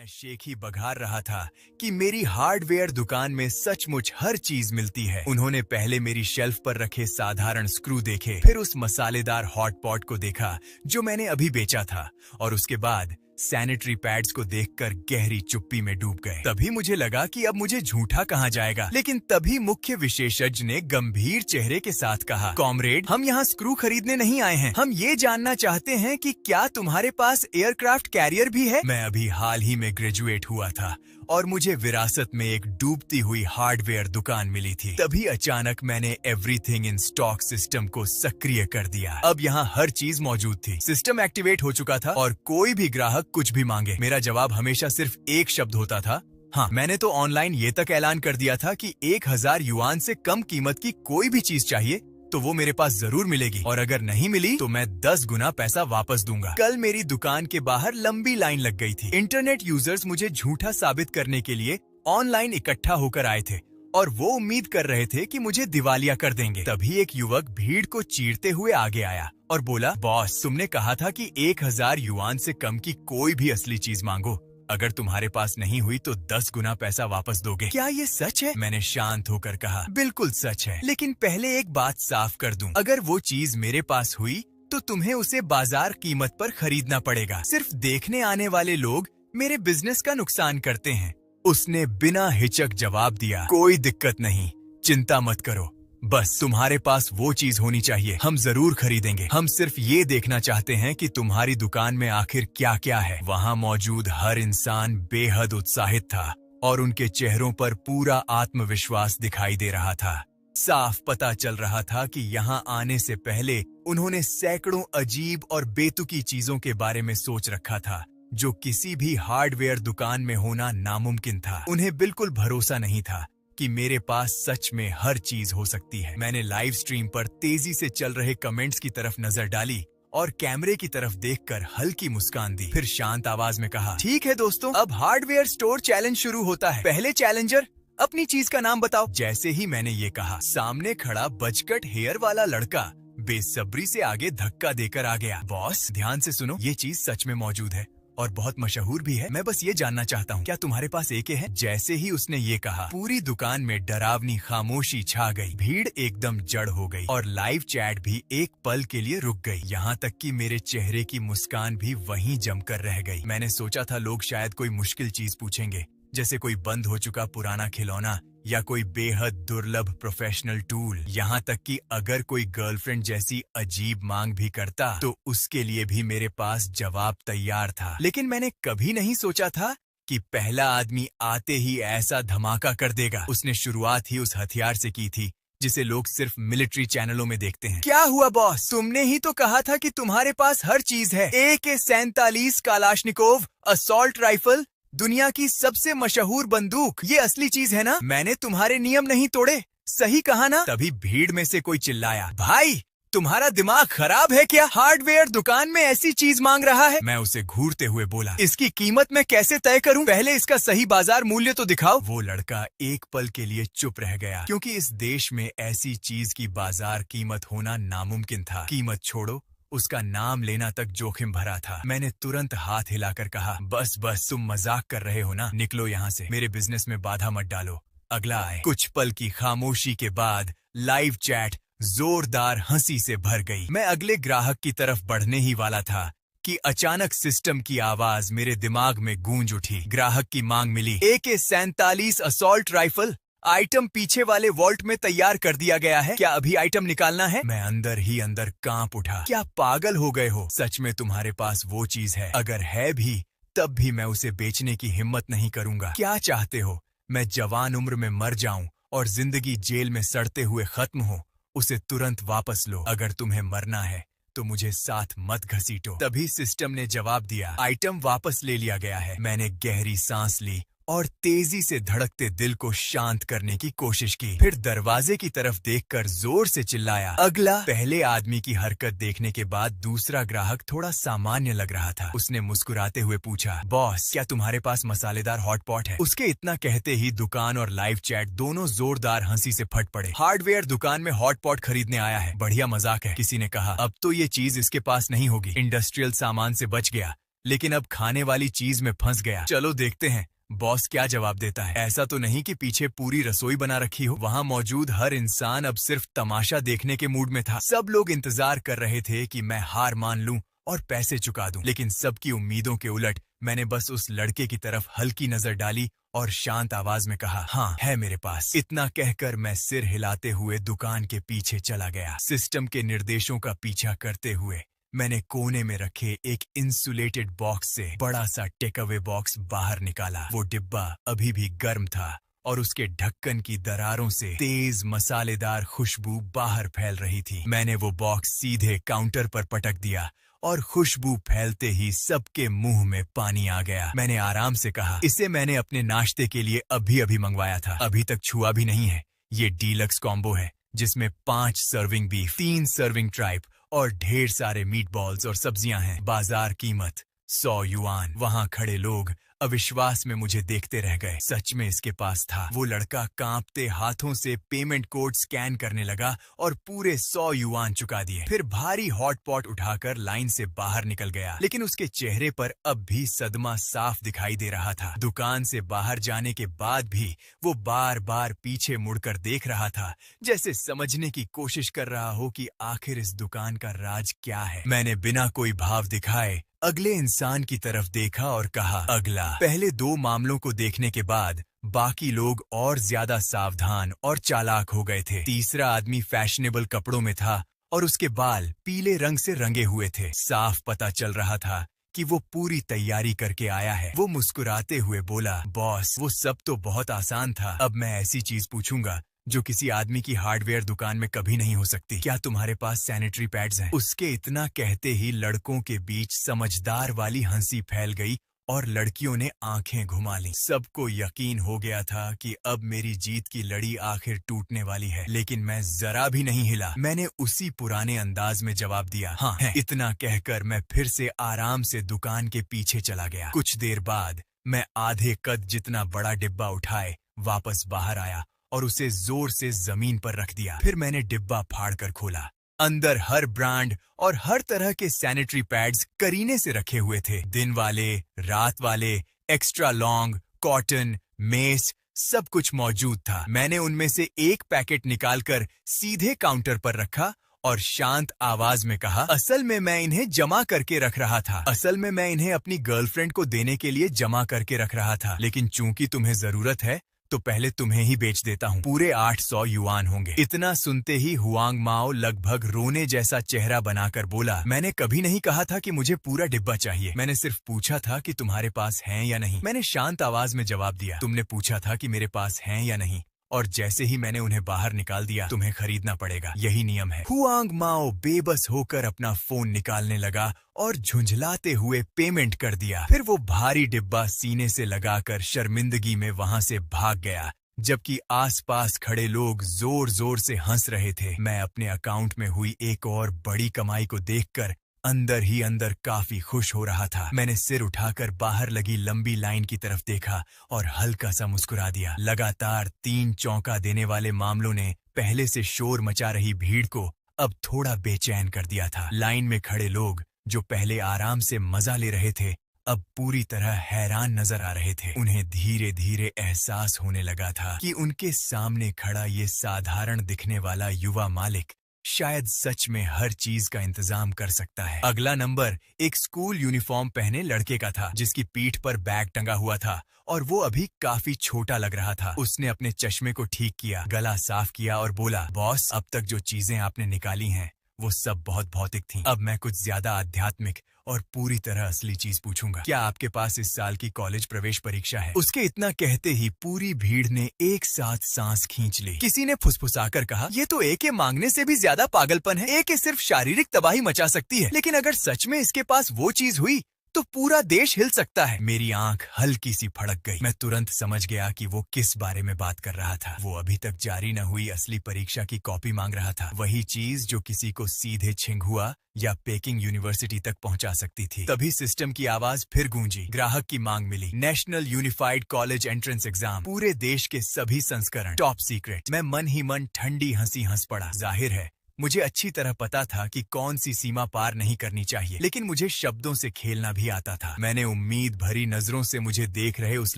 शेख ही बघार रहा था कि मेरी हार्डवेयर दुकान में सचमुच हर चीज मिलती है। उन्होंने पहले मेरी शेल्फ पर रखे साधारण स्क्रू देखे, फिर उस मसालेदार हॉट पॉट को देखा जो मैंने अभी बेचा था, और उसके बाद सैनिटरी पैड्स को देखकर गहरी चुप्पी में डूब गए। तभी मुझे लगा कि अब मुझे झूठा कहा जाएगा, लेकिन तभी मुख्य विशेषज्ञ ने गंभीर चेहरे के साथ कहा, कॉमरेड, हम यहाँ स्क्रू खरीदने नहीं आए हैं, हम ये जानना चाहते हैं कि क्या तुम्हारे पास एयरक्राफ्ट कैरियर भी है। मैं अभी हाल ही में ग्रेजुएट हुआ था और मुझे विरासत में एक डूबती हुई हार्डवेयर दुकान मिली थी। तभी अचानक मैंने एवरीथिंग इन स्टॉक सिस्टम को सक्रिय कर दिया। अब यहाँ हर चीज मौजूद थी, सिस्टम एक्टिवेट हो चुका था और कोई भी ग्राहक कुछ भी मांगे, मेरा जवाब हमेशा सिर्फ एक शब्द होता था, हाँ। मैंने तो ऑनलाइन ये तक ऐलान कर दिया था कि 1000 युआन से कम कीमत की कोई भी चीज चाहिए तो वो मेरे पास जरूर मिलेगी, और अगर नहीं मिली तो मैं 10 गुना पैसा वापस दूंगा। कल मेरी दुकान के बाहर लंबी लाइन लग गई थी। इंटरनेट यूजर्स मुझे झूठा साबित करने के लिए ऑनलाइन इकट्ठा होकर आए थे और वो उम्मीद कर रहे थे कि मुझे दिवालिया कर देंगे। तभी एक युवक भीड़ को चीरते हुए आगे आया और बोला, बॉस, तुमने कहा था कि 1000 युआन से कम की कोई भी असली चीज मांगो, अगर तुम्हारे पास नहीं हुई तो 10 गुना पैसा वापस दोगे। क्या ये सच है? मैंने शांत होकर कहा, बिल्कुल सच है, लेकिन पहले एक बात साफ कर दूं, अगर वो चीज मेरे पास हुई तो तुम्हें उसे बाजार कीमत पर खरीदना पड़ेगा। सिर्फ देखने आने वाले लोग मेरे बिजनेस का नुकसान करते हैं। उसने बिना हिचक जवाब दिया, कोई दिक्कत नहीं, चिंता मत करो, बस तुम्हारे पास वो चीज होनी चाहिए, हम जरूर खरीदेंगे। हम सिर्फ ये देखना चाहते हैं कि तुम्हारी दुकान में आखिर क्या क्या है। वहाँ मौजूद हर इंसान बेहद उत्साहित था और उनके चेहरों पर पूरा आत्मविश्वास दिखाई दे रहा था। साफ पता चल रहा था कि यहाँ आने से पहले उन्होंने सैकड़ों अजीब और बेतुकी चीजों के बारे में सोच रखा था, जो किसी भी हार्डवेयर दुकान में होना नामुमकिन था। उन्हें बिल्कुल भरोसा नहीं था कि मेरे पास सच में हर चीज हो सकती है। मैंने लाइव स्ट्रीम पर तेजी से चल रहे कमेंट्स की तरफ नजर डाली और कैमरे की तरफ देखकर हल्की मुस्कान दी। फिर शांत आवाज में कहा, ठीक है दोस्तों, अब हार्डवेयर स्टोर चैलेंज शुरू होता है। पहले चैलेंजर, अपनी चीज का नाम बताओ। जैसे ही मैंने ये कहा, सामने खड़ा बजकट हेयर वाला लड़का बेसब्री से आगे धक्का देकर आ गया। बॉस, ध्यान से सुनो, ये चीज सच में मौजूद है और बहुत मशहूर भी है। मैं बस ये जानना चाहता हूँ, क्या तुम्हारे पास एके है? जैसे ही उसने ये कहा, पूरी दुकान में डरावनी खामोशी छा गई। भीड़ एकदम जड़ हो गई और लाइव चैट भी एक पल के लिए रुक गई। यहाँ तक कि मेरे चेहरे की मुस्कान भी वहीं जमकर रह गई। मैंने सोचा था लोग शायद कोई मुश्किल चीज पूछेंगे, जैसे कोई बंद हो चुका पुराना खिलौना या कोई बेहद दुर्लभ प्रोफेशनल टूल। यहाँ तक कि अगर कोई गर्लफ्रेंड जैसी अजीब मांग भी करता तो उसके लिए भी मेरे पास जवाब तैयार था। लेकिन मैंने कभी नहीं सोचा था कि पहला आदमी आते ही ऐसा धमाका कर देगा। उसने शुरुआत ही उस हथियार से की थी जिसे लोग सिर्फ मिलिट्री चैनलों में देखते हैं। क्या हुआ बॉस? तुमने ही तो कहा था कि तुम्हारे पास हर चीज है। AK-47 कालाशनिकोव असॉल्ट राइफल, दुनिया की सबसे मशहूर बंदूक, ये असली चीज है ना? मैंने तुम्हारे नियम नहीं तोड़े, सही कहा ना? तभी भीड़ में से कोई चिल्लाया, भाई तुम्हारा दिमाग खराब है क्या? हार्डवेयर दुकान में ऐसी चीज मांग रहा है? मैं उसे घूरते हुए बोला, इसकी कीमत मैं कैसे तय करूं? पहले इसका सही बाजार मूल्य तो दिखाओ। वो लड़का एक पल के लिए चुप रह गया, क्योंकि इस देश में ऐसी चीज की बाजार कीमत होना नामुमकिन था। कीमत छोड़ो, उसका नाम लेना तक जोखिम भरा था। मैंने तुरंत हाथ हिलाकर कहा, बस बस, तुम मजाक कर रहे हो ना? निकलो यहाँ से, मेरे बिजनेस में बाधा मत डालो, अगला आए। कुछ पल की खामोशी के बाद लाइव चैट जोरदार हंसी से भर गई। मैं अगले ग्राहक की तरफ बढ़ने ही वाला था कि अचानक सिस्टम की आवाज मेरे दिमाग में गूंज उठी। ग्राहक की मांग मिली, AK-47 असॉल्ट राइफल, आइटम पीछे वाले वॉल्ट में तैयार कर दिया गया है, क्या अभी आइटम निकालना है? मैं अंदर ही अंदर कांप उठा। क्या पागल हो गए हो? सच में तुम्हारे पास वो चीज है? अगर है भी तब भी मैं उसे बेचने की हिम्मत नहीं करूंगा। क्या चाहते हो, मैं जवान उम्र में मर जाऊं और जिंदगी जेल में सड़ते हुए खत्म हो? उसे तुरंत वापस लो। अगर तुम्हें मरना है तो मुझे साथ मत घसीटो। तभी सिस्टम ने जवाब दिया, आइटम वापस ले लिया गया है। मैंने गहरी सांस ली और तेजी से धड़कते दिल को शांत करने की कोशिश की। फिर दरवाजे की तरफ देखकर जोर से चिल्लाया, अगला। पहले आदमी की हरकत देखने के बाद दूसरा ग्राहक थोड़ा सामान्य लग रहा था। उसने मुस्कुराते हुए पूछा, बॉस, क्या तुम्हारे पास मसालेदार हॉट पॉट है? उसके इतना कहते ही दुकान और लाइव चैट दोनों जोरदार हंसी से फट पड़े। हार्डवेयर दुकान में हॉट पॉट खरीदने आया है, बढ़िया मजाक है, किसी ने कहा। अब तो ये चीज इसके पास नहीं होगी, इंडस्ट्रियल सामान से बच गया, लेकिन अब खाने वाली चीज में फंस गया। चलो देखते हैं बॉस क्या जवाब देता है। ऐसा तो नहीं कि पीछे पूरी रसोई बना रखी हो। वहाँ मौजूद हर इंसान अब सिर्फ तमाशा देखने के मूड में था। सब लोग इंतजार कर रहे थे कि मैं हार मान लूं और पैसे चुका दूं। लेकिन सबकी उम्मीदों के उलट मैंने बस उस लड़के की तरफ हल्की नजर डाली और शांत आवाज में कहा, हाँ है मेरे पास। इतना कहकर मैं सिर हिलाते हुए दुकान के पीछे चला गया। सिस्टम के निर्देशों का पीछा करते हुए मैंने कोने में रखे एक इंसुलेटेड बॉक्स से बड़ा सा टेक अवे बॉक्स बाहर निकाला। वो डिब्बा अभी भी गर्म था और उसके ढक्कन की दरारों से तेज मसालेदार खुशबू बाहर फैल रही थी। मैंने वो बॉक्स सीधे काउंटर पर पटक दिया और खुशबू फैलते ही सबके मुंह में पानी आ गया। मैंने आराम से कहा, इसे मैंने अपने नाश्ते के लिए अभी अभी मंगवाया था, अभी तक छुआ भी नहीं है। ये डीलक्स कॉम्बो है जिसमें 5 सर्विंग बीफ, 3 सर्विंग ट्राइप और ढेर सारे मीट बॉल्स और सब्जियां हैं। बाजार कीमत 100 युआन। वहां खड़े लोग अविश्वास में मुझे देखते रह गए। सच में इसके पास था। वो लड़का कांपते हाथों से पेमेंट कोड स्कैन करने लगा और पूरे 100 युआन चुका दिए। फिर भारी हॉट पॉट उठाकर लाइन से बाहर निकल गया। लेकिन उसके चेहरे पर अब भी सदमा साफ दिखाई दे रहा था। दुकान से बाहर जाने के बाद भी वो बार बार पीछे मुड़कर देख रहा था, जैसे समझने की कोशिश कर रहा हो कि आखिर इस दुकान का राज क्या है। मैंने बिना कोई भाव दिखाए अगले इंसान की तरफ देखा और कहा, अगला। पहले 2 मामलों को देखने के बाद बाकी लोग और ज्यादा सावधान और चालाक हो गए थे। तीसरा आदमी फैशनेबल कपड़ों में था और उसके बाल पीले रंग से रंगे हुए थे। साफ पता चल रहा था कि वो पूरी तैयारी करके आया है। वो मुस्कुराते हुए बोला, बॉस वो सब तो बहुत आसान था। अब मैं ऐसी चीज पूछूंगा जो किसी आदमी की हार्डवेयर दुकान में कभी नहीं हो सकती। क्या तुम्हारे पास सैनिटरी पैड्स हैं? उसके इतना कहते ही लड़कों के बीच समझदार वाली हंसी फैल गई और लड़कियों ने आंखें घुमा लीं। सबको यकीन हो गया था कि अब मेरी जीत की लड़ी आखिर टूटने वाली है। लेकिन मैं जरा भी नहीं हिला। मैंने उसी पुराने अंदाज में जवाब दिया, हाँ है। इतना कहकर मैं फिर से आराम से दुकान के पीछे चला गया। कुछ देर बाद मैं आधे कद जितना बड़ा डिब्बा उठाए वापस बाहर आया और उसे जोर से जमीन पर रख दिया। फिर मैंने डिब्बा फाड़कर खोला। अंदर हर ब्रांड और हर तरह के सैनिटरी पैड्स करीने से रखे हुए थे। दिन वाले, रात वाले, एक्स्ट्रा लॉन्ग, कॉटन, मेस, सब कुछ मौजूद था। मैंने उनमें से एक पैकेट निकालकर सीधे काउंटर पर रखा और शांत आवाज में कहा, असल में मैं इन्हें जमा करके रख रहा था। असल में मैं इन्हें अपनी गर्लफ्रेंड को देने के लिए जमा करके रख रहा था। लेकिन चूंकि तुम्हें जरूरत है तो पहले तुम्हें ही बेच देता हूँ। पूरे 800 युआन होंगे। इतना सुनते ही हुआंग माओ लगभग रोने जैसा चेहरा बनाकर बोला, मैंने कभी नहीं कहा था कि मुझे पूरा डिब्बा चाहिए। मैंने सिर्फ पूछा था कि तुम्हारे पास हैं या नहीं। मैंने शांत आवाज में जवाब दिया, तुमने पूछा था कि मेरे पास हैं या नहीं, और जैसे ही मैंने उन्हें बाहर निकाल दिया, तुम्हें खरीदना पड़ेगा, यही नियम है। हुआंग माओ बेबस होकर अपना फोन निकालने लगा और झुंझलाते हुए पेमेंट कर दिया। फिर वो भारी डिब्बा सीने से लगाकर शर्मिंदगी में वहां से भाग गया, जबकि आसपास खड़े लोग जोर जोर से हंस रहे थे। मैं अपने अकाउंट में हुई एक और बड़ी कमाई को देखकर अंदर ही अंदर काफी खुश हो रहा था। मैंने सिर उठाकर बाहर लगी लंबी लाइन की तरफ देखा और हल्का सा मुस्कुरा दिया। लगातार 3 चौंका देने वाले मामलों ने पहले से शोर मचा रही भीड़ को अब थोड़ा बेचैन कर दिया था। लाइन में खड़े लोग जो पहले आराम से मजा ले रहे थे, अब पूरी तरह हैरान नजर आ रहे थे। उन्हें धीरे धीरे एहसास होने लगा था कि उनके सामने खड़ा ये साधारण दिखने वाला युवा मालिक शायद सच में हर चीज का इंतजाम कर सकता है। अगला नंबर एक स्कूल यूनिफॉर्म पहने लड़के का था, जिसकी पीठ पर बैग टंगा हुआ था और वो अभी काफी छोटा लग रहा था। उसने अपने चश्मे को ठीक किया, गला साफ किया और बोला, बॉस अब तक जो चीजें आपने निकाली हैं वो सब बहुत भौतिक थीं। अब मैं कुछ ज्यादा आध्यात्मिक और पूरी तरह असली चीज पूछूंगा। क्या आपके पास इस साल की कॉलेज प्रवेश परीक्षा है? उसके इतना कहते ही पूरी भीड़ ने एक साथ सांस खींच ली। किसी ने फुसफुसाकर कहा, ये तो ए के मांगने से भी ज्यादा पागलपन है। ए के सिर्फ शारीरिक तबाही मचा सकती है, लेकिन अगर सच में इसके पास वो चीज हुई तो पूरा देश हिल सकता है। मेरी आंख हल्की सी फड़क गई। मैं तुरंत समझ गया कि वो किस बारे में बात कर रहा था। वो अभी तक जारी न हुई असली परीक्षा की कॉपी मांग रहा था, वही चीज जो किसी को सीधे छिंगहुआ या पेकिंग यूनिवर्सिटी तक पहुंचा सकती थी। तभी सिस्टम की आवाज फिर गूंजी। ग्राहक की मांग मिली, national unified college entrance exam, पूरे देश के सभी संस्करण, टॉप सीक्रेट। मैं मन ही मन ठंडी हंसी हंस पड़ा। जाहिर है मुझे अच्छी तरह पता था कि कौन सी सीमा पार नहीं करनी चाहिए, लेकिन मुझे शब्दों से खेलना भी आता था। मैंने उम्मीद भरी नजरों से मुझे देख रहे उस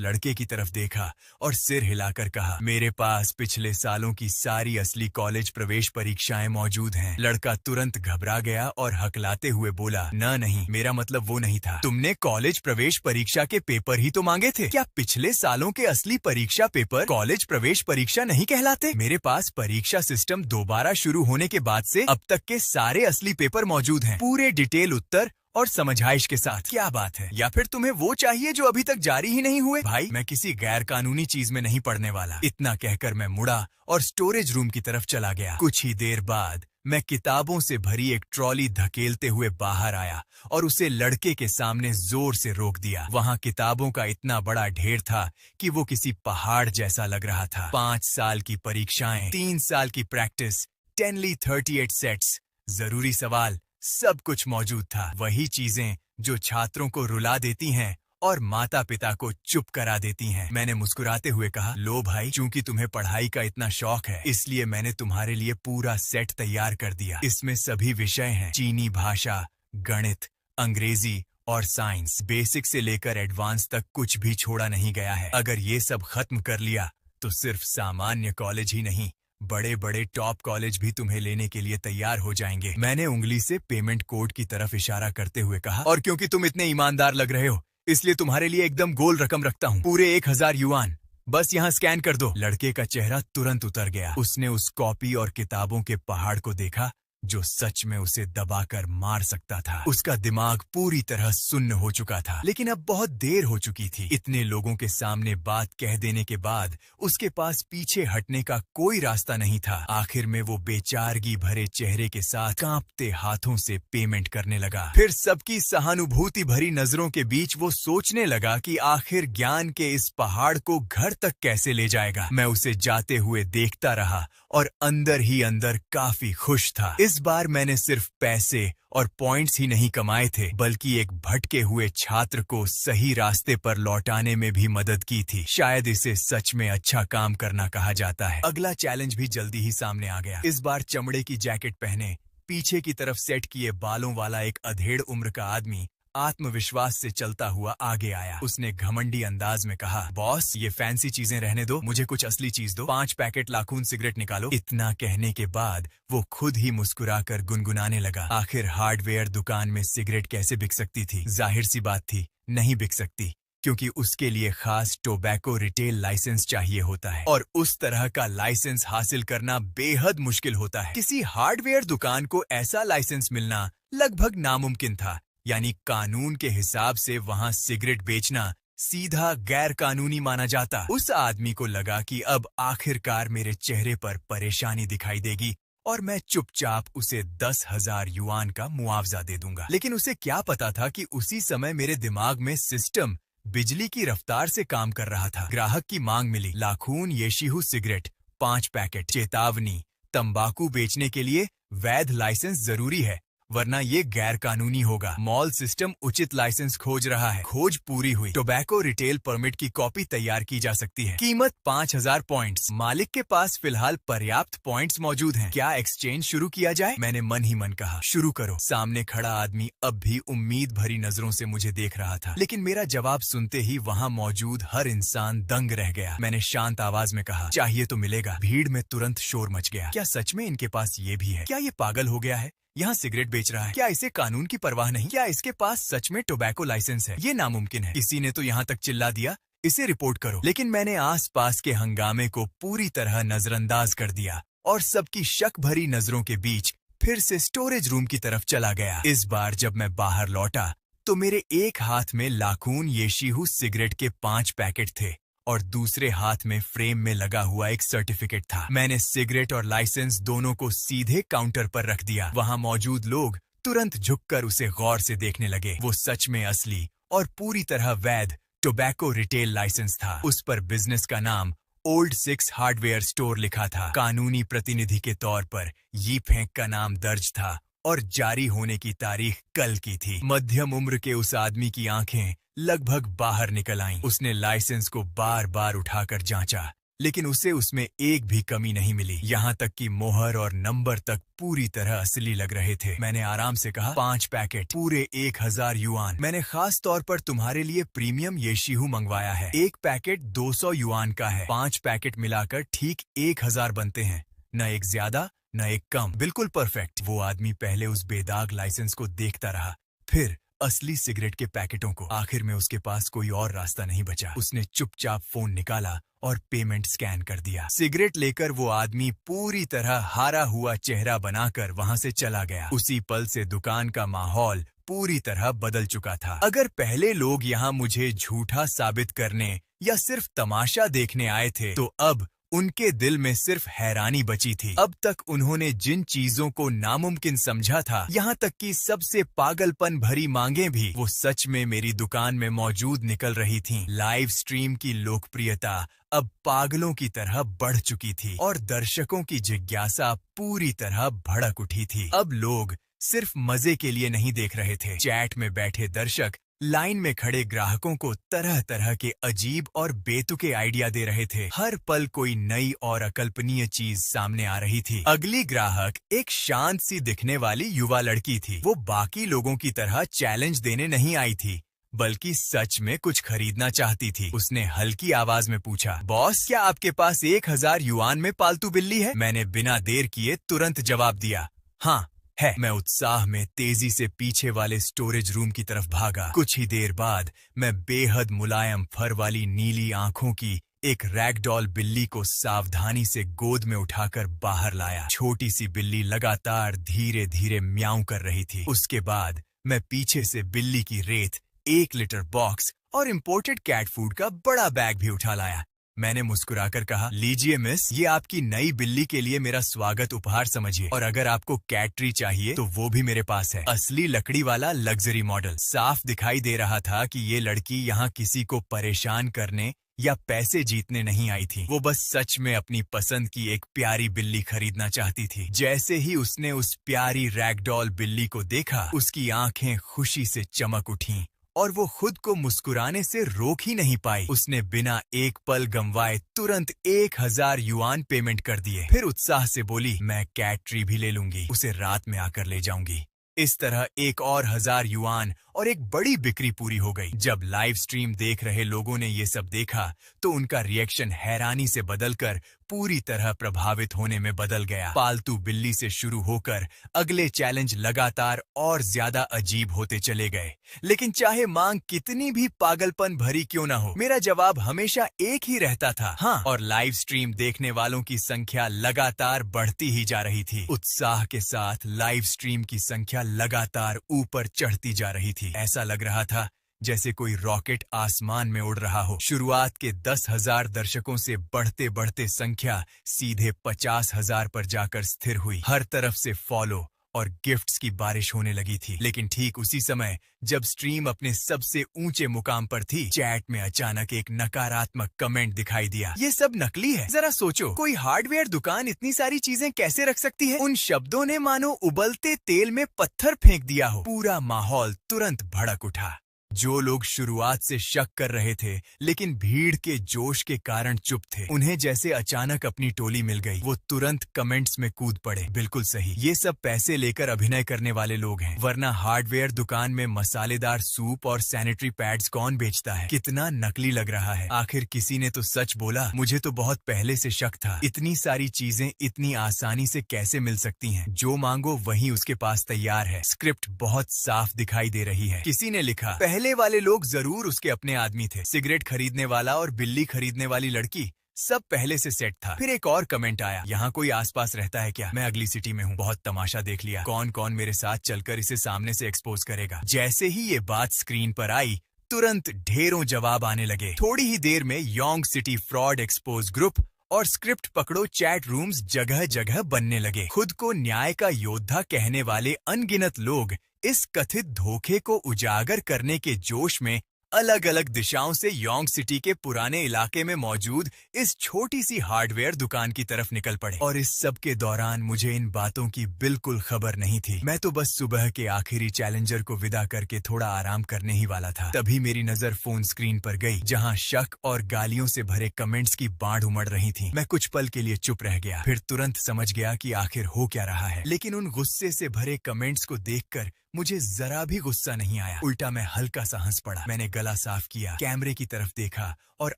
लड़के की तरफ देखा और सिर हिलाकर कहा, मेरे पास पिछले सालों की सारी असली कॉलेज प्रवेश परीक्षाएं मौजूद हैं। लड़का तुरंत घबरा गया और हकलाते हुए बोला, नहीं, मेरा मतलब वो नहीं था। तुमने कॉलेज प्रवेश परीक्षा के पेपर ही तो मांगे थे। क्या पिछले सालों के असली परीक्षा पेपर कॉलेज प्रवेश परीक्षा नहीं कहलाते? मेरे पास परीक्षा सिस्टम दोबारा शुरू होने के बाद से अब तक के सारे असली पेपर मौजूद हैं, पूरे डिटेल उत्तर और समझाइश के साथ। क्या बात है? या फिर तुम्हें वो चाहिए जो अभी तक जारी ही नहीं हुए? भाई, मैं किसी गैर कानूनी चीज में नहीं पड़ने वाला। इतना कहकर मैं मुड़ा और स्टोरेज रूम की तरफ चला गया। कुछ ही देर बाद मैं किताबों से भरी एक ट्रॉली धकेलते हुए बाहर आया और उसे लड़के के सामने जोर से रोक दिया। वहाँ किताबों का इतना बड़ा ढेर था कि वो किसी पहाड़ जैसा लग रहा था। 5 साल की परीक्षाएं, 3 साल की प्रैक्टिस, 38 सेट्स, जरूरी सवाल, सब कुछ मौजूद था। वही चीजें जो छात्रों को रुला देती हैं और माता पिता को चुप करा देती हैं। मैंने मुस्कुराते हुए कहा, लो भाई, चूंकि तुम्हें पढ़ाई का इतना शौक है, इसलिए मैंने तुम्हारे लिए पूरा सेट तैयार कर दिया। इसमें सभी विषय हैं, चीनी भाषा, गणित, अंग्रेजी और साइंस। बेसिक से लेकर एडवांस तक कुछ भी छोड़ा नहीं गया है। अगर ये सब खत्म कर लिया तो सिर्फ सामान्य कॉलेज ही नहीं, बड़े बड़े टॉप कॉलेज भी तुम्हें लेने के लिए तैयार हो जाएंगे। मैंने उंगली से पेमेंट कोड की तरफ इशारा करते हुए कहा, और क्योंकि तुम इतने ईमानदार लग रहे हो, इसलिए तुम्हारे लिए एकदम गोल रकम रखता हूँ, पूरे 1000 युआन। बस यहाँ स्कैन कर दो। लड़के का चेहरा तुरंत उतर गया। उसने उस कॉपी और किताबों के पहाड़ को देखा जो सच में उसे दबाकर मार सकता था। उसका दिमाग पूरी तरह सुन्न हो चुका था, लेकिन अब बहुत देर हो चुकी थी। इतने लोगों के सामने बात कह देने के बाद उसके पास पीछे हटने का कोई रास्ता नहीं था। आखिर में वो बेचारगी भरे चेहरे के साथ कांपते हाथों से पेमेंट करने लगा। फिर सबकी सहानुभूति भरी नजरों के बीच वो सोचने लगा कि आखिर ज्ञान के इस पहाड़ को घर तक कैसे ले जाएगा। मैं उसे जाते हुए देखता रहा और अंदर ही अंदर काफी खुश था। इस बार मैंने सिर्फ पैसे और पॉइंट्स ही नहीं कमाए थे, बल्कि एक भटके हुए छात्र को सही रास्ते पर लौटाने में भी मदद की थी। शायद इसे सच में अच्छा काम करना कहा जाता है। अगला चैलेंज भी जल्दी ही सामने आ गया। इस बार चमड़े की जैकेट पहने, पीछे की तरफ सेट किए बालों वाला एक अधेड़ उम्र का आदमी आत्मविश्वास से चलता हुआ आगे आया। उसने घमंडी अंदाज में कहा, बॉस, ये फैंसी चीजें रहने दो, मुझे कुछ असली चीज दो। 5 पैकेट लाखून सिगरेट निकालो। इतना कहने के बाद वो खुद ही मुस्कुराकर गुनगुनाने लगा। आखिर हार्डवेयर दुकान में सिगरेट कैसे बिक सकती थी? जाहिर सी बात थी, नहीं बिक सकती, क्योंकि उसके लिए खास टोबैको रिटेल लाइसेंस चाहिए होता है, और उस तरह का लाइसेंस हासिल करना बेहद मुश्किल होता है। किसी हार्डवेयर दुकान को ऐसा लाइसेंस मिलना लगभग नामुमकिन था। यानी कानून के हिसाब से वहां सिगरेट बेचना सीधा गैर कानूनी माना जाता। उस आदमी को लगा कि अब आखिरकार मेरे चेहरे पर परेशानी दिखाई देगी और मैं चुपचाप उसे 10,000 युआन का मुआवजा दे दूंगा। लेकिन उसे क्या पता था कि उसी समय मेरे दिमाग में सिस्टम बिजली की रफ्तार से काम कर रहा था। ग्राहक की मांग मिली, लाखून येशीहू सिगरेट 5 पैकेट। चेतावनी, तंबाकू बेचने के लिए वैध लाइसेंस जरूरी है, वरना ये गैर कानूनी होगा। मॉल सिस्टम उचित लाइसेंस खोज रहा है। खोज पूरी हुई। टोबैको रिटेल परमिट की कॉपी तैयार की जा सकती है। कीमत 5,000 पॉइंट्स। मालिक के पास फिलहाल पर्याप्त पॉइंट्स मौजूद हैं। क्या एक्सचेंज शुरू किया जाए? मैंने मन ही मन कहा, शुरू करो। सामने खड़ा आदमी अब भी उम्मीद भरी नजरों से मुझे देख रहा था, लेकिन मेरा जवाब सुनते ही वहाँ मौजूद हर इंसान दंग रह गया। मैंने शांत आवाज में कहा, चाहिए तो मिलेगा। भीड़ में तुरंत शोर मच गया। क्या सच में इनके पास ये भी है? क्या ये पागल हो गया है? यहाँ सिगरेट बेच रहा है? क्या इसे कानून की परवाह नहीं? क्या इसके पास सच में टोबैको लाइसेंस है? ये नामुमकिन है। किसी ने तो यहाँ तक चिल्ला दिया, इसे रिपोर्ट करो। लेकिन मैंने आसपास के हंगामे को पूरी तरह नजरअंदाज कर दिया और सबकी शक भरी नजरों के बीच फिर से स्टोरेज रूम की तरफ चला गया। इस बार जब मैं बाहर लौटा तो मेरे एक हाथ में लाखून येशीहू सिगरेट के 5 पैकेट थे और दूसरे हाथ में फ्रेम में लगा हुआ एक सर्टिफिकेट था। मैंने सिगरेट और लाइसेंस दोनों को सीधे काउंटर पर रख दिया। वहां मौजूद लोग तुरंत झुककर उसे गौर से देखने लगे। वो सच में असली और पूरी तरह वैध टोबैको रिटेल लाइसेंस था। उस पर बिजनेस का नाम ओल्ड 6 हार्डवेयर स्टोर लिखा था। कानूनी प्रतिनिधि के तौर पर यी फेंक का नाम दर्ज था और जारी होने की तारीख कल की थी। मध्यम उम्र के उस आदमी की आंखें लगभग बाहर निकल आईं। उसने लाइसेंस को बार बार उठाकर जांचा, लेकिन उसे उसमें एक भी कमी नहीं मिली। यहाँ तक कि मोहर और नंबर तक पूरी तरह असली लग रहे थे। मैंने आराम से कहा, 5 पैकेट, पूरे 1000 युआन। मैंने खास तौर पर तुम्हारे लिए प्रीमियम येशीहू मंगवाया है। एक पैकेट 200 युआन का है। 5 पैकेट मिलाकर ठीक 1000 बनते हैं। न एक ज्यादा न एक कम, बिल्कुल परफेक्ट। वो आदमी पहले उस बेदाग लाइसेंस को देखता रहा, फिर असली सिगरेट के पैकेटों को। आखिर में उसके पास कोई और रास्ता नहीं बचा। उसने चुपचाप फोन निकाला और पेमेंट स्कैन कर दिया। सिगरेट लेकर वो आदमी पूरी तरह हारा हुआ चेहरा बनाकर वहां से चला गया। उसी पल से दुकान का माहौल पूरी तरह बदल चुका था। अगर पहले लोग यहाँ मुझे झूठा साबित करने या सिर्फ तमाशा देखने आए थे, तो अब उनके दिल में सिर्फ हैरानी बची थी। अब तक उन्होंने जिन चीजों को नामुमकिन समझा था, यहाँ तक कि सबसे पागलपन भरी मांगें भी, वो सच में मेरी दुकान में मौजूद निकल रही थीं। लाइव स्ट्रीम की लोकप्रियता अब पागलों की तरह बढ़ चुकी थी और दर्शकों की जिज्ञासा पूरी तरह भड़क उठी थी। अब लोग सिर्फ मजे के लिए नहीं देख रहे थे। चैट में बैठे दर्शक लाइन में खड़े ग्राहकों को तरह तरह के अजीब और बेतुके आइडिया दे रहे थे। हर पल कोई नई और अकल्पनीय चीज सामने आ रही थी। अगली ग्राहक एक शांत सी दिखने वाली युवा लड़की थी। वो बाकी लोगों की तरह चैलेंज देने नहीं आई थी, बल्कि सच में कुछ खरीदना चाहती थी। उसने हल्की आवाज में पूछा, बॉस, क्या आपके पास 1000 युआन में पालतू बिल्ली है? मैंने बिना देर किए तुरंत जवाब दिया, हाँ है। मैं उत्साह में तेजी से पीछे वाले स्टोरेज रूम की तरफ भागा। कुछ ही देर बाद मैं बेहद मुलायम फर वाली नीली आंखों की एक रैगडॉल बिल्ली को सावधानी से गोद में उठाकर बाहर लाया। छोटी सी बिल्ली लगातार धीरे धीरे म्याऊं कर रही थी। उसके बाद मैं पीछे से बिल्ली की रेत, 1 लीटर बॉक्स और इम्पोर्टेड कैट फूड का बड़ा बैग भी उठा लाया। मैंने मुस्कुराकर कहा, लीजिए मिस, ये आपकी नई बिल्ली के लिए मेरा स्वागत उपहार समझिए, और अगर आपको कैट ट्री चाहिए तो वो भी मेरे पास है। असली लकड़ी वाला लग्जरी मॉडल। साफ दिखाई दे रहा था कि ये लड़की यहाँ किसी को परेशान करने या पैसे जीतने नहीं आई थी। वो बस सच में अपनी पसंद की एक प्यारी बिल्ली खरीदना चाहती थी। जैसे ही उसने उस प्यारी रैगडॉल बिल्ली को देखा, उसकी आंखें खुशी से चमक उठीं और वो खुद को मुस्कुराने से रोक ही नहीं पाई। उसने बिना एक पल गंवाए तुरंत 1000 युआन पेमेंट कर दिए। फिर उत्साह से बोली, मैं कैट ट्री भी ले लूंगी, उसे रात में आकर ले जाऊंगी। इस तरह एक और 1000 युआन और एक बड़ी बिक्री पूरी हो गई। जब लाइव स्ट्रीम देख रहे लोगों ने ये सब देखा, तो उनका रिएक्शन हैरानी से बदलकर पूरी तरह प्रभावित होने में बदल गया। पालतू बिल्ली से शुरू होकर अगले चैलेंज लगातार और ज्यादा अजीब होते चले गए। लेकिन चाहे मांग कितनी भी पागलपन भरी क्यों न हो, मेरा जवाब हमेशा एक ही रहता था, हाँ। और लाइव स्ट्रीम देखने वालों की संख्या लगातार बढ़ती ही जा रही थी। उत्साह के साथ लाइव स्ट्रीम की संख्या लगातार ऊपर चढ़ती जा रही थी। ऐसा लग रहा था जैसे कोई रॉकेट आसमान में उड़ रहा हो। शुरुआत के 10,000 दर्शकों से बढ़ते बढ़ते संख्या सीधे 50,000 पर जाकर स्थिर हुई। हर तरफ से फॉलो और गिफ्ट्स की बारिश होने लगी थी। लेकिन ठीक उसी समय जब स्ट्रीम अपने सबसे ऊंचे मुकाम पर थी, चैट में अचानक एक नकारात्मक कमेंट दिखाई दिया, ये सब नकली है। जरा सोचो, कोई हार्डवेयर दुकान इतनी सारी चीजें कैसे रख सकती है? उन शब्दों ने मानो उबलते तेल में पत्थर फेंक दिया हो। पूरा माहौल तुरंत भड़क उठा। जो लोग शुरुआत से शक कर रहे थे लेकिन भीड़ के जोश के कारण चुप थे, उन्हें जैसे अचानक अपनी टोली मिल गई। वो तुरंत कमेंट्स में कूद पड़े, बिल्कुल सही, ये सब पैसे लेकर अभिनय करने वाले लोग हैं, वरना हार्डवेयर दुकान में मसालेदार सूप और सैनिटरी पैड्स कौन बेचता है? कितना नकली लग रहा है। आखिर किसी ने तो सच बोला। मुझे तो बहुत पहले से शक था, इतनी सारी चीजें इतनी आसानी से कैसे मिल सकती हैं? जो मांगो वही उसके पास तैयार है। स्क्रिप्ट बहुत साफ दिखाई दे रही है। किसी ने लिखा, पहले वाले लोग जरूर उसके अपने आदमी थे। सिगरेट खरीदने वाला और बिल्ली खरीदने वाली लड़की, सब पहले से सेट था। फिर एक और कमेंट आया, यहाँ कोई आसपास रहता है क्या? मैं अगली सिटी में हूँ, बहुत तमाशा देख लिया। कौन कौन मेरे साथ चलकर इसे सामने से एक्सपोज करेगा? जैसे ही ये बात स्क्रीन पर आई, तुरंत ढेरों जवाब आने लगे। थोड़ी ही देर में Yong city fraud expose group और स्क्रिप्ट पकड़ो चैट रूम्स जगह जगह बनने लगे। खुद को न्याय का योद्धा कहने वाले अनगिनत लोग इस कथित धोखे को उजागर करने के जोश में अलग अलग दिशाओं से योंग सिटी के पुराने इलाके में मौजूद इस छोटी सी हार्डवेयर दुकान की तरफ निकल पड़े। और इस सब के दौरान मुझे इन बातों की बिल्कुल खबर नहीं थी। मैं तो बस सुबह के आखिरी चैलेंजर को विदा करके थोड़ा आराम करने ही वाला था। तभी मेरी नजर फोन स्क्रीन पर गई, जहां शक और गालियों से भरे कमेंट्स की बाढ़ उमड़ रही थी। मैं कुछ पल के लिए चुप रह गया, फिर तुरंत समझ गया कि आखिर हो क्या रहा है। लेकिन उन गुस्से से भरे कमेंट्स को देखकर मुझे जरा भी गुस्सा नहीं आया। उल्टा मैं हल्का सा हंस पड़ा। मैंने गला साफ किया, कैमरे की तरफ देखा और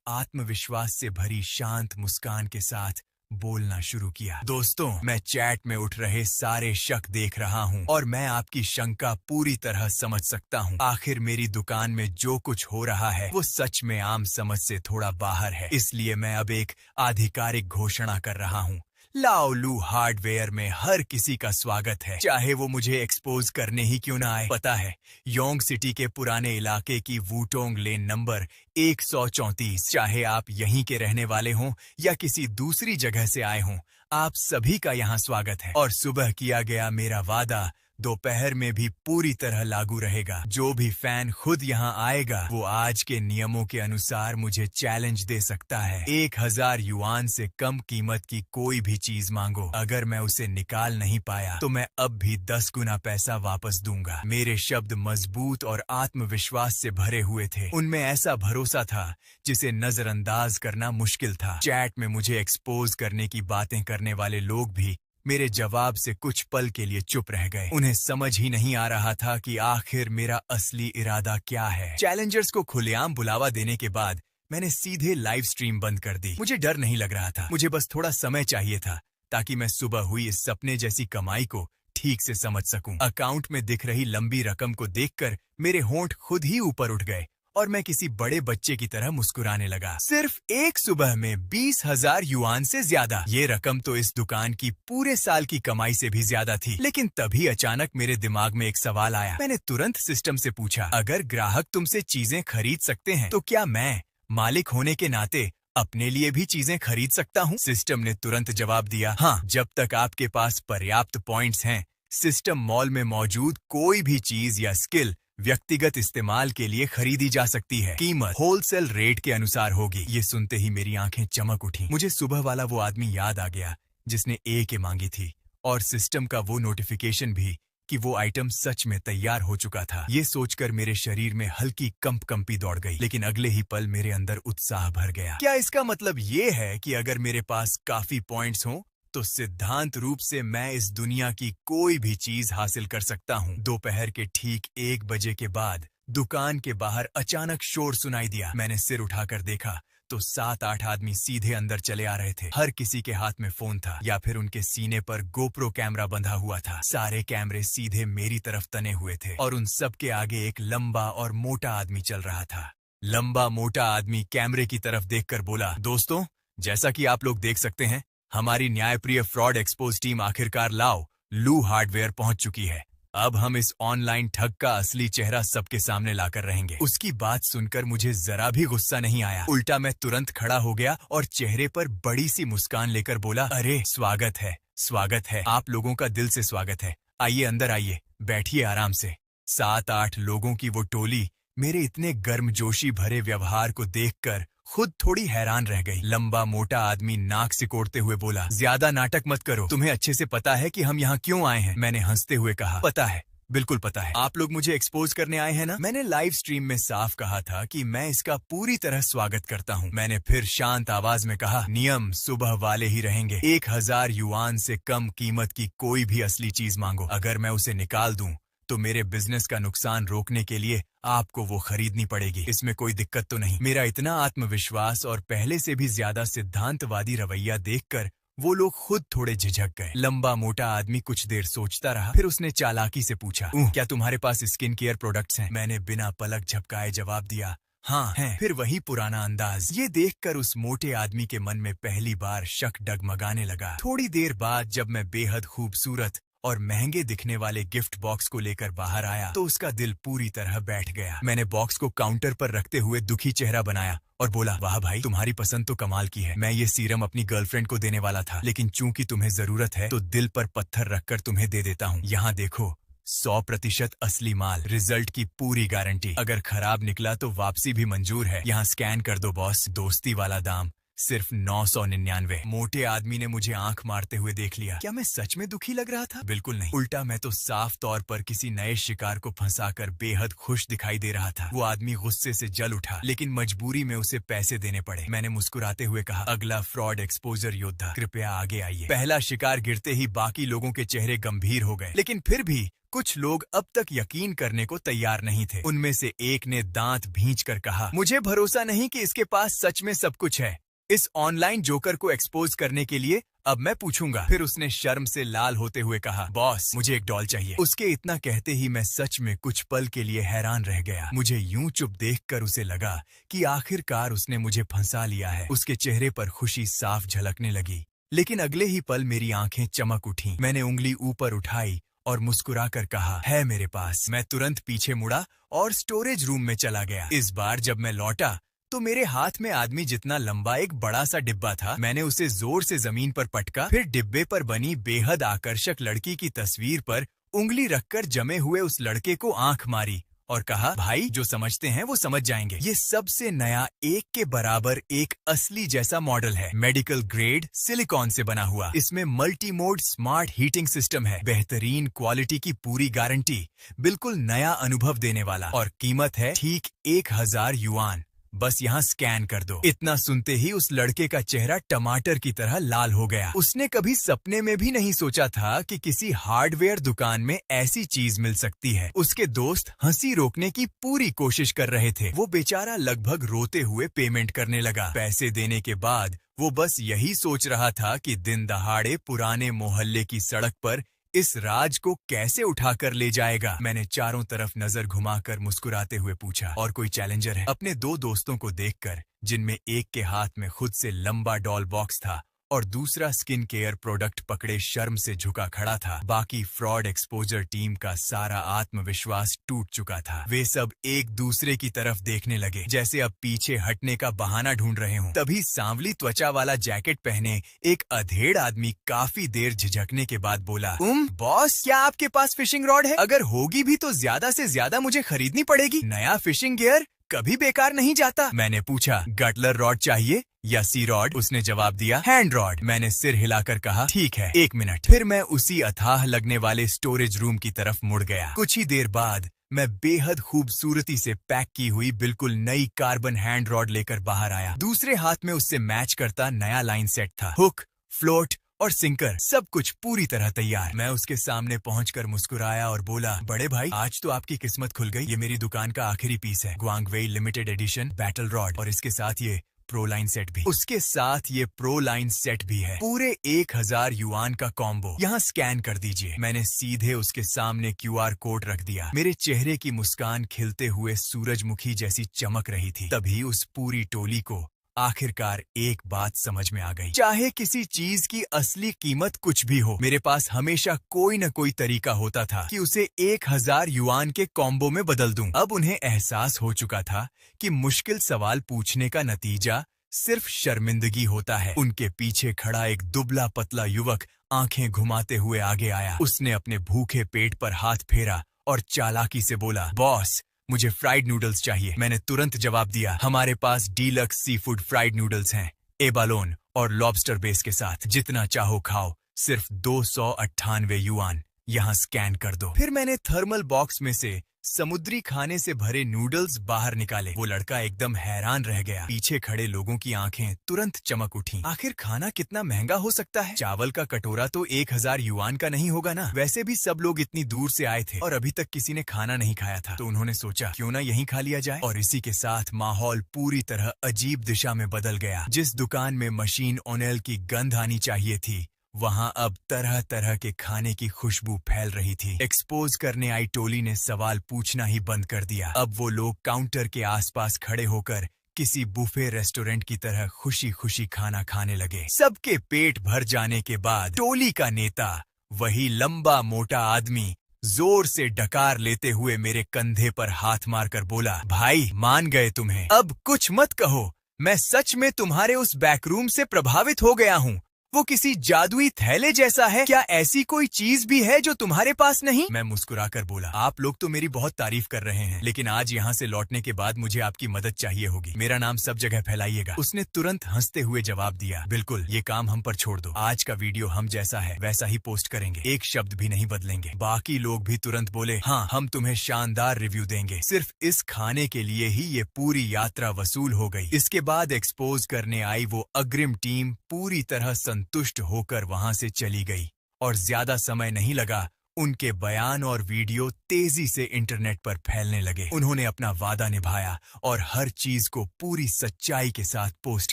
आत्मविश्वास से भरी शांत मुस्कान के साथ बोलना शुरू किया। दोस्तों, मैं चैट में उठ रहे सारे शक देख रहा हूँ और मैं आपकी शंका पूरी तरह समझ सकता हूँ। आखिर मेरी दुकान में जो कुछ हो रहा है वो सच में आम समझ से थोड़ा बाहर है। इसलिए मैं अब एक आधिकारिक घोषणा कर रहा हूँ। लाओलू हार्डवेयर में हर किसी का स्वागत है, चाहे वो मुझे एक्सपोज करने ही क्यों ना आए। पता है, योंग सिटी के पुराने इलाके की वुटोंग लेन नंबर 134, चाहे आप यहीं के रहने वाले हों या किसी दूसरी जगह से आए हों, आप सभी का यहाँ स्वागत है। और सुबह किया गया मेरा वादा दोपहर में भी पूरी तरह लागू रहेगा। जो भी फैन खुद यहाँ आएगा वो आज के नियमों के अनुसार मुझे चैलेंज दे सकता है। 1000 युआन से कम कीमत की कोई भी चीज मांगो, अगर मैं उसे निकाल नहीं पाया तो मैं अब भी 10 गुना पैसा वापस दूंगा। मेरे शब्द मजबूत और आत्मविश्वास से भरे हुए थे। उनमें ऐसा भरोसा था जिसे नजरअंदाज करना मुश्किल था। चैट में मुझे एक्सपोज करने की बातें करने वाले लोग भी मेरे जवाब से कुछ पल के लिए चुप रह गए। उन्हें समझ ही नहीं आ रहा था कि आखिर मेरा असली इरादा क्या है। चैलेंजर्स को खुलेआम बुलावा देने के बाद मैंने सीधे लाइव स्ट्रीम बंद कर दी। मुझे डर नहीं लग रहा था, मुझे बस थोड़ा समय चाहिए था ताकि मैं सुबह हुई इस सपने जैसी कमाई को ठीक से समझ सकूं। अकाउंट में दिख रही लंबी रकम को देखकर मेरे होंठ खुद ही ऊपर उठ गए और मैं किसी बड़े बच्चे की तरह मुस्कुराने लगा। सिर्फ एक सुबह में 20,000 युआन से ज्यादा। ये रकम तो इस दुकान की पूरे साल की कमाई से भी ज्यादा थी। लेकिन तभी अचानक मेरे दिमाग में एक सवाल आया। मैंने तुरंत सिस्टम से पूछा, अगर ग्राहक तुमसे चीजें खरीद सकते हैं तो क्या मैं मालिक होने के नाते अपने लिए भी चीजें खरीद सकता हूँ? सिस्टम ने तुरंत जवाब दिया, हाँ, जब तक आपके पास पर्याप्त पॉइंट्स हैं। सिस्टम मॉल में मौजूद कोई भी चीज या स्किल व्यक्तिगत इस्तेमाल के लिए खरीदी जा सकती है। कीमत होलसेल रेट के अनुसार होगी। ये सुनते ही मेरी आंखें चमक उठी। मुझे सुबह वाला वो आदमी याद आ गया जिसने एक मांगी थी, और सिस्टम का वो नोटिफिकेशन भी कि वो आइटम सच में तैयार हो चुका था। ये सोचकर मेरे शरीर में हल्की कंपी दौड़ गई, लेकिन अगले ही पल मेरे अंदर उत्साह भर गया। क्या इसका मतलब ये है कि अगर मेरे पास काफी पॉइंट्स हों तो सिद्धांत रूप से मैं इस दुनिया की कोई भी चीज हासिल कर सकता हूँ? दोपहर के ठीक 1 बजे के बाद दुकान के बाहर अचानक शोर सुनाई दिया। मैंने सिर उठाकर देखा तो 7-8 आदमी सीधे अंदर चले आ रहे थे। हर किसी के हाथ में फोन था या फिर उनके सीने पर गोप्रो कैमरा बंधा हुआ था। सारे कैमरे सीधे मेरी तरफ तने हुए थे और उन सब के आगे एक लंबा और मोटा आदमी चल रहा था। लंबा मोटा आदमी कैमरे की तरफ देखकर बोला, दोस्तों, जैसा कि आप लोग देख सकते हैं, हमारी न्यायप्रिय फ्रॉड एक्सपोज टीम आखिरकार लाओलू हार्डवेयर पहुंच चुकी है। अब हम इस ऑनलाइन ठग का असली चेहरा सबके सामने लाकर रहेंगे। उसकी बात सुनकर मुझे जरा भी गुस्सा नहीं आया। उल्टा मैं तुरंत खड़ा हो गया और चेहरे पर बड़ी सी मुस्कान लेकर बोला, अरे स्वागत है, स्वागत है, आप लोगों का दिल से स्वागत है। आइए अंदर आइए, बैठिए आराम से। 7-8 लोगों की वो टोली मेरे इतने गर्मजोशी भरे व्यवहार को देखकर खुद थोड़ी हैरान रह गई। लंबा मोटा आदमी नाक सिकोड़ते हुए बोला, ज्यादा नाटक मत करो, तुम्हें अच्छे से पता है कि हम यहाँ क्यों आए हैं? मैंने हंसते हुए कहा, पता है, बिल्कुल पता है। आप लोग मुझे एक्सपोज करने आए हैं ना? मैंने लाइव स्ट्रीम में साफ कहा था कि मैं इसका पूरी तरह स्वागत करता हूँ। मैंने फिर शांत आवाज में कहा, नियम सुबह वाले ही रहेंगे। 1000 युआन से कम कीमत की कोई भी असली चीज मांगो, अगर मैं उसे निकाल दूं तो मेरे बिजनेस का नुकसान रोकने के लिए आपको वो खरीदनी पड़ेगी। इसमें कोई दिक्कत तो नहीं? मेरा इतना आत्मविश्वास और पहले से भी ज्यादा सिद्धांतवादी रवैया देखकर वो लोग खुद थोड़े झिझक गए। लंबा मोटा आदमी कुछ देर सोचता रहा, फिर उसने चालाकी से पूछा, क्या तुम्हारे पास स्किन केयर प्रोडक्ट्स हैं? मैंने बिना पलक झपकाए जवाब दिया, हाँ हैं। फिर वही पुराना अंदाज। ये देखकर उस मोटे आदमी के मन में पहली बार शक डगमगाने लगा। थोड़ी देर बाद जब मैं बेहद खूबसूरत और महंगे दिखने वाले गिफ्ट बॉक्स को लेकर बाहर आया तो उसका दिल पूरी तरह बैठ गया। मैंने बॉक्स को काउंटर पर रखते हुए दुखी चेहरा बनाया और बोला, वाह भाई, तुम्हारी पसंद तो कमाल की है। मैं ये सीरम अपनी गर्लफ्रेंड को देने वाला था, लेकिन चूंकि तुम्हें जरूरत है तो दिल पर पत्थर रखकर तुम्हें दे देता हूँ। यहाँ देखो, 100% असली माल, रिजल्ट की पूरी गारंटी। अगर खराब निकला तो वापसी भी मंजूर है। यहाँ स्कैन कर दो बॉस, दोस्ती वाला दाम सिर्फ 999। मोटे आदमी ने मुझे आंख मारते हुए देख लिया। क्या मैं सच में दुखी लग रहा था? बिल्कुल नहीं, उल्टा मैं तो साफ तौर पर किसी नए शिकार को फंसाकर बेहद खुश दिखाई दे रहा था। वो आदमी गुस्से से जल उठा, लेकिन मजबूरी में उसे पैसे देने पड़े। मैंने मुस्कुराते हुए कहा, अगला फ्रॉड एक्सपोजर योद्धा कृपया आगे आइए। पहला शिकार गिरते ही बाकी लोगों के चेहरे गंभीर हो गए, लेकिन फिर भी कुछ लोग अब तक यकीन करने को तैयार नहीं थे। उनमें से एक ने दांत भींचकर कहा, मुझे भरोसा नहीं कि इसके पास सच में सब कुछ है। इस ऑनलाइन जोकर को एक्सपोज करने के लिए अब मैं पूछूंगा। फिर उसने शर्म से लाल होते हुए कहा, बॉस मुझे एक डॉल चाहिए। उसके इतना कहते ही मैं सच में कुछ पल के लिए हैरान रह गया। मुझे यूं चुप देखकर उसे लगा कि आखिरकार उसने मुझे फंसा लिया है। उसके चेहरे पर खुशी साफ झलकने लगी, लेकिन अगले ही पल मेरी आंखें चमक उठी। मैंने उंगली ऊपर उठाई और मुस्कुराकर कहा, है मेरे पास। मैं तुरंत पीछे मुड़ा और स्टोरेज रूम में चला गया। इस बार जब मैं लौटा तो मेरे हाथ में आदमी जितना लंबा एक बड़ा सा डिब्बा था। मैंने उसे जोर से जमीन पर पटका, फिर डिब्बे पर बनी बेहद आकर्षक लड़की की तस्वीर पर उंगली रखकर जमे हुए उस लड़के को आंख मारी और कहा, भाई जो समझते हैं वो समझ जाएंगे। ये सबसे नया एक के बराबर एक असली जैसा मॉडल है, मेडिकल ग्रेड सिलिकॉन से बना हुआ। इसमें multi mode smart heating system है, बेहतरीन क्वालिटी की पूरी गारंटी, बिल्कुल नया अनुभव देने वाला, और कीमत है ठीक 1000 युआन। बस यहाँ स्कैन कर दो। इतना सुनते ही उस लड़के का चेहरा टमाटर की तरह लाल हो गया। उसने कभी सपने में भी नहीं सोचा था कि किसी हार्डवेयर दुकान में ऐसी चीज मिल सकती है। उसके दोस्त हंसी रोकने की पूरी कोशिश कर रहे थे। वो बेचारा लगभग रोते हुए पेमेंट करने लगा। पैसे देने के बाद वो बस यही सोच रहा था कि दिन दहाड़े पुराने मोहल्ले की सड़क पर इस राज को कैसे उठाकर ले जाएगा। मैंने चारों तरफ नजर घुमाकर मुस्कुराते हुए पूछा, और कोई चैलेंजर है? अपने दो दोस्तों को देखकर, जिनमें एक के हाथ में खुद से लंबा डॉल बॉक्स था और दूसरा स्किन केयर प्रोडक्ट पकड़े शर्म से झुका खड़ा था, बाकी फ्रॉड एक्सपोजर टीम का सारा आत्मविश्वास टूट चुका था। वे सब एक दूसरे की तरफ देखने लगे, जैसे अब पीछे हटने का बहाना ढूंढ रहे हों। तभी सांवली त्वचा वाला जैकेट पहने एक अधेड़ आदमी काफी देर झिझकने के बाद बोला, बॉस क्या आपके पास फिशिंग रॉड है? अगर होगी भी तो ज्यादा से ज्यादा मुझे खरीदनी पड़ेगी। नया फिशिंग गियर कभी बेकार नहीं जाता। मैंने पूछा, गटलर रॉड चाहिए या सी रॉड? उसने जवाब दिया, हैंड रॉड। मैंने सिर हिलाकर कहा, ठीक है, 1 मिनट। फिर मैं उसी अथाह लगने वाले स्टोरेज रूम की तरफ मुड़ गया। कुछ ही देर बाद मैं बेहद खूबसूरती से पैक की हुई बिल्कुल नई कार्बन हैंड रॉड लेकर बाहर आया। दूसरे हाथ में उससे मैच करता नया लाइन सेट था, हुक, फ्लोट और सिंकर, सब कुछ पूरी तरह तैयार। मैं उसके सामने पहुंचकर मुस्कुराया और बोला, बड़े भाई आज तो आपकी किस्मत खुल गई। ये मेरी दुकान का आखिरी पीस है, ग्वांगवेई लिमिटेड एडिशन बैटल रॉड, और इसके साथ ये प्रो लाइन सेट भी। उसके साथ ये प्रो लाइन सेट भी है, पूरे 1000 युआन का कॉम्बो। यहाँ स्कैन कर दीजिए। मैंने सीधे उसके सामने QR कोड रख दिया। मेरे चेहरे की मुस्कान खिलते हुए सूरजमुखी जैसी चमक रही थी। तभी उस पूरी टोली को आखिरकार एक बात समझ में आ गई, चाहे किसी चीज की असली कीमत कुछ भी हो, मेरे पास हमेशा कोई न कोई तरीका होता था कि उसे 1000 युआन के कॉम्बो में बदल दूं। अब उन्हें एहसास हो चुका था कि मुश्किल सवाल पूछने का नतीजा सिर्फ शर्मिंदगी होता है। उनके पीछे खड़ा एक दुबला पतला युवक आंखें घुमाते हुए आगे आया। उसने अपने भूखे पेट पर हाथ फेरा और चालाकी से बोला, बॉस मुझे फ्राइड नूडल्स चाहिए। मैंने तुरंत जवाब दिया, हमारे पास deluxe sea food fried noodles हैं, एबालोन और लॉबस्टर बेस के साथ, जितना चाहो खाओ, सिर्फ 298 युआन। यहाँ स्कैन कर दो। फिर मैंने थर्मल बॉक्स में से समुद्री खाने से भरे नूडल्स बाहर निकाले। वो लड़का एकदम हैरान रह गया। पीछे खड़े लोगों की आंखें तुरंत चमक उठी। आखिर खाना कितना महंगा हो सकता है? चावल का कटोरा तो 1000 युआन का नहीं होगा ना? वैसे भी सब लोग इतनी दूर से आए थे और अभी तक किसी ने खाना नहीं खाया था, तो उन्होंने सोचा क्यों ना यहीं खा लिया जाए। और इसी के साथ माहौल पूरी तरह अजीब दिशा में बदल गया। जिस दुकान में मशीन ओनेल की गंध आनी चाहिए थी, वहाँ अब तरह तरह के खाने की खुशबू फैल रही थी। एक्सपोज करने आई टोली ने सवाल पूछना ही बंद कर दिया। अब वो लोग काउंटर के आसपास खड़े होकर किसी बुफे रेस्टोरेंट की तरह खुशी खुशी खाना खाने लगे। सबके पेट भर जाने के बाद टोली का नेता, वही लंबा मोटा आदमी, जोर से डकार लेते हुए मेरे कंधे पर हाथ मारकर बोला, भाई मान गए तुम्हें, अब कुछ मत कहो। मैं सच में तुम्हारे उस बैकरूम से प्रभावित हो गया हूँ वो किसी जादुई थैले जैसा है। क्या ऐसी कोई चीज भी है जो तुम्हारे पास नहीं? मैं मुस्कुराकर बोला, आप लोग तो मेरी बहुत तारीफ कर रहे हैं, लेकिन आज यहाँ से लौटने के बाद मुझे आपकी मदद चाहिए होगी। मेरा नाम सब जगह फैलाइएगा। उसने तुरंत हंसते हुए जवाब दिया, बिल्कुल, ये काम हम पर छोड़ दो। आज का वीडियो हम जैसा है वैसा ही पोस्ट करेंगे, एक शब्द भी नहीं बदलेंगे। बाकी लोग भी तुरंत बोले, हाँ, हम तुम्हें शानदार रिव्यू देंगे। सिर्फ इस खाने के लिए ही ये पूरी यात्रा वसूल हो गई। इसके बाद एक्सपोज करने आई वो अग्रिम टीम पूरी तरह संतुष्ट होकर वहां से चली गई और ज्यादा समय नहीं लगा, उनके बयान और वीडियो तेजी से इंटरनेट पर फैलने लगे। उन्होंने अपना वादा निभाया और हर चीज को पूरी सच्चाई के साथ पोस्ट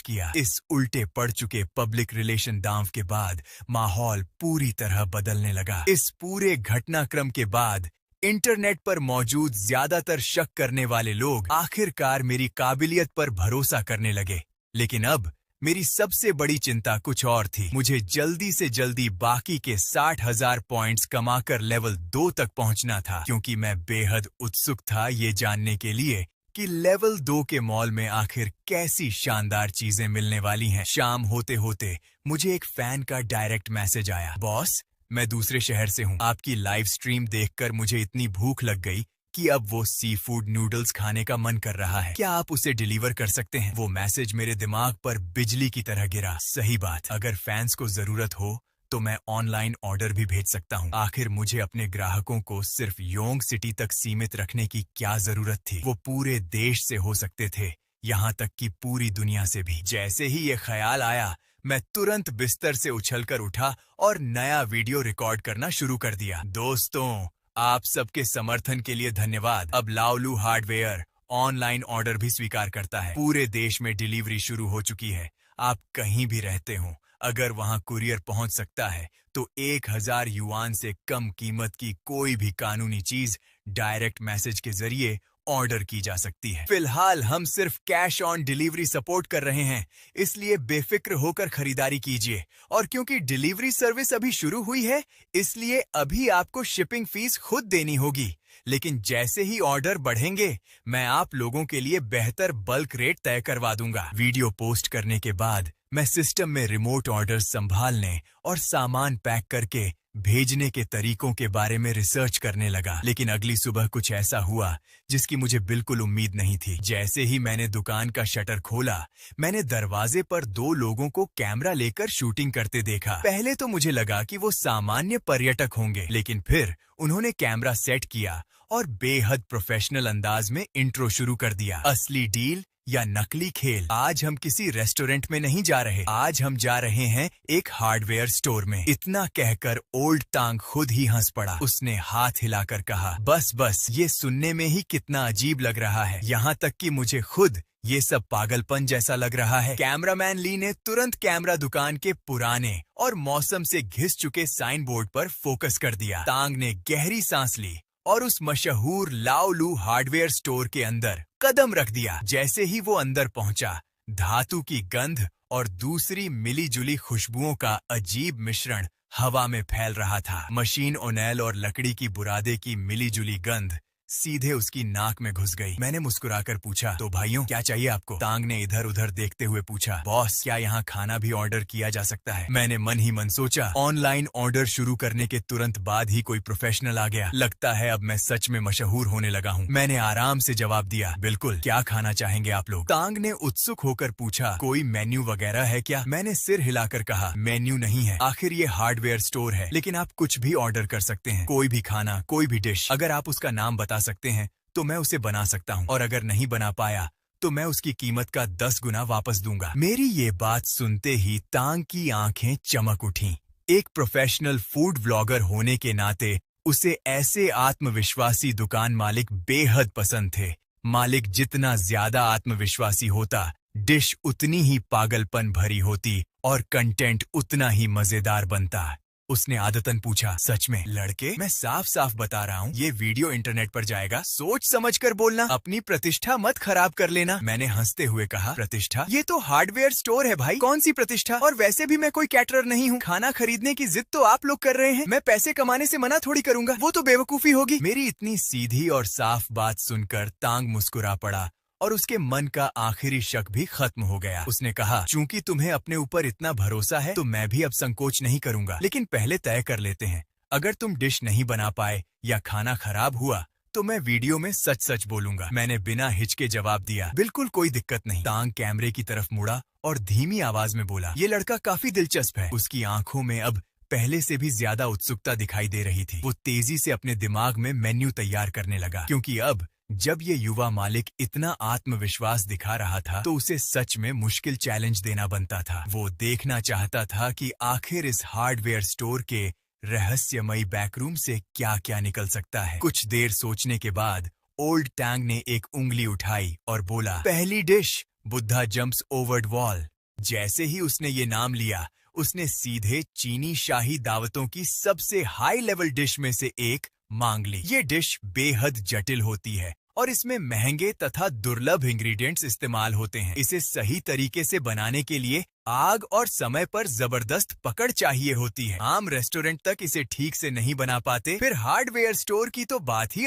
किया। इस उल्टे पड़ चुके पब्लिक रिलेशन दांव के बाद माहौल पूरी तरह बदलने लगा। इस पूरे घटनाक्रम के बाद इंटरनेट पर मौजूद ज्यादातर शक करने वाले लोग आखिरकार मेरी काबिलियत पर भरोसा करने लगे। लेकिन अब मेरी सबसे बड़ी चिंता कुछ और थी। मुझे जल्दी से जल्दी बाकी के 60,000 पॉइंट्स कमाकर लेवल 2 तक पहुंचना था, क्योंकि मैं बेहद उत्सुक था ये जानने के लिए कि लेवल 2 के मॉल में आखिर कैसी शानदार चीजें मिलने वाली हैं। शाम होते होते मुझे एक फैन का डायरेक्ट मैसेज आया, बॉस, मैं दूसरे शहर से हूँ। आपकी लाइव स्ट्रीम देखकर मुझे इतनी भूख लग गई कि अब वो सी फूड नूडल्स खाने का मन कर रहा है। क्या आप उसे डिलीवर कर सकते हैं? वो मैसेज मेरे दिमाग पर बिजली की तरह गिरा। सही बात, अगर फैंस को जरूरत हो तो मैं ऑनलाइन ऑर्डर भी भेज सकता हूँ। आखिर मुझे अपने ग्राहकों को सिर्फ योंग सिटी तक सीमित रखने की क्या जरूरत थी? वो पूरे देश से हो सकते थे, यहाँ तक कि पूरी दुनिया से भी। जैसे ही ये ख्याल आया, मैं तुरंत बिस्तर से उछलकर उठा और नया वीडियो रिकॉर्ड करना शुरू कर दिया। दोस्तों, आप सबके समर्थन के लिए धन्यवाद। अब लाओलू हार्डवेयर ऑनलाइन ऑर्डर भी स्वीकार करता है। पूरे देश में डिलीवरी शुरू हो चुकी है। आप कहीं भी रहते हो, अगर वहां कुरियर पहुंच सकता है तो 1000 युआन से कम कीमत की कोई भी कानूनी चीज डायरेक्ट मैसेज के जरिए ऑर्डर की जा सकती है। फिलहाल हम सिर्फ कैश ऑन डिलीवरी सपोर्ट कर रहे हैं, इसलिए बेफिक्र होकर खरीदारी कीजिए। और क्योंकि डिलीवरी सर्विस अभी शुरू हुई है, इसलिए अभी आपको शिपिंग फीस खुद देनी होगी। लेकिन जैसे ही ऑर्डर बढ़ेंगे, मैं आप लोगों के लिए बेहतर बल्क रेट तय करवा दूंगा। वीडियो पोस्ट करने के बाद मैं सिस्टम में रिमोट ऑर्डर संभालने और सामान पैक करके भेजने के तरीकों के बारे में रिसर्च करने लगा। लेकिन अगली सुबह कुछ ऐसा हुआ जिसकी मुझे बिल्कुल उम्मीद नहीं थी। जैसे ही मैंने दुकान का शटर खोला, मैंने दरवाजे पर 2 लोगों को कैमरा लेकर शूटिंग करते देखा। पहले तो मुझे लगा कि वो सामान्य पर्यटक होंगे, लेकिन फिर उन्होंने कैमरा सेट किया और बेहद प्रोफेशनल अंदाज में इंट्रो शुरू कर दिया। असली डील या नकली खेल? आज हम किसी रेस्टोरेंट में नहीं जा रहे, आज हम जा रहे हैं एक हार्डवेयर स्टोर में। इतना कहकर ओल्ड टांग खुद ही हंस पड़ा। उसने हाथ हिलाकर कहा, बस बस, ये सुनने में ही कितना अजीब लग रहा है, यहाँ तक कि मुझे खुद ये सब पागलपन जैसा लग रहा है। कैमरामैन ली ने तुरंत कैमरा दुकान के पुराने और मौसम से घिस चुके साइन बोर्ड पर फोकस कर दिया। तांग ने गहरी सांस ली और उस मशहूर लाओलू हार्डवेयर स्टोर के अंदर कदम रख दिया। जैसे ही वो अंदर पहुंचा, धातु की गंध और दूसरी मिली-जुली खुशबुओं का अजीब मिश्रण हवा में फैल रहा था। मशीन ओनेल और लकड़ी की बुरादे की मिली-जुली गंध सीधे उसकी नाक में घुस गई। मैंने मुस्कुराकर पूछा, तो भाइयों, क्या चाहिए आपको? तांग ने इधर उधर देखते हुए पूछा, बॉस, क्या यहाँ खाना भी ऑर्डर किया जा सकता है? मैंने मन ही मन सोचा, ऑनलाइन ऑर्डर शुरू करने के तुरंत बाद ही कोई प्रोफेशनल आ गया। लगता है अब मैं सच में मशहूर होने लगा हूँ। मैंने आराम से जवाब दिया, बिल्कुल, क्या खाना चाहेंगे आप लोग? तांग ने उत्सुक होकर पूछा, कोई मेन्यू वगैरह है क्या? मैंने सिर हिलाकर कहा, मेन्यू नहीं है, आखिर ये हार्डवेयर स्टोर है, लेकिन आप कुछ भी ऑर्डर कर सकते हैं, कोई भी खाना, कोई भी डिश। अगर आप उसका नाम बता सकते हैं तो मैं उसे बना सकता हूँ, और अगर नहीं बना पाया तो मैं उसकी कीमत का 10 गुना वापस दूंगा। मेरी ये बात सुनते ही तांग की आंखें चमक उठीं। एक प्रोफेशनल फूड व्लॉगर होने के नाते उसे ऐसे आत्मविश्वासी दुकान मालिक बेहद पसंद थे। मालिक जितना ज्यादा आत्मविश्वासी होता, डिश उतनी ही पागलपन भरी होती और कंटेंट उतना ही मजेदार बनता। उसने आदतन पूछा, सच में? लड़के, मैं साफ साफ बता रहा हूँ, ये वीडियो इंटरनेट पर जाएगा, सोच समझ कर बोलना, अपनी प्रतिष्ठा मत खराब कर लेना। मैंने हंसते हुए कहा, प्रतिष्ठा? ये तो हार्डवेयर स्टोर है भाई, कौन सी प्रतिष्ठा? और वैसे भी मैं कोई कैटरर नहीं हूँ। खाना खरीदने की जिद तो आप लोग कर रहे हैं, मैं पैसे कमाने से मना थोड़ी करूंगा, वो तो बेवकूफी होगी। मेरी इतनी सीधी और साफ बात सुनकर तांग मुस्कुरा पड़ा और उसके मन का आखिरी शक भी खत्म हो गया। उसने कहा, चूंकि तुम्हें अपने ऊपर इतना भरोसा है तो मैं भी अब संकोच नहीं करूंगा, लेकिन पहले तय कर लेते हैं। अगर तुम डिश नहीं बना पाए या खाना खराब हुआ तो मैं वीडियो में सच सच बोलूंगा। मैंने बिना हिचके जवाब दिया, बिल्कुल कोई दिक्कत नहीं। तांग कैमरे की तरफ मुड़ा और धीमी आवाज में बोला, ये लड़का काफी दिलचस्प है। उसकी आंखों में अब पहले से भी ज्यादा उत्सुकता दिखाई दे रही थी। वो तेजी से अपने दिमाग में मेन्यू तैयार करने लगा, क्योंकि अब जब ये युवा मालिक इतना आत्मविश्वास दिखा रहा था तो उसे सच में मुश्किल चैलेंज देना बनता था। वो देखना चाहता था कि आखिर इस हार्डवेयर स्टोर के रहस्यमयी बैकरूम से क्या क्या निकल सकता है। कुछ देर सोचने के बाद ओल्ड टैंग ने एक उंगली उठाई और बोला, पहली dish, Buddha jumps over wall. जैसे ही उसने ये नाम लिया, उसने सीधे चीनी शाही दावतों की सबसे हाई लेवल डिश में से एक मांग ली। ये डिश बेहद जटिल होती है और इसमें महंगे तथा दुर्लभ इंग्रेडिएंट्स इस्तेमाल होते हैं। इसे सही तरीके से बनाने के लिए आग और समय पर जबरदस्त पकड़ चाहिए होती है। आम रेस्टोरेंट तक इसे ठीक से नहीं बना पाते। फिर हार्डवेयर स्टोर की तो बात ही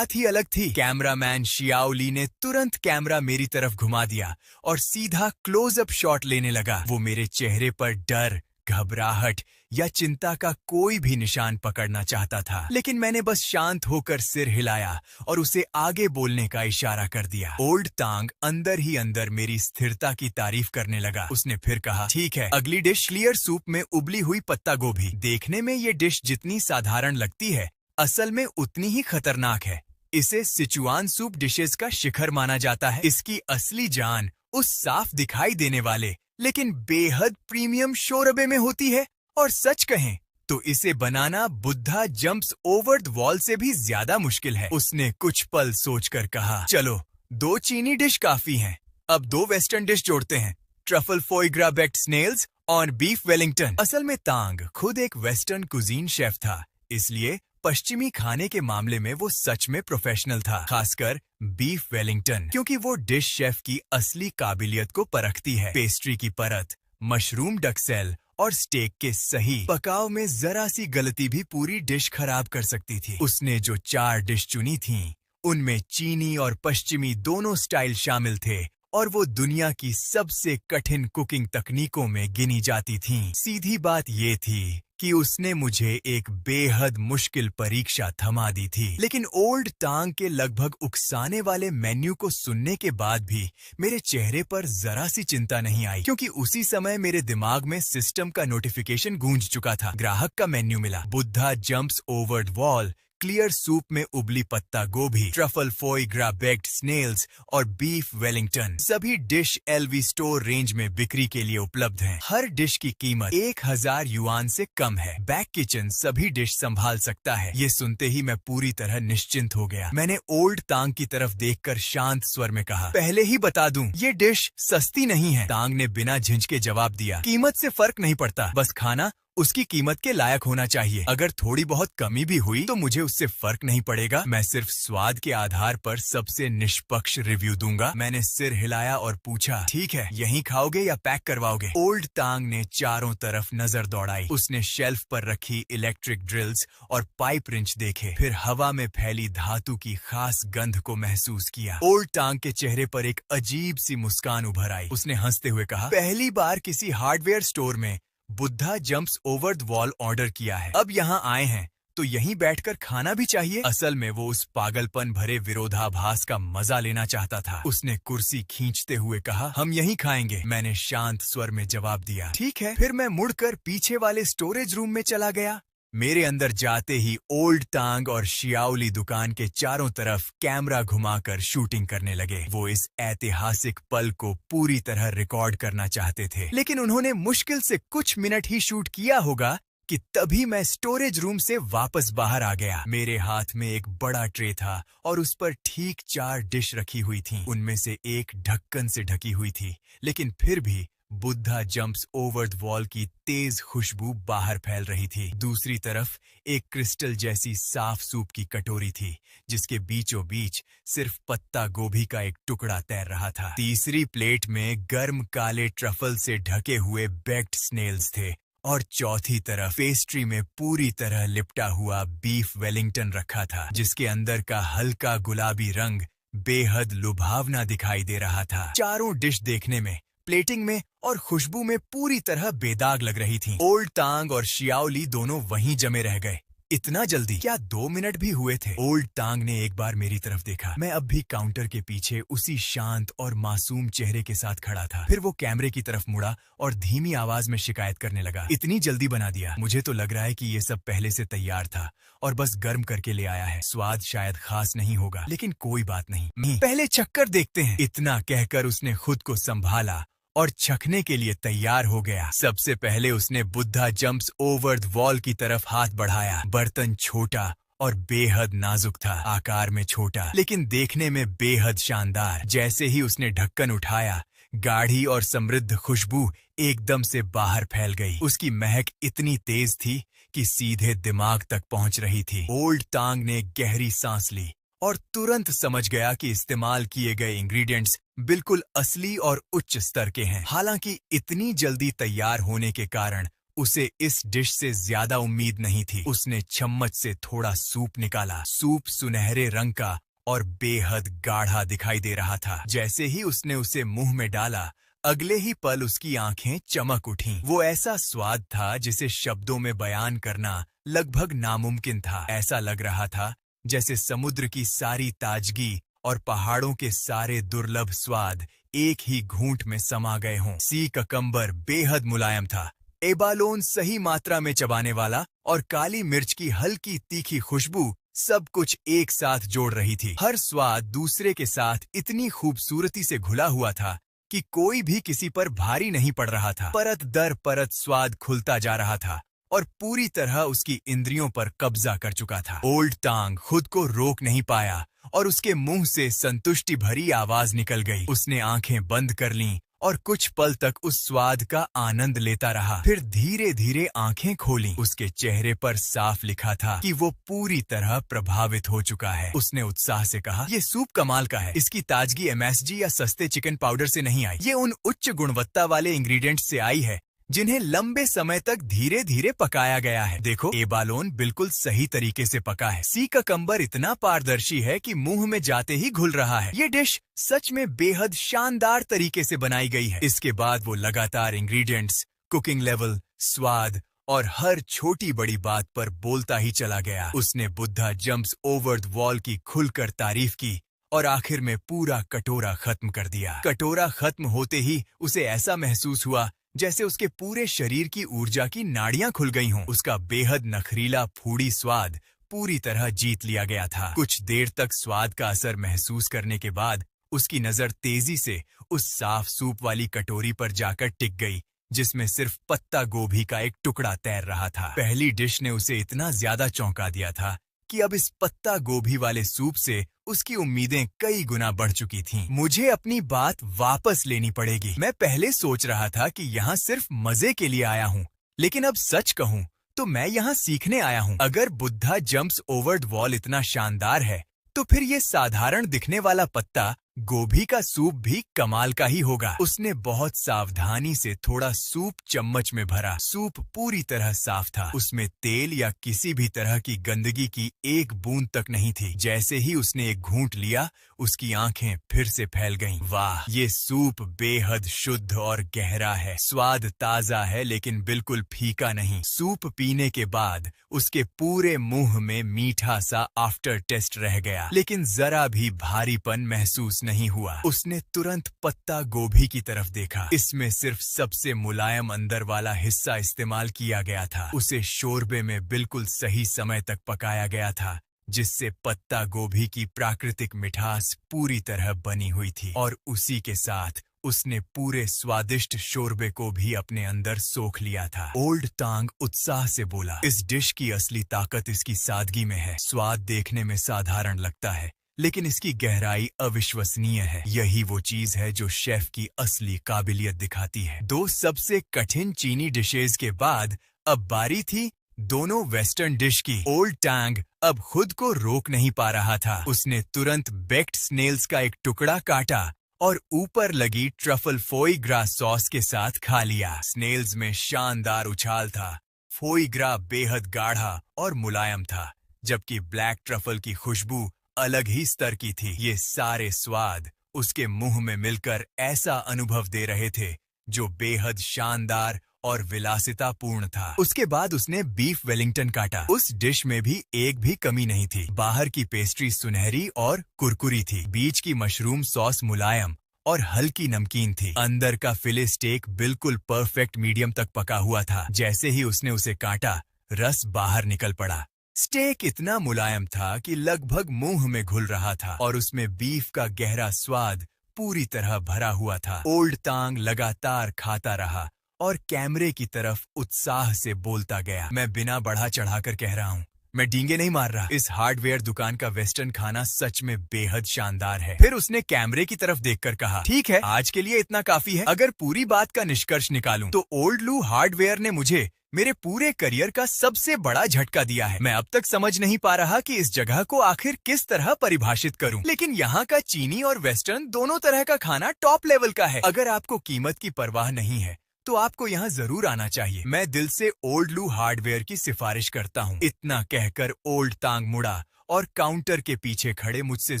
अलग थी। कैमरामैन शियाओली ने तुरंत कैमरा मेरी तरफ घुमा दिया और सीधा क्लोजअप शॉट लेने लगा। वो मेरे चेहरे पर डर, घबराहट या चिंता का कोई भी निशान पकड़ना चाहता था, लेकिन मैंने बस शांत होकर सिर हिलाया और उसे आगे बोलने का इशारा कर दिया। ओल्ड तांग अंदर ही अंदर मेरी स्थिरता की तारीफ करने लगा। उसने फिर कहा, ठीक है, अगली डिश, क्लियर सूप में उबली हुई पत्ता गोभी। देखने में ये डिश जितनी साधारण लगती है, असल में उतनी ही खतरनाक है। इसे सिचुआन सूप डिशेस का शिखर माना जाता है। इसकी असली जान उस साफ दिखाई देने वाले लेकिन बेहद प्रीमियम शोरबे में होती है। और सच कहें तो इसे बनाना Buddha jumps over the wall से भी ज्यादा मुश्किल है। उसने कुछ पल सोचकर कहा, चलो 2 चीनी डिश काफी हैं, अब 2 वेस्टर्न डिश जोड़ते हैं, ट्रफल फोई ग्रा बेक्ड स्नेल्स और बीफ वेलिंगटन। असल में तांग खुद एक वेस्टर्न कुजीन शेफ था, इसलिए पश्चिमी खाने के मामले में वो सच में प्रोफेशनल था, खासकर बीफ वेलिंगटन, क्योंकि वो डिश शेफ की असली काबिलियत को परखती है। पेस्ट्री की परत, मशरूम डक्सेल और स्टेक के सही पकाव में जरा सी गलती भी पूरी डिश खराब कर सकती थी। उसने जो 4 डिश चुनी थीं, उनमें चीनी और पश्चिमी दोनों स्टाइल शामिल थे और वो दुनिया की सबसे कठिन कुकिंग तकनीकों में गिनी जाती थीं। सीधी बात ये थी कि उसने मुझे एक बेहद मुश्किल परीक्षा थमा दी थी, लेकिन ओल्ड टांग के लगभग उकसाने वाले मेन्यू को सुनने के बाद भी मेरे चेहरे पर जरा सी चिंता नहीं आई, क्योंकि उसी समय मेरे दिमाग में सिस्टम का नोटिफिकेशन गूंज चुका था। ग्राहक का मेन्यू मिला, Buddha jumps over the wall, clear soup में उबली पत्ता गोभी, ट्रफल फोई ग्रा बेक्ड स्नेल्स और बीफ वेलिंगटन। सभी डिश एलवी स्टोर रेंज में बिक्री के लिए उपलब्ध हैं। हर डिश की कीमत 1000 युआन से कम है। बैक किचन सभी डिश संभाल सकता है। ये सुनते ही मैं पूरी तरह निश्चिंत हो गया। मैंने ओल्ड तांग की तरफ देखकर शांत स्वर में कहा, पहले ही बता दूं, ये डिश सस्ती नहीं है। तांग ने बिना झिझके जवाब दिया, कीमत से फर्क नहीं पड़ता, बस खाना उसकी कीमत के लायक होना चाहिए। अगर थोड़ी बहुत कमी भी हुई तो मुझे उससे फर्क नहीं पड़ेगा। मैं सिर्फ स्वाद के आधार पर सबसे निष्पक्ष रिव्यू दूंगा। मैंने सिर हिलाया और पूछा, ठीक है, यहीं खाओगे या पैक करवाओगे? ओल्ड तांग ने चारों तरफ नजर दौड़ाई। उसने शेल्फ पर रखी इलेक्ट्रिक ड्रिल्स और पाइप रिंच देखे, फिर हवा में फैली धातु की खास गंध को महसूस किया। ओल्ड तांग के चेहरे पर एक अजीब सी मुस्कान उभर आई। उसने हंसते हुए कहा, पहली बार किसी हार्डवेयर स्टोर में Buddha jumps over the wall order किया है। अब यहाँ आए हैं तो यहीं बैठकर खाना भी चाहिए। असल में वो उस पागलपन भरे विरोधाभास का मजा लेना चाहता था। उसने कुर्सी खींचते हुए कहा, हम यहीं खाएंगे। मैंने शांत स्वर में जवाब दिया, ठीक है। फिर मैं मुड़कर पीछे वाले स्टोरेज रूम में चला गया। मेरे अंदर जाते ही ओल्ड टांग और शियाओली दुकान के चारों तरफ कैमरा घुमाकर शूटिंग करने लगे। वो इस ऐतिहासिक पल को पूरी तरह रिकॉर्ड करना चाहते थे, लेकिन उन्होंने मुश्किल से कुछ मिनट ही शूट किया होगा कि तभी मैं स्टोरेज रूम से वापस बाहर आ गया। मेरे हाथ में एक बड़ा ट्रे था और उस पर ठीक 4 डिश रखी हुई थीं। उनमें से एक ढक्कन से ढकी हुई थी, लेकिन फिर भी Buddha jumps over the wall की तेज खुशबू बाहर फैल रही थी। दूसरी तरफ एक क्रिस्टल जैसी साफ सूप की कटोरी थी, जिसके बीचों बीच सिर्फ पत्ता गोभी का एक टुकड़ा तैर रहा था। तीसरी प्लेट में गर्म काले ट्रफल से ढके हुए बेक्ड स्नेल्स थे और चौथी तरफ पेस्ट्री में पूरी तरह लिपटा हुआ बीफ वेलिंगटन रखा था, जिसके अंदर का हल्का गुलाबी रंग बेहद लुभावना दिखाई दे रहा था। चारों डिश देखने में, प्लेटिंग में और खुशबू में पूरी तरह बेदाग लग रही थीं। ओल्ड टांग और शियाओली दोनों वहीं जमे रह गए। इतना जल्दी? क्या 2 मिनट भी हुए थे? ओल्ड टांग ने एक बार मेरी तरफ देखा। मैं अब भी काउंटर के पीछे उसी शांत और मासूम चेहरे के साथ खड़ा था। फिर वो कैमरे की तरफ मुड़ा और धीमी आवाज में शिकायत करने लगा। इतनी जल्दी बना दिया? मुझे तो लग रहा है कि ये सब पहले से तैयार था और बस गर्म करके ले आया है। स्वाद शायद खास नहीं होगा, लेकिन कोई बात नहीं, पहले चखकर देखते हैं। इतना कहकर उसने खुद को संभाला और चखने के लिए तैयार हो गया। सबसे पहले उसने Buddha jumps over the wall की तरफ हाथ बढ़ाया। बर्तन छोटा और बेहद नाजुक था, आकार में छोटा लेकिन देखने में बेहद शानदार। जैसे ही उसने ढक्कन उठाया, गाढ़ी और समृद्ध खुशबू एकदम से बाहर फैल गई। उसकी महक इतनी तेज थी कि सीधे दिमाग तक पहुंच रही थी। ओल्ड टांग ने गहरी सांस ली और तुरंत समझ गया कि इस्तेमाल किए गए इंग्रेडिएंट्स बिल्कुल असली और उच्च स्तर के हैं। हालांकि इतनी जल्दी तैयार होने के कारण उसे इस डिश से ज्यादा उम्मीद नहीं थी। उसने चम्मच से थोड़ा सूप निकाला। सूप सुनहरे रंग का और बेहद गाढ़ा दिखाई दे रहा था। जैसे ही उसने उसे मुंह में डाला, अगले ही पल उसकी आंखें चमक उठीं। वो ऐसा स्वाद था जिसे शब्दों में बयान करना लगभग नामुमकिन था। ऐसा लग रहा था जैसे समुद्र की सारी ताजगी और पहाड़ों के सारे दुर्लभ स्वाद एक ही घूंट में समा गए हों। सी ककम्बर बेहद मुलायम था। एबालोन सही मात्रा में चबाने वाला और काली मिर्च की हल्की तीखी खुशबू सब कुछ एक साथ जोड़ रही थी। हर स्वाद दूसरे के साथ इतनी खूबसूरती से घुला हुआ था कि कोई भी किसी पर भारी नहीं पड़ रहा था। परत दर परत स्वाद खुलता जा रहा था और पूरी तरह उसकी इंद्रियों पर कब्जा कर चुका था। ओल्ड टांग खुद को रोक नहीं पाया और उसके मुंह से संतुष्टि भरी आवाज निकल गई। उसने आंखें बंद कर लीं और कुछ पल तक उस स्वाद का आनंद लेता रहा। फिर धीरे धीरे आंखें खोली। उसके चेहरे पर साफ लिखा था कि वो पूरी तरह प्रभावित हो चुका है। उसने उत्साह से कहा, ये सूप कमाल का है। इसकी ताजगी एमएसजी या सस्ते चिकन पाउडर से नहीं आई। ये उन उच्च गुणवत्ता वाले इंग्रेडिएंट्स से आई है जिन्हें लंबे समय तक धीरे धीरे पकाया गया है। देखो, एबालोन बिल्कुल सही तरीके से पका है। सी ककम्बर इतना पारदर्शी है कि मुंह में जाते ही घुल रहा है। ये डिश सच में बेहद शानदार तरीके से बनाई गई है। इसके बाद वो लगातार इंग्रेडिएंट्स, कुकिंग लेवल, स्वाद और हर छोटी बड़ी बात पर बोलता ही चला गया। उसने Buddha jumps over the wall की खुलकर तारीफ की और आखिर में पूरा कटोरा खत्म कर दिया। कटोरा खत्म होते ही उसे ऐसा महसूस हुआ जैसे उसके पूरे शरीर की ऊर्जा की नाड़ियां खुल गई हों। उसका बेहद नखरीला फूडी स्वाद पूरी तरह जीत लिया गया था। कुछ देर तक स्वाद का असर महसूस करने के बाद उसकी नजर तेजी से उस साफ सूप वाली कटोरी पर जाकर टिक गई जिसमें सिर्फ पत्ता गोभी का एक टुकड़ा तैर रहा था। पहली डिश ने उसे इतना ज्यादा चौंका दिया था कि अब इस पत्ता गोभी वाले सूप से उसकी उम्मीदें कई गुना बढ़ चुकी थीं। मुझे अपनी बात वापस लेनी पड़ेगी। मैं पहले सोच रहा था कि यहाँ सिर्फ मजे के लिए आया हूँ, लेकिन अब सच कहूँ तो मैं यहाँ सीखने आया हूँ। अगर Buddha jumps over the wall इतना शानदार है, तो फिर ये साधारण दिखने वाला पत्ता गोभी का सूप भी कमाल का ही होगा। उसने बहुत सावधानी से थोड़ा सूप चम्मच में भरा। सूप पूरी तरह साफ था। उसमें तेल या किसी भी तरह की गंदगी की एक बूंद तक नहीं थी। जैसे ही उसने एक घूंट लिया, उसकी आंखें फिर से फैल गईं। वाह, ये सूप बेहद शुद्ध और गहरा है। स्वाद ताजा है लेकिन बिल्कुल फीका नहीं। सूप पीने के बाद उसके पूरे मुंह में मीठा सा आफ्टर टेस्ट रह गया, लेकिन जरा भी भारीपन महसूस नहीं हुआ। उसने तुरंत पत्ता गोभी की तरफ देखा। इसमें सिर्फ सबसे मुलायम अंदर वाला हिस्सा इस्तेमाल किया गया था। उसे शोरबे में बिल्कुल सही समय तक पकाया गया था, जिससे पत्ता गोभी की प्राकृतिक मिठास पूरी तरह बनी हुई थी और उसी के साथ उसने पूरे स्वादिष्ट शोरबे को भी अपने अंदर सोख लिया था। ओल्ड टांग उत्साह से बोला, इस डिश की असली ताकत इसकी सादगी में है। स्वाद देखने में साधारण लगता है, लेकिन इसकी गहराई अविश्वसनीय है। यही वो चीज है जो शेफ की असली काबिलियत दिखाती है। 2 सबसे कठिन चीनी डिशेज के बाद अब बारी थी दोनों वेस्टर्न डिश की। ओल्ड टांग अब खुद को रोक नहीं पा रहा था। उसने तुरंत बेक्ड स्नेल्स का एक टुकड़ा काटा और ऊपर लगी ट्रफल फोई ग्रा सॉस के साथ खा लिया। स्नेल्स में शानदार उछाल था। फोई ग्रा बेहद गाढ़ा और मुलायम था, जबकि ब्लैक ट्रफल की खुशबू अलग ही स्तर की थी। ये सारे स्वाद उसके मुंह में मिलकर ऐसा अनुभव दे रहे थे जो बेहद शानदार और विलासितापूर्ण था। उसके बाद उसने बीफ वेलिंगटन काटा। उस डिश में भी एक भी कमी नहीं थी। बाहर की पेस्ट्री सुनहरी और कुरकुरी थी। बीच की मशरूम सॉस मुलायम और हल्की नमकीन थी। अंदर का फिले स्टेक बिल्कुल परफेक्ट मीडियम तक पका हुआ था। जैसे ही उसने उसे काटा, रस बाहर निकल पड़ा। स्टेक इतना मुलायम था कि लगभग मुंह में घुल रहा था और उसमें बीफ का गहरा स्वाद पूरी तरह भरा हुआ था। ओल्ड तांग लगातार खाता रहा और कैमरे की तरफ उत्साह से बोलता गया। मैं बिना बढ़ा चढ़ाकर कह रहा हूँ, मैं डींगे नहीं मार रहा। इस हार्डवेयर दुकान का वेस्टर्न खाना सच में बेहद शानदार है। फिर उसने कैमरे की तरफ देखकर कहा, ठीक है, आज के लिए इतना काफी है। अगर पूरी बात का निष्कर्ष निकालूं तो ओल्ड लू हार्डवेयर ने मुझे मेरे पूरे करियर का सबसे बड़ा झटका दिया है। मैं अब तक समझ नहीं पा रहा कि इस जगह को आखिर किस तरह परिभाषित करूं। लेकिन यहाँ का चीनी और वेस्टर्न दोनों तरह का खाना टॉप लेवल का है। अगर आपको कीमत की परवाह नहीं है तो आपको यहाँ जरूर आना चाहिए। मैं दिल से ओल्ड लू हार्डवेयर की सिफारिश करता हूँ। इतना कहकर ओल्ड तांग मुड़ा और काउंटर के पीछे खड़े मुझसे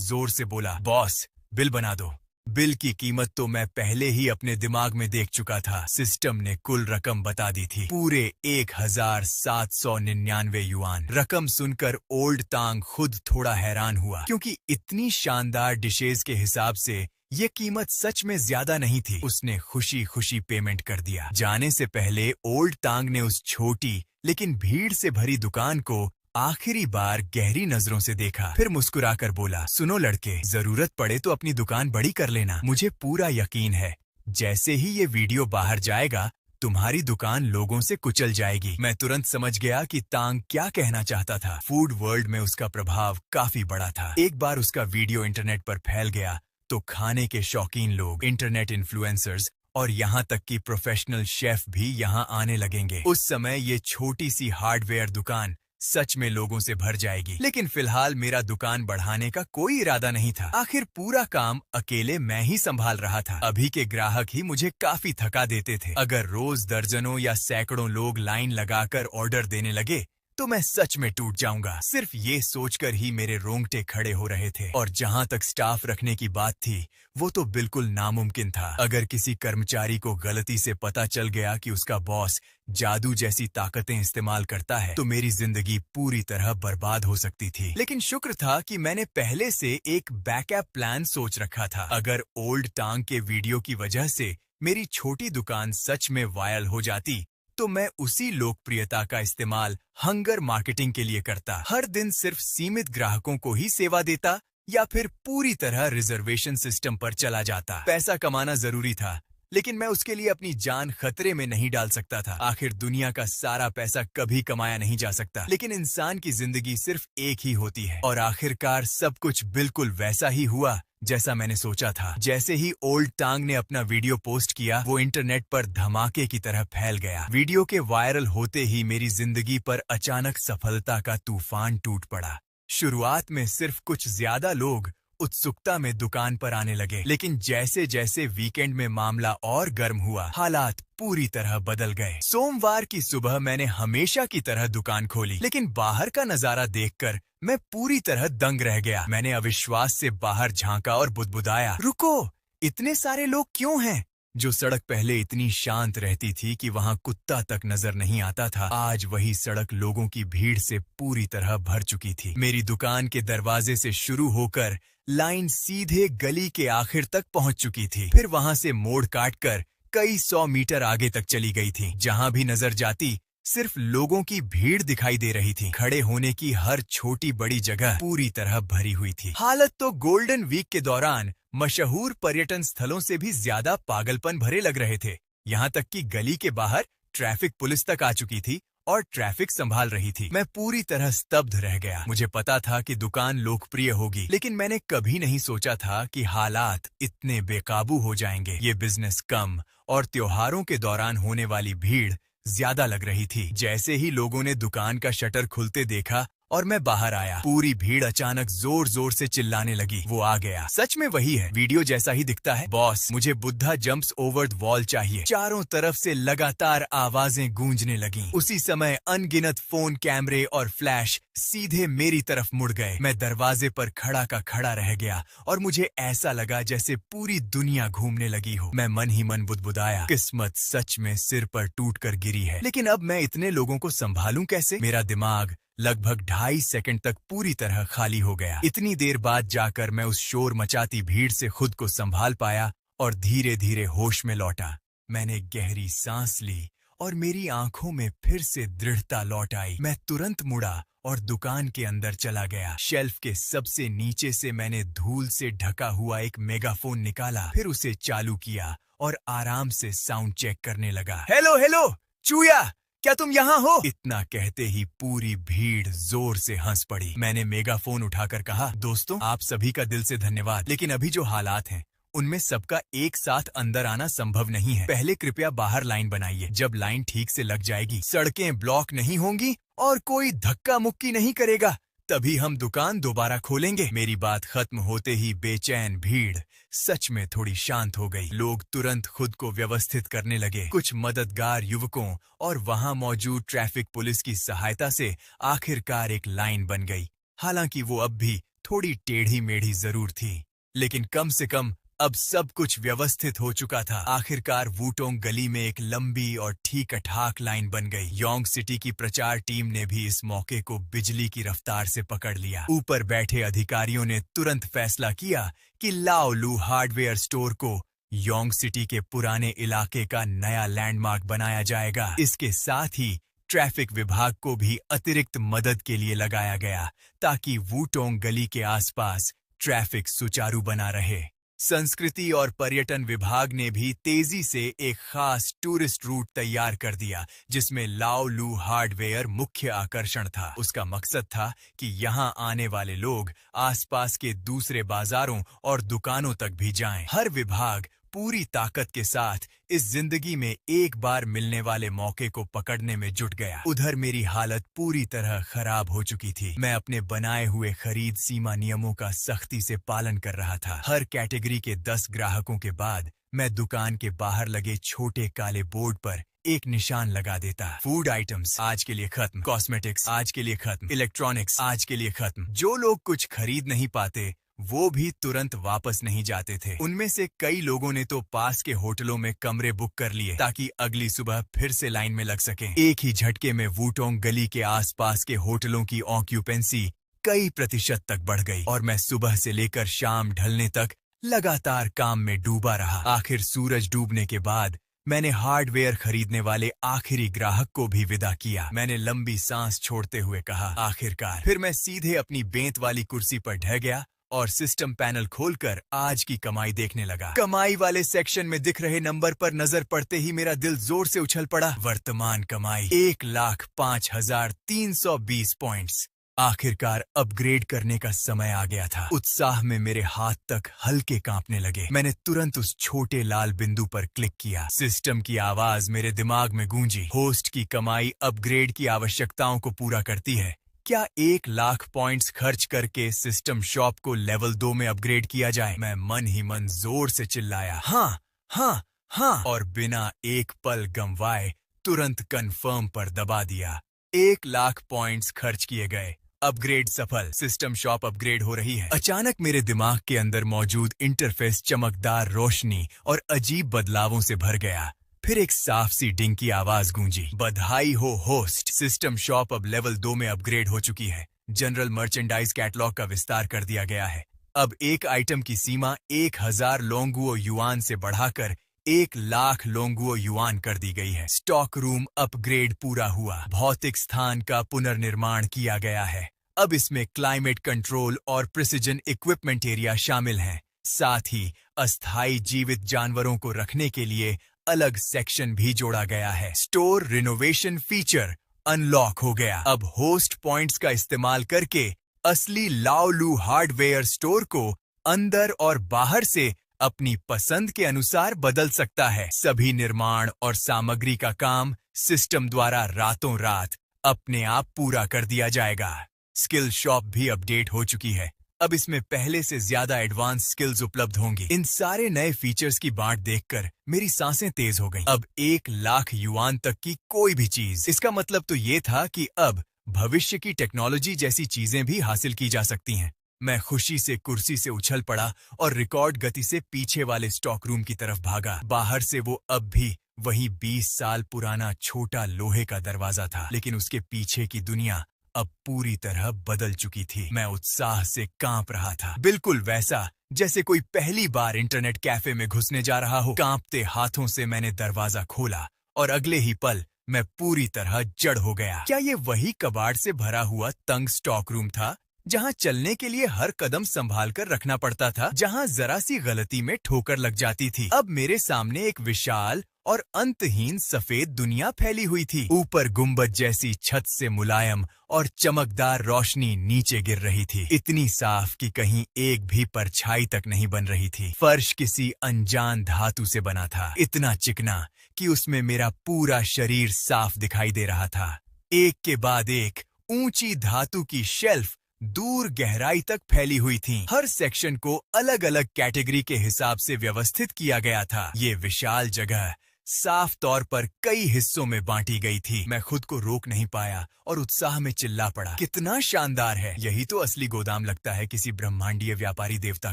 जोर से बोला, बॉस, बिल बना दो। बिल की कीमत तो मैं पहले ही अपने दिमाग में देख चुका था। सिस्टम ने कुल रकम बता दी थी, पूरे 1799 युआन। रकम सुनकर ओल्ड तांग खुद थोड़ा हैरान हुआ, क्योंकि इतनी शानदार डिशेज के हिसाब से ये कीमत सच में ज्यादा नहीं थी। उसने खुशी खुशी पेमेंट कर दिया। जाने से पहले ओल्ड तांग ने उस छोटी लेकिन भीड़ से भरी दुकान को आखिरी बार गहरी नजरों से देखा। फिर मुस्कुराकर बोला, सुनो लड़के, जरूरत पड़े तो अपनी दुकान बड़ी कर लेना। मुझे पूरा यकीन है जैसे ही ये वीडियो बाहर जाएगा तुम्हारी दुकान लोगों से कुचल जाएगी। मैं तुरंत समझ गया कि तांग क्या कहना चाहता था। फूड वर्ल्ड में उसका प्रभाव काफी बड़ा था। एक बार उसका वीडियो इंटरनेट पर फैल गया तो खाने के शौकीन लोग, इंटरनेट इन्फ्लुएंसर्स और यहाँ तक कि प्रोफेशनल शेफ भी यहाँ आने लगेंगे। उस समय ये छोटी सी हार्डवेयर दुकान सच में लोगों से भर जाएगी। लेकिन फिलहाल मेरा दुकान बढ़ाने का कोई इरादा नहीं था। आखिर पूरा काम अकेले मैं ही संभाल रहा था। अभी के ग्राहक ही मुझे काफी थका देते थे। अगर रोज दर्जनों या सैकड़ों लोग लाइन लगाकर ऑर्डर देने लगे तो मैं सच में टूट जाऊंगा। सिर्फ ये सोचकर ही मेरे रोंगटे खड़े हो रहे थे। और जहाँ तक स्टाफ रखने की बात थी, वो तो बिल्कुल नामुमकिन था। अगर किसी कर्मचारी को गलती से पता चल गया कि उसका बॉस जादू जैसी ताकतें इस्तेमाल करता है तो मेरी जिंदगी पूरी तरह बर्बाद हो सकती थी। लेकिन शुक्र था कि मैंने पहले से एक बैकअप प्लान सोच रखा था। अगर ओल्ड टांग के वीडियो की वजह से मेरी छोटी दुकान सच में वायरल हो जाती तो मैं उसी लोकप्रियता का इस्तेमाल हंगर मार्केटिंग के लिए करता। हर दिन सिर्फ सीमित ग्राहकों को ही सेवा देता या फिर पूरी तरह रिजर्वेशन सिस्टम पर चला जाता। पैसा कमाना जरूरी था, लेकिन मैं उसके लिए अपनी जान खतरे में नहीं डाल सकता था। आखिर दुनिया का सारा पैसा कभी कमाया नहीं जा सकता, लेकिन इंसान की जिंदगी सिर्फ एक ही होती है। और आखिरकार सब कुछ बिल्कुल वैसा ही हुआ जैसा मैंने सोचा था। जैसे ही ओल्ड टांग ने अपना वीडियो पोस्ट किया, वो इंटरनेट पर धमाके की तरह फैल गया। वीडियो के वायरल होते ही मेरी जिंदगी पर अचानक सफलता का तूफान टूट पड़ा। शुरुआत में सिर्फ कुछ ज्यादा लोग उत्सुकता में दुकान पर आने लगे, लेकिन जैसे जैसे वीकेंड में मामला और गर्म हुआ, हालात पूरी तरह बदल गए। सोमवार की सुबह मैंने हमेशा की तरह दुकान खोली, लेकिन बाहर का नजारा देखकर मैं पूरी तरह दंग रह गया। मैंने अविश्वास से बाहर झांका और बुदबुदाया, रुको, इतने सारे लोग क्यों हैं? जो सड़क पहले इतनी शांत रहती थी कि वहां कुत्ता तक नजर नहीं आता था, आज वही सड़क लोगों की भीड़ से पूरी तरह भर चुकी थी। मेरी दुकान के दरवाजे से शुरू होकर लाइन सीधे गली के आखिर तक पहुंच चुकी थी। फिर वहां से मोड़ काटकर कई 100 मीटर आगे तक चली गई थी। जहां भी नजर जाती सिर्फ लोगों की भीड़ दिखाई दे रही थी। खड़े होने की हर छोटी बड़ी जगह पूरी तरह भरी हुई थी। हालत तो गोल्डन वीक के दौरान मशहूर पर्यटन स्थलों से भी ज्यादा पागलपन भरे लग रहे थे। यहाँ तक कि गली के बाहर ट्रैफिक पुलिस तक आ चुकी थी और ट्रैफिक संभाल रही थी। मैं पूरी तरह स्तब्ध रह गया। मुझे पता था कि दुकान लोकप्रिय होगी, लेकिन मैंने कभी नहीं सोचा था कि हालात इतने बेकाबू हो जाएंगे। ये बिजनेस कम और त्योहारों के दौरान होने वाली भीड़ ज्यादा लग रही थी। जैसे ही लोगों ने दुकान का शटर खुलते देखा और मैं बाहर आया। पूरी भीड़ अचानक जोर जोर से चिल्लाने लगी। वो आ गया। सच में वही है, वीडियो जैसा ही दिखता है। बॉस, मुझे Buddha jumps over the wall चाहिए। चारों तरफ से लगातार आवाजें गूंजने लगीं। उसी समय अनगिनत फोन, कैमरे और फ्लैश सीधे मेरी तरफ मुड़ गए। मैं दरवाजे पर खड़ा का खड़ा रह गया और मुझे ऐसा लगा जैसे पूरी दुनिया घूमने लगी हो। मैं मन ही मन बुदबुदाया, किस्मत सच में सिर पर टूट कर गिरी है। लेकिन अब मैं इतने लोगों को संभालूं कैसे? मेरा दिमाग लगभग 2.5 सेकंड तक पूरी तरह खाली हो गया। इतनी देर बाद जाकर मैं उस शोर मचाती भीड़ से खुद को संभाल पाया और धीरे धीरे होश में लौटा। मैंने गहरी सांस ली और मेरी आंखों में फिर से दृढ़ता लौट आई। मैं तुरंत मुड़ा और दुकान के अंदर चला गया। शेल्फ के सबसे नीचे से मैंने धूल से ढका हुआ एक मेगाफोन निकाला, फिर उसे चालू किया और आराम से साउंड चेक करने लगा। हेलो हेलो चूया, क्या तुम यहाँ हो? इतना कहते ही पूरी भीड़ जोर से हंस पड़ी। मैंने मेगाफोन उठाकर कहा, दोस्तों, आप सभी का दिल से धन्यवाद, लेकिन अभी जो हालात हैं उनमें सबका एक साथ अंदर आना संभव नहीं है। पहले कृपया बाहर लाइन बनाइए। जब लाइन ठीक से लग जाएगी, सड़कें ब्लॉक नहीं होंगी और कोई धक्का मुक्की नहीं करेगा, तभी हम दुकान दोबारा खोलेंगे। मेरी बात खत्म होते ही बेचैन भीड़ सच में थोड़ी शांत हो गई। लोग तुरंत खुद को व्यवस्थित करने लगे। कुछ मददगार युवकों और वहां मौजूद ट्रैफिक पुलिस की सहायता से आखिरकार एक लाइन बन गई। हालांकि वो अब भी थोड़ी टेढ़ी मेढ़ी जरूर थी, लेकिन कम से कम अब सब कुछ व्यवस्थित हो चुका था। आखिरकार वुटोंग गली में एक लंबी और ठीक ठाक लाइन बन गई। योंग सिटी की प्रचार टीम ने भी इस मौके को बिजली की रफ्तार से पकड़ लिया। ऊपर बैठे अधिकारियों ने तुरंत फैसला किया कि लाओ लू हार्डवेयर स्टोर को योंग सिटी के पुराने इलाके का नया लैंडमार्क बनाया जाएगा। इसके साथ ही ट्रैफिक विभाग को भी अतिरिक्त मदद के लिए लगाया गया, ताकि वुटोंग गली के आसपास ट्रैफिक सुचारू बना रहे। संस्कृति और पर्यटन विभाग ने भी तेजी से एक खास टूरिस्ट रूट तैयार कर दिया, जिसमें लाओ लू हार्डवेयर मुख्य आकर्षण था। उसका मकसद था कि यहां आने वाले लोग आसपास के दूसरे बाजारों और दुकानों तक भी जाएं। हर विभाग पूरी ताकत के साथ इस जिंदगी में एक बार मिलने वाले मौके को पकड़ने में जुट गया। उधर मेरी हालत पूरी तरह खराब हो चुकी थी। मैं अपने बनाए हुए खरीद सीमा नियमों का सख्ती से पालन कर रहा था। हर कैटेगरी के 10 ग्राहकों के बाद मैं दुकान के बाहर लगे छोटे काले बोर्ड पर एक निशान लगा देता। फूड आइटम्स आज के लिए खत्म, कॉस्मेटिक्स आज के लिए खत्म, इलेक्ट्रॉनिक्स आज के लिए खत्म। जो लोग कुछ खरीद नहीं पाते वो भी तुरंत वापस नहीं जाते थे। उनमें से कई लोगों ने तो पास के होटलों में कमरे बुक कर लिए, ताकि अगली सुबह फिर से लाइन में लग सकें। एक ही झटके में वुटोंग गली के आसपास के होटलों की ऑक्यूपेंसी कई प्रतिशत तक बढ़ गई और मैं सुबह से लेकर शाम ढलने तक लगातार काम में डूबा रहा। आखिर सूरज डूबने के बाद मैंने हार्डवेयर खरीदने वाले आखिरी ग्राहक को भी विदा किया। मैंने लंबी सांस छोड़ते हुए कहा, आखिरकार। फिर मैं सीधे अपनी बेंत वाली कुर्सी पर ढह गया और सिस्टम पैनल खोलकर आज की कमाई देखने लगा। कमाई वाले सेक्शन में दिख रहे नंबर पर नजर पड़ते ही मेरा दिल जोर से उछल पड़ा। वर्तमान कमाई 1,05,320 पॉइंट्स। आखिरकार अपग्रेड करने का समय आ गया था। उत्साह में मेरे हाथ तक हल्के कांपने लगे। मैंने तुरंत उस छोटे लाल बिंदु पर क्लिक किया। सिस्टम की आवाज मेरे दिमाग में गूंजी। होस्ट की कमाई अपग्रेड की आवश्यकताओं को पूरा करती है। क्या 1,00,000 पॉइंट्स खर्च करके सिस्टम शॉप को लेवल 2 में अपग्रेड किया जाए? मैं मन ही मन जोर से चिल्लाया, हाँ हाँ हाँ, और बिना एक पल गंवाए तुरंत कंफर्म पर दबा दिया। 1,00,000 पॉइंट्स खर्च किए गए। अपग्रेड सफल। सिस्टम शॉप अपग्रेड हो रही है। अचानक मेरे दिमाग के अंदर मौजूद इंटरफेस चमकदार रोशनी और अजीब बदलावों से भर गया। फिर एक साफ सी डिंग की आवाज गूंजी, बधाई हो होस्ट, सिस्टम शॉप अब लेवल 2 में अपग्रेड हो चुकी है। जनरल मर्चेंडाइज कैटलॉग का विस्तार कर दिया गया है। अब एक आइटम की सीमा 1,000 लोंगुओ युआन से बढ़ाकर 1,00,000 लोंगुओ युआन कर दी गई है। स्टॉक रूम अपग्रेड पूरा हुआ। भौतिक स्थान का पुनर्निर्माण किया गया है। अब इसमें क्लाइमेट कंट्रोल और प्रिसिजन इक्विपमेंट एरिया शामिल हैं। साथ ही अस्थायी जीवित जानवरों को रखने के लिए अलग सेक्शन भी जोड़ा गया है। स्टोर रिनोवेशन फीचर अनलॉक हो गया। अब होस्ट पॉइंट्स का इस्तेमाल करके असली लाओ लू हार्डवेयर स्टोर को अंदर और बाहर से अपनी पसंद के अनुसार बदल सकता है। सभी निर्माण और सामग्री का काम सिस्टम द्वारा रातों रात अपने आप पूरा कर दिया जाएगा। स्किल शॉप भी अपडेट हो चुकी है। अब इसमें पहले से ज्यादा एडवांस स्किल्स उपलब्ध होंगी। इन सारे नए फीचर्स की बांट देखकर मेरी सांसें तेज हो गईं। अब 1 लाख युआन तक की कोई भी चीज, इसका मतलब तो ये था कि अब भविष्य की टेक्नोलॉजी जैसी चीजें भी हासिल की जा सकती हैं। मैं खुशी से कुर्सी से उछल पड़ा और रिकॉर्ड गति से पीछे वाले स्टॉक रूम की तरफ भागा। बाहर से वो अब भी वही 20 साल पुराना छोटा लोहे का दरवाजा था, लेकिन उसके पीछे की दुनिया अब पूरी तरह बदल चुकी थी। मैं उत्साह से कांप रहा था, बिल्कुल वैसा जैसे कोई पहली बार इंटरनेट कैफे में घुसने जा रहा हो। कांपते हाथों से मैंने दरवाजा खोला और अगले ही पल मैं पूरी तरह जड़ हो गया। क्या ये वही कबाड़ से भरा हुआ तंग स्टॉक रूम था, जहां चलने के लिए हर कदम संभाल कर रखना पड़ता था, जहां जरा सी गलती में ठोकर लग जाती थी? अब मेरे सामने एक विशाल और अंतहीन सफेद दुनिया फैली हुई थी। ऊपर गुंबद जैसी छत से मुलायम और चमकदार रोशनी नीचे गिर रही थी, इतनी साफ कि कहीं एक भी परछाई तक नहीं बन रही थी। फर्श किसी अनजान धातु से बना था, इतना चिकना कि उसमें मेरा पूरा शरीर साफ दिखाई दे रहा था। एक के बाद एक ऊंची धातु की शेल्फ दूर गहराई तक फैली हुई थीं। हर सेक्शन को अलग अलग कैटेगरी के हिसाब से व्यवस्थित किया गया था। ये विशाल जगह साफ तौर पर कई हिस्सों में बांटी गई थी। मैं खुद को रोक नहीं पाया और उत्साह में चिल्ला पड़ा, कितना शानदार है! यही तो असली गोदाम लगता है किसी ब्रह्मांडीय व्यापारी देवता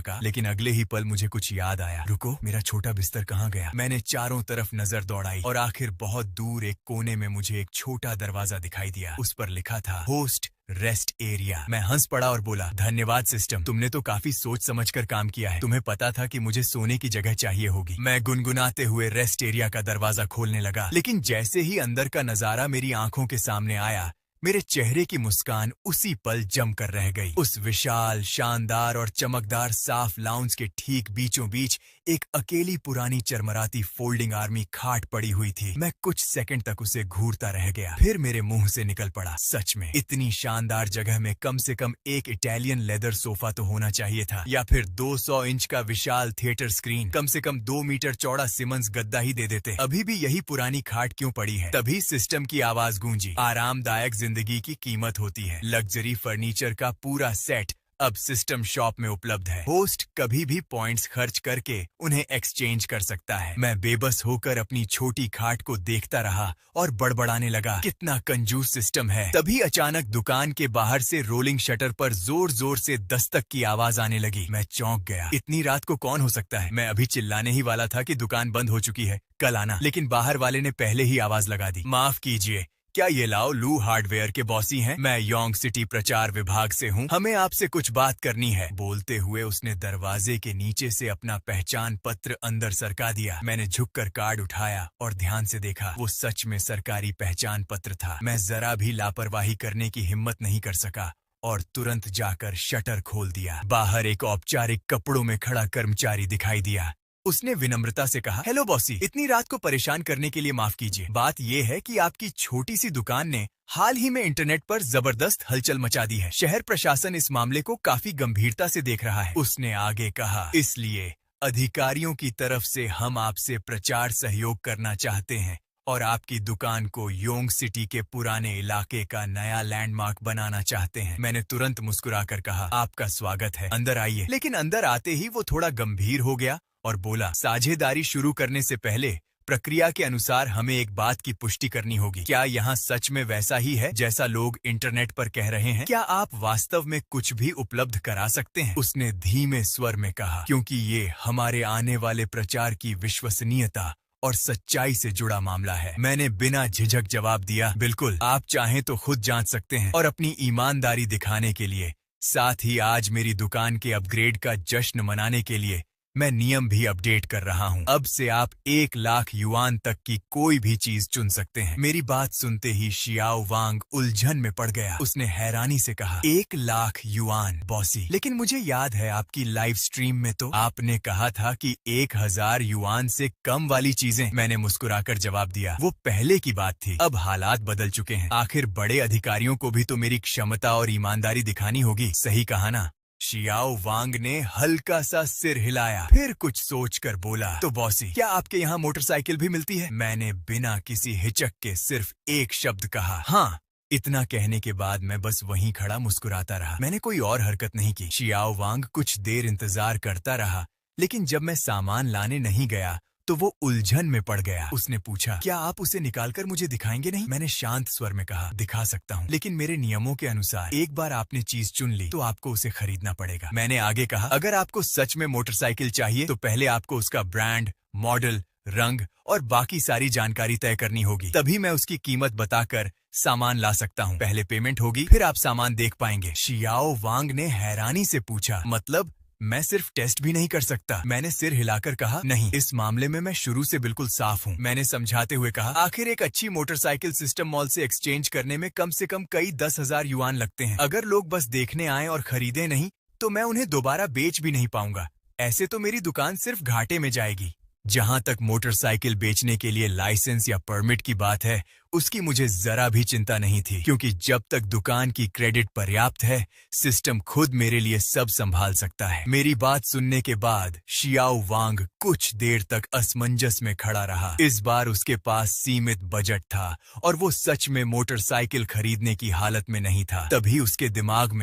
का। लेकिन अगले ही पल मुझे कुछ याद आया। रुको, मेरा छोटा बिस्तर कहाँ गया? मैंने चारों तरफ नजर दौड़ाई और आखिर बहुत दूर एक कोने में मुझे एक छोटा दरवाजा दिखाई दिया। उस पर लिखा था होस्ट रेस्ट एरिया। मैं हंस पड़ा और बोला, धन्यवाद सिस्टम, तुमने तो काफी सोच समझकर काम किया है। तुम्हें पता था कि मुझे सोने की जगह चाहिए होगी। मैं गुनगुनाते हुए रेस्ट एरिया का दरवाजा खोलने लगा, लेकिन जैसे ही अंदर का नजारा मेरी आंखों के सामने आया, मेरे चेहरे की मुस्कान उसी पल जमकर रह गई। उस विशाल, शानदार और चमकदार साफ लाउंज के ठीक बीचों बीच एक अकेली पुरानी चरमराती फोल्डिंग आर्मी खाट पड़ी हुई थी। मैं कुछ सेकंड तक उसे घूरता रह गया, फिर मेरे मुंह से निकल पड़ा, सच में इतनी शानदार जगह में कम से कम एक इटालियन लेदर सोफा तो होना चाहिए था, या फिर 200 इंच का विशाल थिएटर स्क्रीन। कम से कम 2 मीटर चौड़ा सिमंस गद्दा ही दे देते। अभी भी यही पुरानी खाट क्यों पड़ी है? तभी सिस्टम की आवाज गूंजी, आरामदायक जिंदगी की कीमत होती है। लग्जरी फर्नीचर का पूरा सेट अब सिस्टम शॉप में उपलब्ध है। होस्ट कभी भी पॉइंट्स खर्च करके उन्हें एक्सचेंज कर सकता है। मैं बेबस होकर अपनी छोटी खाट को देखता रहा और बड़बड़ाने लगा, कितना कंजूस सिस्टम है। तभी अचानक दुकान के बाहर से रोलिंग शटर पर जोर जोर से दस्तक की आवाज आने लगी। मैं चौंक गया, इतनी रात को कौन हो सकता है? मैं अभी चिल्लाने ही वाला था कि दुकान बंद हो चुकी है, कल आना, लेकिन बाहर वाले ने पहले ही आवाज लगा दी, माफ कीजिए, क्या ये लाओ लू हार्डवेयर के बॉसी हैं? मैं योंग सिटी प्रचार विभाग से हूँ, हमें आपसे कुछ बात करनी है। बोलते हुए उसने दरवाजे के नीचे से अपना पहचान पत्र अंदर सरका दिया। मैंने झुककर कार्ड उठाया और ध्यान से देखा, वो सच में सरकारी पहचान पत्र था। मैं जरा भी लापरवाही करने की हिम्मत नहीं कर सका और तुरंत जाकर शटर खोल दिया। बाहर एक औपचारिक कपड़ों में खड़ा कर्मचारी दिखाई दिया। उसने विनम्रता से कहा, हेलो बॉसी, इतनी रात को परेशान करने के लिए माफ कीजिए। बात यह है कि आपकी छोटी सी दुकान ने हाल ही में इंटरनेट पर जबरदस्त हलचल मचा दी है। शहर प्रशासन इस मामले को काफी गंभीरता से देख रहा है। उसने आगे कहा, इसलिए अधिकारियों की तरफ से हम आपसे प्रचार सहयोग करना चाहते हैं और आपकी दुकान को योंग सिटी के पुराने इलाके का नया लैंडमार्क बनाना चाहते हैं। मैंने तुरंत मुस्कुराकर कहा, आपका स्वागत है, अंदर आइए। लेकिन अंदर आते ही वो थोड़ा गंभीर हो गया और बोला, साझेदारी शुरू करने से पहले प्रक्रिया के अनुसार हमें एक बात की पुष्टि करनी होगी। क्या यहाँ सच में वैसा ही है जैसा लोग इंटरनेट पर कह रहे हैं? क्या आप वास्तव में कुछ भी उपलब्ध करा सकते हैं? उसने धीमे स्वर में कहा, क्योंकि ये हमारे आने वाले प्रचार की विश्वसनीयता और सच्चाई से जुड़ा मामला है। मैंने बिना झिझक जवाब दिया, बिल्कुल, आप चाहें तो खुद जांच सकते हैं। और अपनी ईमानदारी दिखाने के लिए, साथ ही आज मेरी दुकान के अपग्रेड का जश्न मनाने के लिए मैं नियम भी अपडेट कर रहा हूँ। अब से आप 1 लाख युआन तक की कोई भी चीज चुन सकते हैं। मेरी बात सुनते ही शियाओ वांग उलझन में पड़ गया। उसने हैरानी से कहा, 1 लाख युआन बॉसी, लेकिन मुझे याद है आपकी लाइव स्ट्रीम में तो आपने कहा था कि 1000 युआन से कम वाली चीजें। मैंने मुस्कुराकर जवाब दिया, वो पहले की बात थी, अब हालात बदल चुके हैं। आखिर बड़े अधिकारियों को भी तो मेरी क्षमता और ईमानदारी दिखानी होगी, सही कहा ना? शियाओ वांग ने हल्का सा सिर हिलाया, फिर कुछ सोचकर बोला, तो बॉसी, क्या आपके यहाँ मोटरसाइकिल भी मिलती है? मैंने बिना किसी हिचक के सिर्फ एक शब्द कहा, हाँ, इतना कहने के बाद मैं बस वहीं खड़ा मुस्कुराता रहा। मैंने कोई और हरकत नहीं की। शियाओ वांग कुछ देर इंतजार करता रहा, लेकिन जब मैं सामान लाने नहीं गया तो वो उलझन में पड़ गया। उसने पूछा, क्या आप उसे निकालकर मुझे दिखाएंगे नहीं? मैंने शांत स्वर में कहा, दिखा सकता हूँ, लेकिन मेरे नियमों के अनुसार एक बार आपने चीज चुन ली तो आपको उसे खरीदना पड़ेगा। मैंने आगे कहा, अगर आपको सच में मोटरसाइकिल चाहिए तो पहले आपको उसका ब्रांड, मॉडल, रंग और बाकी सारी जानकारी तय करनी होगी, तभी मैं उसकी कीमत बताकर सामान ला सकता हूँ। पहले पेमेंट होगी, फिर आप सामान देख पाएंगे। शियाओ वांग ने हैरानी से पूछा, मतलब मैं सिर्फ टेस्ट भी नहीं कर सकता? मैंने सिर हिलाकर कहा, नहीं, इस मामले में मैं शुरू से बिल्कुल साफ हूँ। मैंने समझाते हुए कहा, आखिर एक अच्छी मोटरसाइकिल सिस्टम मॉल से एक्सचेंज करने में कम से कम कई 10,000 युआन लगते हैं। अगर लोग बस देखने आए और खरीदे नहीं तो मैं उन्हें दोबारा बेच भी नहीं पाऊंगा। ऐसे तो मेरी दुकान सिर्फ घाटे में जाएगी। जहां तक मोटरसाइकिल बेचने के लिए लाइसेंस या परमिट की बात है, उसकी मुझे जरा भी चिंता नहीं थी, क्योंकि जब तक दुकान की क्रेडिट पर्याप्त है, सिस्टम खुद मेरे लिए सब संभाल सकता है। मेरी बात सुनने के बाद शियाओ वांग कुछ देर तक असमंजस में खड़ा रहा। इस बार उसके पास सीमित बजट था और वो सच में मोटरसाइकिल खरीदने की हालत में नहीं था। तभी उसके दिमाग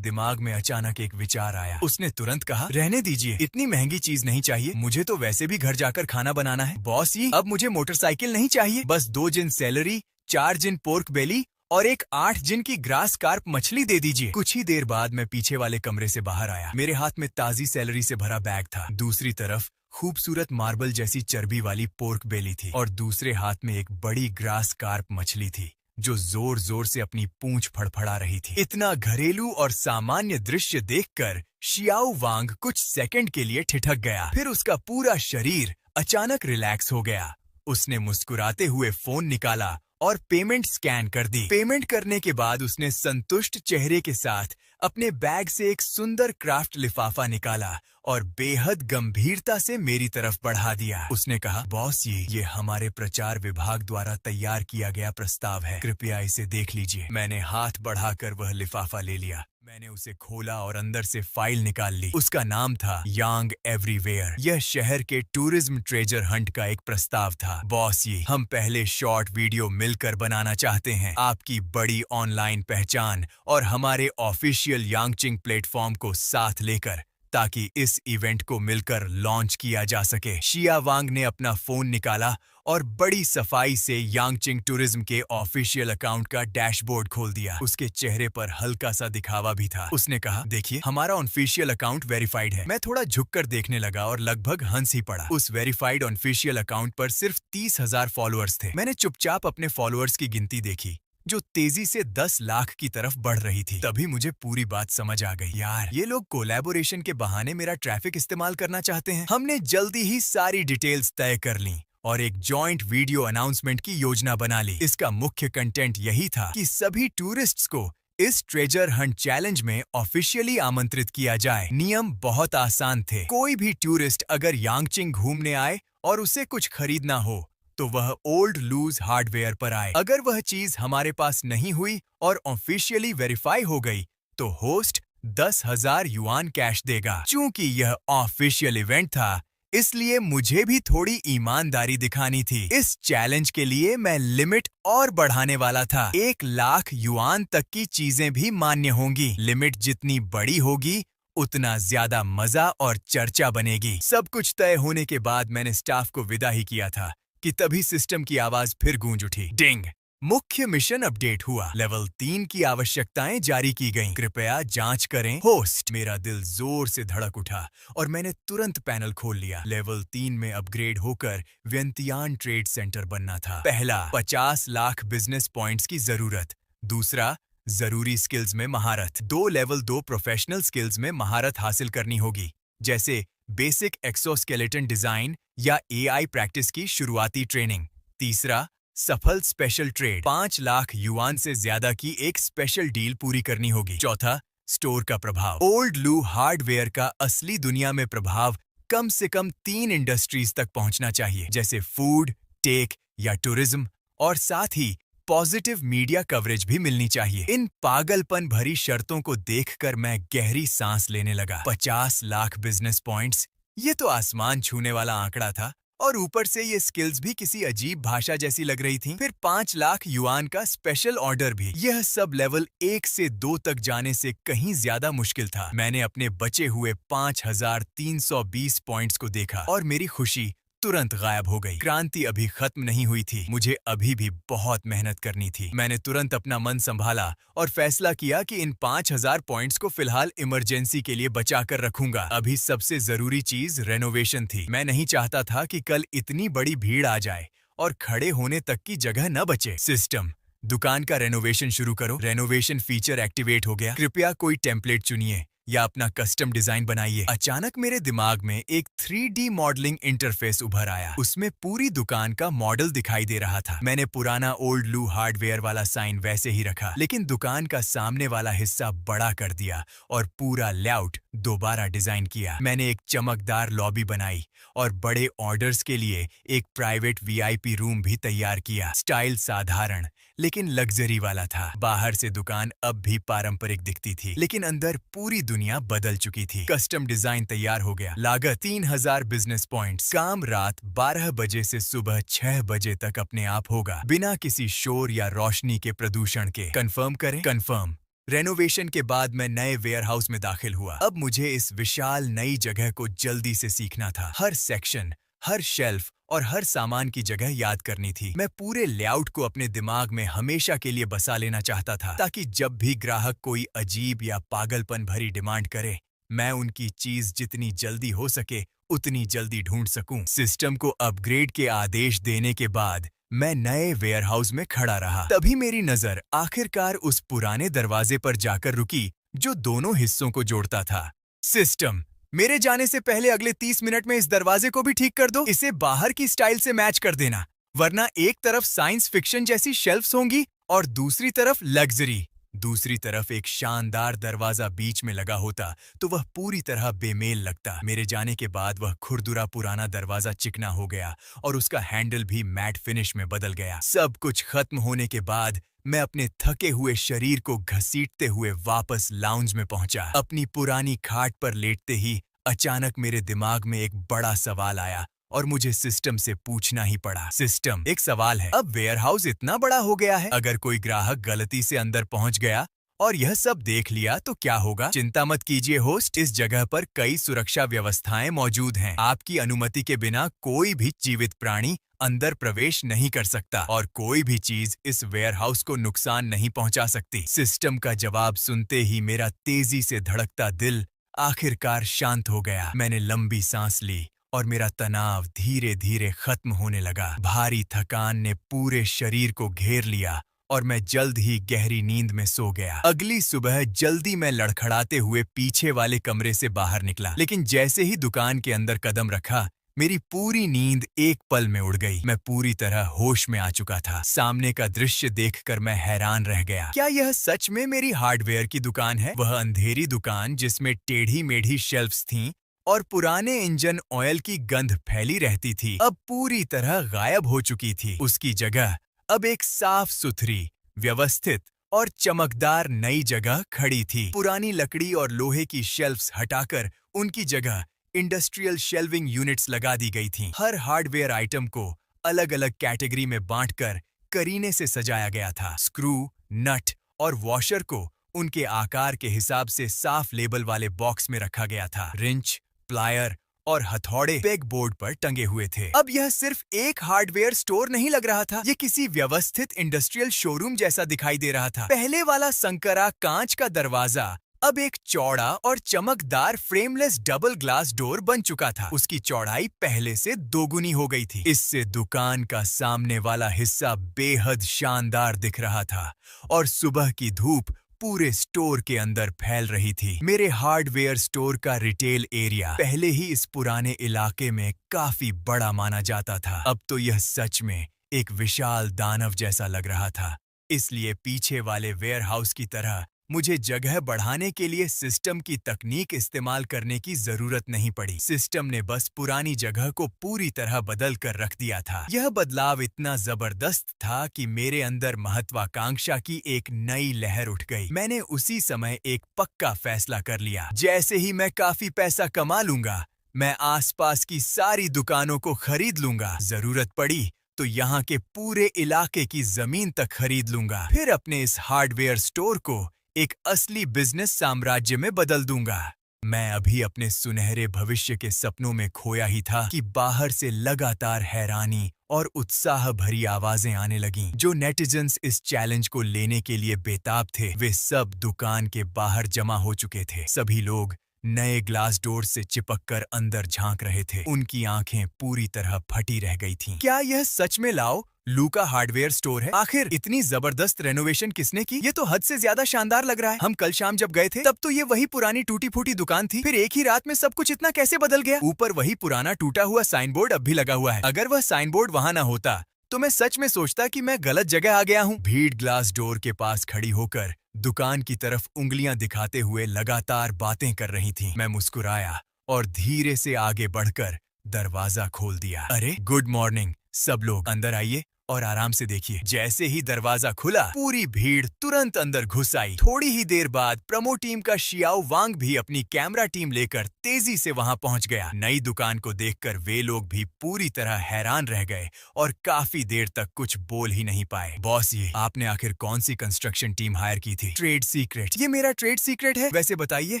में अचानक एक विचार आया। उसने तुरंत कहा, रहने दीजिए, इतनी महंगी चीज नहीं चाहिए, मुझे तो वैसे भी घर जाकर खाना बनाना है। बॉस जी, अब मुझे मोटरसाइकिल नहीं चाहिए, बस 2 जिन सैलरी, 4 जिन पोर्क बेली और एक 8 जिन की ग्रास कार्प मछली दे दीजिए। कुछ ही देर बाद मैं पीछे वाले कमरे से बाहर आया। मेरे हाथ में ताजी सैलरी से भरा बैग था। दूसरी तरफ खूबसूरत मार्बल जैसी चर्बी वाली पोर्क बेली थी और दूसरे हाथ में एक बड़ी ग्रास कार्प मछली थी जो जोर जोर से अपनी पूंछ फड़फड़ा रही थी। इतना घरेलू और सामान्य दृश्य देखकर शियाओ वांग कुछ सेकंड के लिए ठिठक गया, फिर उसका पूरा शरीर अचानक रिलैक्स हो गया। उसने मुस्कुराते हुए फोन निकाला और पेमेंट स्कैन कर दी। पेमेंट करने के बाद उसने संतुष्ट चेहरे के साथ अपने बैग से एक सुंदर क्राफ्ट लिफाफा निकाला और बेहद गंभीरता से मेरी तरफ बढ़ा दिया। उसने कहा, बॉस, ये हमारे प्रचार विभाग द्वारा तैयार किया गया प्रस्ताव है, कृपया इसे देख लीजिए। मैंने हाथ बढ़ाकर वह लिफाफा ले लिया। मैंने उसे खोला और अंदर से फाइल निकाल ली। उसका नाम था यांग एवरीवेयर। यह शहर के टूरिज्म ट्रेजर हंट का एक प्रस्ताव था। बॉस, हम पहले शॉर्ट वीडियो मिलकर बनाना चाहते हैं, आपकी बड़ी ऑनलाइन पहचान और हमारे ऑफिशियल यांगचिंग प्लेटफॉर्म को साथ लेकर, ताकि इस इवेंट को मिलकर लॉन्च किया जा सके। शिया वांग ने अपना फोन निकाला और बड़ी सफाई से यांगचिंग टूरिज्म के ऑफिशियल अकाउंट का डैशबोर्ड खोल दिया। उसके चेहरे पर हल्का सा दिखावा भी था। उसने कहा, देखिए, हमारा ऑफिशियल अकाउंट वेरीफाइड है। मैं थोड़ा झुककर देखने लगा और लगभग हंस ही पड़ा। उस वेरीफाइड ऑफिशियल अकाउंट पर सिर्फ 30,000 फॉलोअर्स थे। मैंने चुपचाप अपने फॉलोअर्स की गिनती देखी, जो तेजी से 10 लाख की तरफ बढ़ रही थी। तभी मुझे पूरी बात समझ आ गई। यार, ये लोग कोलैबोरेशन के बहाने मेरा ट्रैफिक इस्तेमाल करना चाहते हैं। हमने जल्दी ही सारी डिटेल्स तय कर ली और एक जॉइंट वीडियो अनाउंसमेंट की योजना बना ली। इसका मुख्य कंटेंट यही था कि सभी टूरिस्ट्स को इस ट्रेजर हंट चैलेंज में ऑफिशियली आमंत्रित किया जाए। नियम बहुत आसान थे। कोई भी टूरिस्ट अगर यांगचिंग घूमने आए और उसे कुछ खरीदना हो तो वह ओल्ड लूज हार्डवेयर पर आए। अगर वह चीज हमारे पास नहीं हुई और ऑफिशियली वेरीफाई हो गई तो होस्ट 10,000 युआन कैश देगा। चूंकि यह ऑफिशियल इवेंट था, इसलिए मुझे भी थोड़ी ईमानदारी दिखानी थी। इस चैलेंज के लिए मैं लिमिट और बढ़ाने वाला था। 1,00,000 युआन तक की चीजें भी मान्य होंगी। लिमिट जितनी बड़ी होगी, उतना ज्यादा मजा और चर्चा बनेगी। सब कुछ तय होने के बाद मैंने स्टाफ को विदा ही किया था कि तभी सिस्टम की आवाज फिर गूंज उठी। डिंग! मुख्य मिशन अपडेट हुआ। लेवल 3 की आवश्यकताएं जारी की गईं। कृपया जांच करें, होस्ट। मेरा दिल जोर से धड़क उठा और मैंने तुरंत पैनल खोल लिया। लेवल 3 में अपग्रेड होकर वियंतियान ट्रेड सेंटर बनना था। पहला, 50 लाख बिजनेस पॉइंट्स की जरूरत। दूसरा, जरूरी स्किल्स में महारत। 2 लेवल 2 प्रोफेशनल स्किल्स में महारत हासिल करनी होगी, जैसे बेसिक एक्सोस्केलेटन डिजाइन या एआई प्रैक्टिस की शुरुआती ट्रेनिंग। तीसरा, सफल स्पेशल ट्रेड। 5 लाख युआन से ज्यादा की एक स्पेशल डील पूरी करनी होगी। चौथा, स्टोर का प्रभाव। ओल्ड लू हार्डवेयर का असली दुनिया में प्रभाव कम से कम 3 इंडस्ट्रीज तक पहुंचना चाहिए, जैसे फूड, टेक या टूरिज्म, और साथ ही पॉजिटिव मीडिया कवरेज भी मिलनी चाहिए। इन पागलपन भरी शर्तों को देखकर मैं गहरी सांस लेने लगा। 50 लाख बिजनेस पॉइंट्स, ये तो आसमान छूने वाला आंकड़ा था और ऊपर से ये स्किल्स भी किसी अजीब भाषा जैसी लग रही थी। फिर 5 लाख युआन का स्पेशल ऑर्डर भी। यह सब लेवल 1 से 2 तक जाने से कहीं ज्यादा मुश्किल था। मैंने अपने बचे हुए 5,320 पॉइंट्स को देखा और मेरी खुशी तुरंत गायब हो गई। क्रांति अभी खत्म नहीं हुई थी, मुझे अभी भी बहुत मेहनत करनी थी। मैंने तुरंत अपना मन संभाला और फैसला किया कि इन 5,000 पॉइंट्स को फिलहाल इमरजेंसी के लिए बचा कर रखूंगा। अभी सबसे जरूरी चीज रेनोवेशन थी। मैं नहीं चाहता था कि कल इतनी बड़ी भीड़ आ जाए और खड़े होने तक की जगह न बचे। सिस्टम, दुकान का रेनोवेशन शुरू करो। रेनोवेशन फीचर एक्टिवेट हो गया। कृपया कोई टेम्पलेट चुनिए या अपना कस्टम डिजाइन बनाइए। अचानक मेरे दिमाग में एक 3D मॉडलिंग इंटरफेस उभर आया। उसमें पूरी दुकान का मॉडल दिखाई दे रहा था। मैंने पुराना ओल्ड लू हार्डवेयर वाला साइन वैसे ही रखा, लेकिन दुकान का सामने वाला हिस्सा बड़ा कर दिया और पूरा लेआउट दोबारा डिजाइन किया। मैंने एक चमकदार लॉबी बनाई और बड़े ऑर्डर्स के लिए एक प्राइवेट VIP रूम भी तैयार किया। स्टाइल साधारण लेकिन लग्जरी वाला था। बाहर से दुकान अब भी पारंपरिक दिखती थी, लेकिन अंदर पूरी दुनिया बदल चुकी थी। कस्टम डिजाइन तैयार हो गया। लागत 3,000 बिजनेस पॉइंट्स। काम रात 12 बजे से सुबह 6 बजे तक अपने आप होगा, बिना किसी शोर या रोशनी के प्रदूषण के। कंफर्म करें? कंफर्म। रेनोवेशन के बाद मैं नए वेयरहाउस में दाखिल हुआ। अब मुझे इस विशाल नई जगह को जल्दी से सीखना था। हर सेक्शन, हर शेल्फ और हर सामान की जगह याद करनी थी। मैं पूरे लेआउट को अपने दिमाग में हमेशा के लिए बसा लेना चाहता था, ताकि जब भी ग्राहक कोई अजीब या पागलपन भरी डिमांड करे, मैं उनकी चीज जितनी जल्दी हो सके उतनी जल्दी ढूंढ सकूं। सिस्टम को अपग्रेड के आदेश देने के बाद मैं नए वेयरहाउस में खड़ा रहा। तभी मेरी नजर आखिरकार उस पुराने दरवाजे पर जाकर रुकी जो दोनों हिस्सों को जोड़ता था। सिस्टम, मेरे जाने से पहले अगले 30 मिनट में इस दरवाजे को भी ठीक कर दो। इसे बाहर की स्टाइल से मैच कर देना, वरना एक तरफ साइंस फिक्शन जैसी शेल्फ्स होंगी और दूसरी तरफ लग्जरी। दूसरी तरफ एक शानदार दरवाजा बीच में लगा होता तो वह पूरी तरह बेमेल लगता। मेरे जाने के बाद वह खुरदुरा पुराना दरवाजा चिकना हो गया और उसका हैंडल भी मैट फिनिश में बदल गया। सब कुछ खत्म होने के बाद मैं अपने थके हुए शरीर को घसीटते हुए वापस लाउंज में पहुंचा। अपनी पुरानी खाट पर लेटते ही अचानक मेरे दिमाग में एक बड़ा सवाल आया और मुझे सिस्टम से पूछना ही पड़ा। सिस्टम, एक सवाल है, अब वेयरहाउस इतना बड़ा हो गया है, अगर कोई ग्राहक गलती से अंदर पहुंच गया और यह सब देख लिया तो क्या होगा? चिंता मत कीजिए होस्ट, इस जगह पर कई सुरक्षा व्यवस्थाएं मौजूद हैं। आपकी अनुमति के बिना कोई भी जीवित प्राणी अंदर प्रवेश नहीं कर सकता और कोई भी चीज इस वेयरहाउस को नुकसान नहीं पहुंचा सकती। सिस्टम का जवाब सुनते ही मेरा तेजी से धड़कता दिल आखिरकार शांत हो गया। मैंने लंबी सांस ली और मेरा तनाव धीरे धीरे खत्म होने लगा। भारी थकान ने पूरे शरीर को घेर लिया और मैं जल्द ही गहरी नींद में सो गया। अगली सुबह जल्दी मैं लड़खड़ाते हुए पीछे वाले कमरे से बाहर निकला, लेकिन जैसे ही दुकान के अंदर कदम रखा, मेरी पूरी नींद एक पल में उड़ गई। मैं पूरी तरह होश में आ चुका था। सामने का दृश्य देखकर मैं हैरान रह गया। क्या यह सच में मेरी हार्डवेयर की दुकान है? वह अंधेरी दुकान जिसमें टेढ़ी मेढ़ी शेल्फ्स थीं और पुराने इंजन ऑयल की गंध फैली रहती थी, अब पूरी तरह गायब हो चुकी थी। उसकी जगह अब एक साफ सुथरी, व्यवस्थित और चमकदार नई जगह खड़ी थी। पुरानी लकड़ी और लोहे की शेल्फ्स हटाकर उनकी जगह इंडस्ट्रियल शेल्विंग यूनिट्स लगा दी गई थीं। हर हार्डवेयर आइटम को अलग अलग कैटेगरी में बांटकर करीने से सजाया गया था। स्क्रू, नट और वॉशर को उनके आकार के हिसाब से साफ लेबल वाले बॉक्स में रखा गया था। रिंच, प्लायर और हथौड़े पेग बोर्ड पर टंगे हुए थे। अब यह सिर्फ एक हार्डवेयर स्टोर नहीं लग रहा था, ये किसी व्यवस्थित इंडस्ट्रियल शोरूम जैसा दिखाई दे रहा था। पहले वाला संकरा कांच का दरवाजा अब एक चौड़ा और चमकदार फ्रेमलेस डबल ग्लास डोर बन चुका था। उसकी चौड़ाई पहले से दोगुनी हो गई थी। इससे दुकान का सामने वाला हिस्सा बेहद शानदार दिख रहा था और सुबह की धूप पूरे स्टोर के अंदर फैल रही थी। मेरे हार्डवेयर स्टोर का रिटेल एरिया पहले ही इस पुराने इलाके में काफी बड़ा माना जाता था। अब तो यह सच में एक विशाल दानव जैसा लग रहा था। इसलिए पीछे वाले वेयरहाउस की तरह मुझे जगह बढ़ाने के लिए सिस्टम की तकनीक इस्तेमाल करने की जरूरत नहीं पड़ी। सिस्टम ने बस पुरानी जगह को पूरी तरह बदल कर रख दिया था। यह बदलाव इतना जबरदस्त था कि मेरे अंदर महत्वाकांक्षा की एक नई लहर उठ गई। मैंने उसी समय एक पक्का फैसला कर लिया। जैसे ही मैं काफी पैसा कमा लूंगा, मैं आसपास की सारी दुकानों को खरीद लूंगा। जरूरत पड़ी तो यहाँ के पूरे इलाके की जमीन तक खरीद लूंगा। फिर अपने इस हार्डवेयर स्टोर को एक असली बिजनेस साम्राज्य में बदल दूंगा। मैं अभी अपने सुनहरे भविष्य के सपनों में खोया ही था कि बाहर से लगातार हैरानी और उत्साह भरी आवाजें आने लगीं। जो नेटिजन्स इस चैलेंज को लेने के लिए बेताब थे, वे सब दुकान के बाहर जमा हो चुके थे। सभी लोग नए ग्लास डोर से चिपककर अंदर झांक रहे थे। उनकी आंखें पूरी तरह फटी रह गई थीं। क्या यह सच में लाओ लू का हार्डवेयर स्टोर है? आखिर इतनी जबरदस्त रेनोवेशन किसने की? ये तो हद से ज्यादा शानदार लग रहा है। हम कल शाम जब गए थे तब तो ये वही पुरानी टूटी फूटी दुकान थी। फिर एक ही रात में सब कुछ इतना कैसे बदल गया? ऊपर वही पुराना टूटा हुआ साइन बोर्ड अब भी लगा हुआ है। अगर वह साइन बोर्ड वहाँ न होता तो मैं सच में सोचता कि मैं गलत जगह आ गया हूँ। भीड़ ग्लास डोर के पास खड़ी होकर दुकान की तरफ उंगलियां दिखाते हुए लगातार बातें कर रही थीं। मैं मुस्कुराया और धीरे से आगे बढ़कर दरवाजा खोल दिया। अरे गुड मॉर्निंग सब लोग, अंदर आइए और आराम से देखिए। जैसे ही दरवाजा खुला, पूरी भीड़ तुरंत अंदर घुस आई। थोड़ी ही देर बाद प्रमो टीम का शियाओ वांग भी अपनी कैमरा टीम लेकर तेजी से वहां पहुंच गया। नई दुकान को देखकर वे लोग भी पूरी तरह हैरान रह गए और काफी देर तक कुछ बोल ही नहीं पाए। बॉस, ये आपने आखिर कौन सी कंस्ट्रक्शन टीम हायर की थी? Trade secret. ये मेरा ट्रेड सीक्रेट है। वैसे बताइए,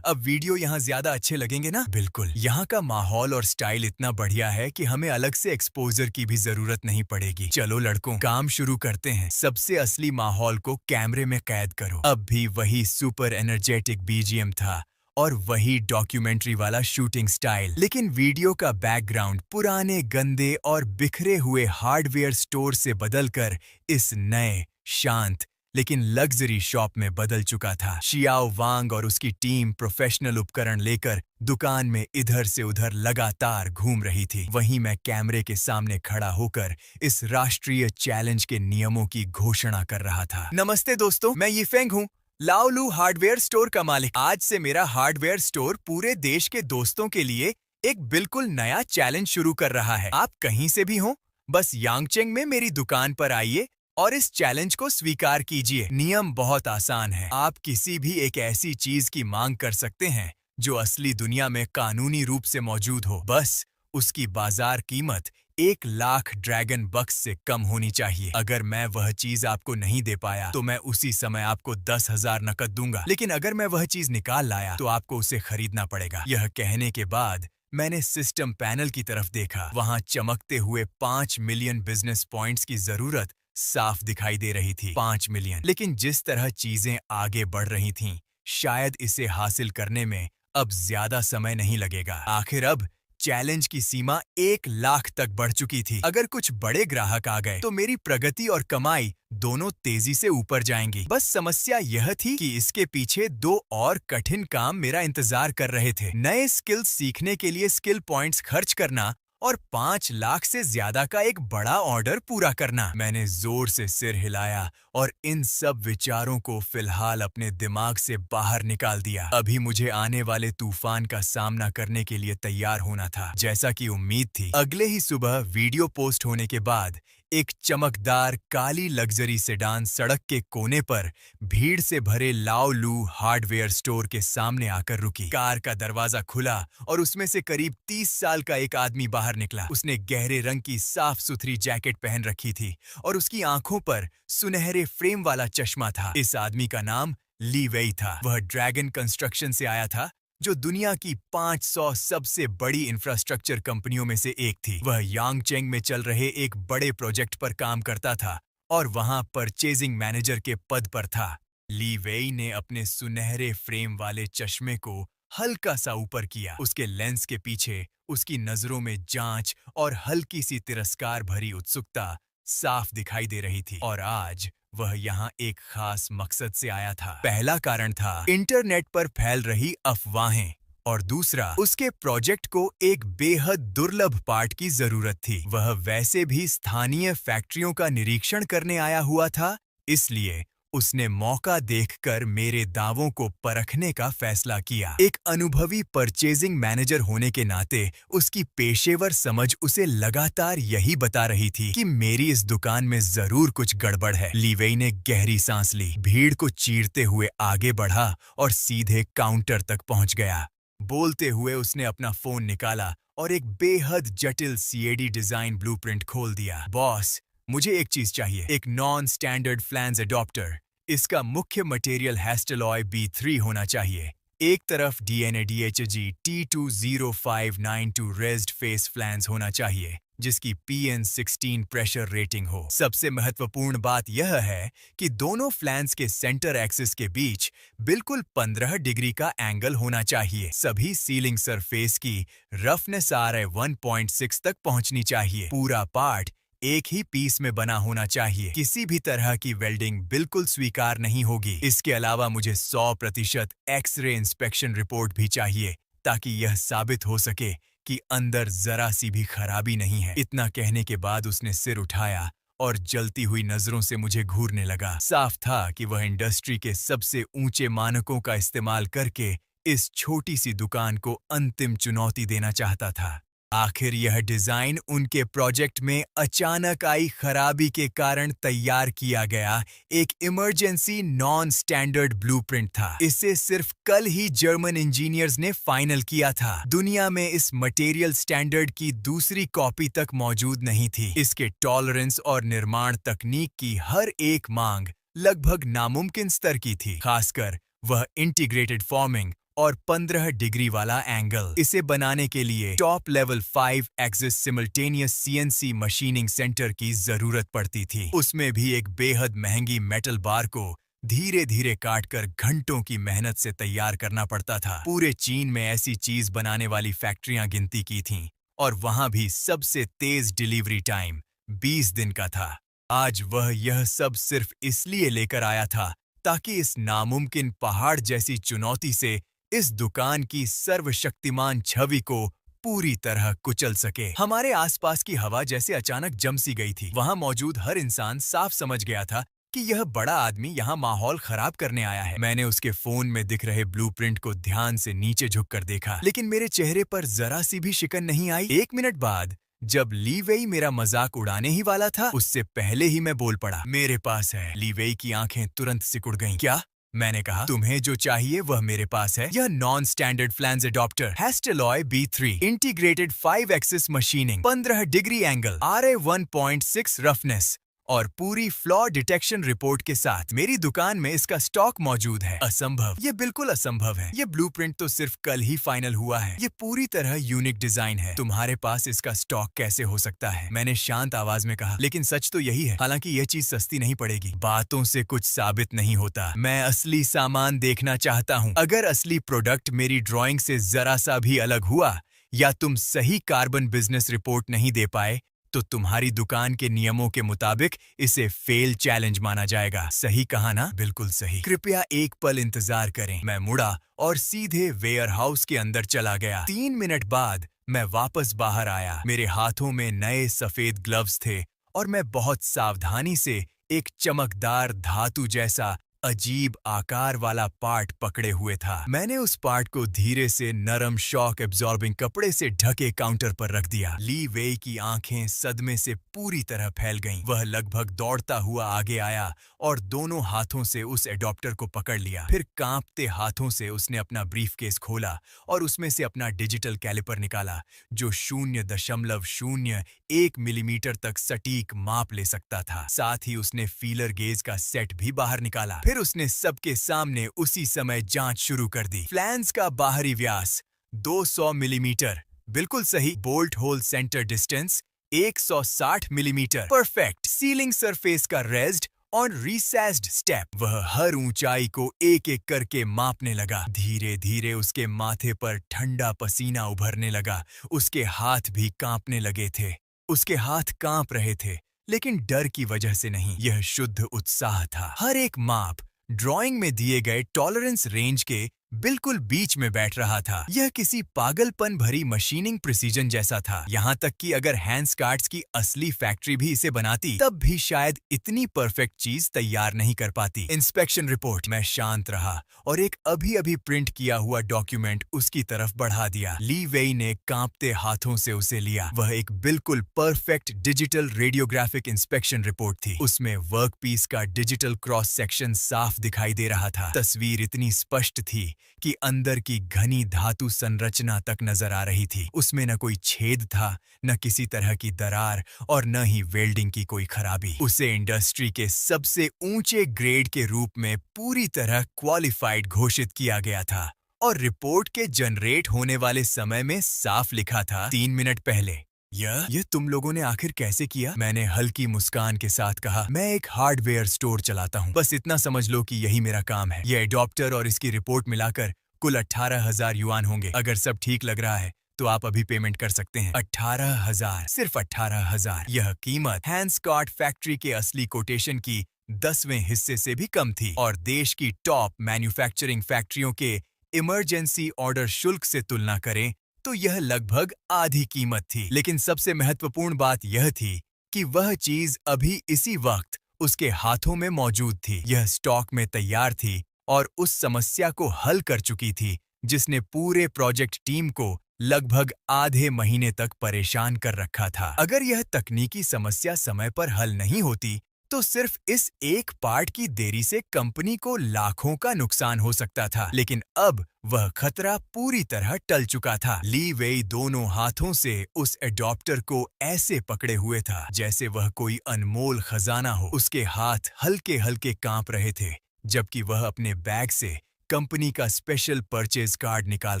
अब वीडियो यहाँ ज्यादा अच्छे लगेंगे ना? बिल्कुल। यहाँ का माहौल और स्टाइल इतना बढ़िया है कि हमें अलग से एक्सपोजर की भी जरूरत नहीं पड़ेगी। चलो लड़कों, काम शुरू करते हैं। सबसे असली माहौल को कैमरे में कैद करो। अब भी वही सुपर एनर्जेटिक बीजीएम था और वही डॉक्यूमेंट्री वाला शूटिंग स्टाइल, लेकिन वीडियो का बैकग्राउंड पुराने गंदे और बिखरे हुए हार्डवेयर स्टोर से बदलकर इस नए शांत लेकिन लग्जरी शॉप में बदल चुका था। शियाओ वांग और उसकी टीम प्रोफेशनल उपकरण लेकर दुकान में इधर से उधर लगातार घूम रही थी। वहीं मैं कैमरे के सामने खड़ा होकर इस राष्ट्रीय चैलेंज के नियमों की घोषणा कर रहा था। नमस्ते दोस्तों, मैं यीफेंग हूँ, लाओ लू हार्डवेयर स्टोर का मालिक। आज से मेरा हार्डवेयर स्टोर पूरे देश के दोस्तों के लिए एक बिल्कुल नया चैलेंज शुरू कर रहा है। आप कहीं से भी हों, बस यांगचेंग में मेरी दुकान पर आइए और इस चैलेंज को स्वीकार कीजिए। नियम बहुत आसान है। आप किसी भी एक ऐसी चीज की मांग कर सकते हैं जो असली दुनिया में कानूनी रूप से मौजूद हो। बस उसकी बाजार कीमत 1 लाख ड्रैगन बक्स से कम होनी चाहिए। अगर मैं वह चीज आपको नहीं दे पाया तो मैं उसी समय आपको 10,000 नकद दूंगा, लेकिन अगर मैं वह चीज निकाल लाया तो आपको उसे खरीदना पड़ेगा। यह कहने के बाद मैंने सिस्टम पैनल की तरफ देखा। वहां चमकते हुए 5 मिलियन बिजनेस पॉइंट्स की जरूरत साफ दिखाई दे रही थी। 5 मिलियन। लेकिन जिस तरह चीजें आगे बढ़ रही थीं, शायद इसे हासिल करने में अब ज्यादा समय नहीं लगेगा। आखिर अब चैलेंज की सीमा 1 लाख तक बढ़ चुकी थी। अगर कुछ बड़े ग्राहक आ गए तो मेरी प्रगति और कमाई दोनों तेजी से ऊपर जाएंगी। बस समस्या यह थी कि इसके पीछे 2 और कठिन काम मेरा इंतजार कर रहे थे। नए स्किल्स सीखने के लिए स्किल पॉइंट्स खर्च करना और 5 लाख से ज्यादा का एक बड़ा ऑर्डर पूरा करना। मैंने जोर से सिर हिलाया और इन सब विचारों को फिलहाल अपने दिमाग से बाहर निकाल दिया। अभी मुझे आने वाले तूफान का सामना करने के लिए तैयार होना था। जैसा कि उम्मीद थी, अगले ही सुबह वीडियो पोस्ट होने के बाद एक चमकदार काली लग्जरी सेडान सड़क के कोने पर भीड़ से भरे लाओ लू हार्डवेयर स्टोर के सामने आकर रुकी। कार का दरवाजा खुला और उसमें से करीब 30 साल का एक आदमी बाहर निकला। उसने गहरे रंग की साफ सुथरी जैकेट पहन रखी थी और उसकी आंखों पर सुनहरे फ्रेम वाला चश्मा था। इस आदमी का नाम ली वेई था। वह ड्रैगन कंस्ट्रक्शन से आया था, जो दुनिया की 500 सबसे बड़ी इंफ्रास्ट्रक्चर कंपनियों में से एक थी। वह यांगचेंग में चल रहे एक बड़े प्रोजेक्ट पर काम करता था और वहां परचेजिंग मैनेजर के पद पर था। ली वेई ने अपने सुनहरे फ्रेम वाले चश्मे को हल्का सा ऊपर किया। उसके लेंस के पीछे उसकी नजरों में जांच और हल्की सी तिरस्कार भरी उत्सुकता साफ दिखाई दे रही थी। और आज वह यहाँ एक खास मकसद से आया था। पहला कारण था इंटरनेट पर फैल रही अफवाहें और दूसरा उसके प्रोजेक्ट को एक बेहद दुर्लभ पार्ट की जरूरत थी। वह वैसे भी स्थानीय फैक्ट्रियों का निरीक्षण करने आया हुआ था, इसलिए उसने मौका देखकर मेरे दावों को परखने का फैसला किया। एक अनुभवी परचेजिंग मैनेजर होने के नाते उसकी पेशेवर समझ उसे लगातार यही बता रही थी कि मेरी इस दुकान में जरूर कुछ गड़बड़ है। ली वेई ने गहरी सांस ली, भीड़ को चीरते हुए आगे बढ़ा और सीधे काउंटर तक पहुंच गया। बोलते हुए उसने अपना फोन निकाला और एक बेहद जटिल सीएडी डिजाइन ब्लूप्रिंट खोल दिया। बॉस, मुझे एक चीज चाहिए, एक नॉन स्टैंडर्ड फ्लैंज अडॉप्टर। इसका मुख्य मटेरियल हैस्टेलॉय B3 होना चाहिए। एक तरफ DNADHG T20592 raised face flange होना चाहिए जिसकी PN16 प्रेशर रेटिंग हो। सबसे महत्वपूर्ण बात यह है कि दोनों फ्लैंज के सेंटर एक्सिस के बीच बिल्कुल 15 डिग्री का एंगल होना चाहिए। सभी सीलिंग सरफेस की रफनेस RA 1.6 तक पहुंचनी चाहिए। पूरा पार्ट एक ही पीस में बना होना चाहिए। किसी भी तरह की वेल्डिंग बिल्कुल स्वीकार नहीं होगी। इसके अलावा मुझे 100% एक्सरे इंस्पेक्शन रिपोर्ट भी चाहिए ताकि यह साबित हो सके कि अंदर जरा सी भी खराबी नहीं है। इतना कहने के बाद उसने सिर उठाया और जलती हुई नजरों से मुझे घूरने लगा। साफ था कि वह इंडस्ट्री के सबसे ऊंचे मानकों का इस्तेमाल करके इस छोटी सी दुकान को अंतिम चुनौती देना चाहता था। आखिर यह डिजाइन उनके प्रोजेक्ट में अचानक आई खराबी के कारण तैयार किया गया एक इमरजेंसी नॉन स्टैंडर्ड ब्लूप्रिंट था। इसे सिर्फ कल ही जर्मन इंजीनियर्स ने फाइनल किया था। दुनिया में इस मटेरियल स्टैंडर्ड की दूसरी कॉपी तक मौजूद नहीं थी। इसके टॉलरेंस और निर्माण तकनीक की हर एक मांग लगभग नामुमकिन स्तर की थी, खासकर वह इंटीग्रेटेड फॉर्मिंग और 15 डिग्री वाला एंगल। इसे बनाने के लिए top level 5 axis simultaneous CNC machining centre की जरूरत पड़ती थी। उसमें भी एक बेहद महंगी मेटल बार को धीरे धीरे काटकर घंटों की मेहनत से तैयार करना पड़ता था। पूरे चीन में ऐसी चीज बनाने वाली फैक्ट्रियां गिनती की थीं और वहां भी सबसे तेज डिलीवरी टाइम 20 दिन का था। आज वह यह सब सिर्फ इसलिए लेकर आया था ताकि इस नामुमकिन पहाड़ जैसी चुनौती से इस दुकान की सर्वशक्तिमान छवि को पूरी तरह कुचल सके। हमारे आसपास की हवा जैसे अचानक जम सी गई थी। वहां मौजूद हर इंसान साफ समझ गया था कि यह बड़ा आदमी यहाँ माहौल खराब करने आया है। मैंने उसके फोन में दिख रहे ब्लूप्रिंट को ध्यान से नीचे झुककर देखा, लेकिन मेरे चेहरे पर जरा सी भी शिकन नहीं आई। 1 मिनट बाद जब ली वेई मेरा मजाक उड़ाने ही वाला था, उससे पहले ही मैं बोल पड़ा, मेरे पास है। ली वेई की आंखें तुरंत सिकुड़ गईं। क्या? मैंने कहा, तुम्हें जो चाहिए वह मेरे पास है। यह non standard flange adapter Hastelloy B3 integrated 5 axis machining, 15 degree angle, RA 1.6 roughness और पूरी फ्लॉ डिटेक्शन रिपोर्ट के साथ मेरी दुकान में इसका स्टॉक मौजूद है। असंभव, ये बिल्कुल असंभव है। ये ब्लूप्रिंट तो सिर्फ कल ही फाइनल हुआ है। ये पूरी तरह यूनिक डिजाइन है। तुम्हारे पास इसका स्टॉक कैसे हो सकता है? मैंने शांत आवाज में कहा, लेकिन सच तो यही है। हालांकि यह चीज सस्ती नहीं पड़ेगी। बातों से कुछ साबित नहीं होता। मैं असली सामान देखना चाहता हूँ। अगर असली प्रोडक्ट मेरी ड्राइंग से जरा सा भी अलग हुआ या तुम सही कार्बन बिजनेस रिपोर्ट नहीं दे पाए तो तुम्हारी दुकान के नियमों के मुताबिक इसे फेल चैलेंज माना जाएगा। सही कहा ना? बिल्कुल सही। कृपया एक पल इंतजार करें। मैं मुड़ा और सीधे वेयरहाउस के अंदर चला गया। 3 मिनट बाद मैं वापस बाहर आया। मेरे हाथों में नए सफेद ग्लव्स थे और मैं बहुत सावधानी से एक चमकदार धातु जैसा अजीब आकार वाला पार्ट पकड़े हुए था। मैंने उस पार्ट को धीरे से नरम शॉक एब्जॉर्बिंग कपड़े से ढके काउंटर पर रख दिया। ली वेई की आंखें सदमे से पूरी तरह फैल गईं। वह लगभग दौड़ता हुआ आगे आया और दोनों हाथों से उस एडॉप्टर को पकड़ लिया। फिर कांपते हाथों से उसने अपना ब्रीफकेस खोला और उसमें से अपना डिजिटल कैलिपर निकाला जो 0.01 मिलीमीटर तक सटीक माप ले सकता था। साथ ही उसने फीलर गेज का सेट भी बाहर निकाला। फिर उसने सबके सामने उसी समय जांच शुरू कर दी। फ्लैंज का बाहरी व्यास 200 मिलीमीटर, बिल्कुल सही। Bolt hole centre distance 160 millimetre, perfect. Ceiling surface का रेज्ड और रिसेस्ड स्टेप। वह हर ऊंचाई को एक एक करके मापने लगा। धीरे धीरे उसके माथे पर ठंडा पसीना उभरने लगा। उसके हाथ भी कांपने लगे थे। उसके हाथ कांप रहे थे, लेकिन डर की वजह से नहीं। यह शुद्ध उत्साह था। हर एक माप ड्राइंग में दिए गए टॉलरेंस रेंज के बिल्कुल बीच में बैठ रहा था। यह किसी पागलपन भरी मशीनिंग प्रिसीजन जैसा था। यहाँ तक कि अगर हैंड्सकार्ट्स की असली फैक्ट्री भी इसे बनाती तब भी शायद इतनी परफेक्ट चीज तैयार नहीं कर पाती। Inspection report. मैं शांत रहा और एक अभी अभी प्रिंट किया हुआ डॉक्यूमेंट उसकी तरफ बढ़ा दिया। ली वेई ने कांपते हाथों से उसे लिया। वह एक बिल्कुल perfect digital radiographic inspection report थी। उसमें वर्कपीस का डिजिटल क्रॉस सेक्शन साफ दिखाई दे रहा था। तस्वीर इतनी स्पष्ट थी कि अंदर की घनी धातु संरचना तक नजर आ रही थी। उसमें न कोई छेद था, न किसी तरह की दरार और न ही वेल्डिंग की कोई खराबी। उसे इंडस्ट्री के सबसे ऊंचे ग्रेड के रूप में पूरी तरह क्वालिफाइड घोषित किया गया था और रिपोर्ट के जनरेट होने वाले समय में साफ लिखा था 3 मिनट पहले। यह तुम लोगों ने आखिर कैसे किया? मैंने हल्की मुस्कान के साथ कहा, मैं एक हार्डवेयर स्टोर चलाता हूँ, बस इतना समझ लो कि यही मेरा काम है। यह एडॉप्टर और इसकी रिपोर्ट मिलाकर कुल 18,000 युआन होंगे। अगर सब ठीक लग रहा है तो आप अभी पेमेंट कर सकते हैं। 18,000, सिर्फ 18,000। यह कीमत हैंसकॉट फैक्ट्री के असली कोटेशन की 10वें हिस्से से भी कम थी और देश की टॉप मैन्युफैक्चरिंग फैक्ट्रियों के इमरजेंसी ऑर्डर शुल्क से तुलना करें तो यह लगभग आधी कीमत थी। लेकिन सबसे महत्वपूर्ण बात यह थी कि वह चीज अभी इसी वक्त उसके हाथों में मौजूद थी। यह स्टॉक में तैयार थी और उस समस्या को हल कर चुकी थी जिसने पूरे प्रोजेक्ट टीम को लगभग आधे महीने तक परेशान कर रखा था। अगर यह तकनीकी समस्या समय पर हल नहीं होती तो सिर्फ इस एक पार्ट की देरी से कंपनी को लाखों का नुकसान हो सकता था। लेकिन अब वह खतरा पूरी तरह टल चुका था। ली वेई दोनों हाथों से उस एडॉप्टर को ऐसे पकड़े हुए था जैसे वह कोई अनमोल खजाना हो। उसके हाथ हल्के हल्के कांप रहे थे जबकि वह अपने बैग से कंपनी का स्पेशल परचेज कार्ड निकाल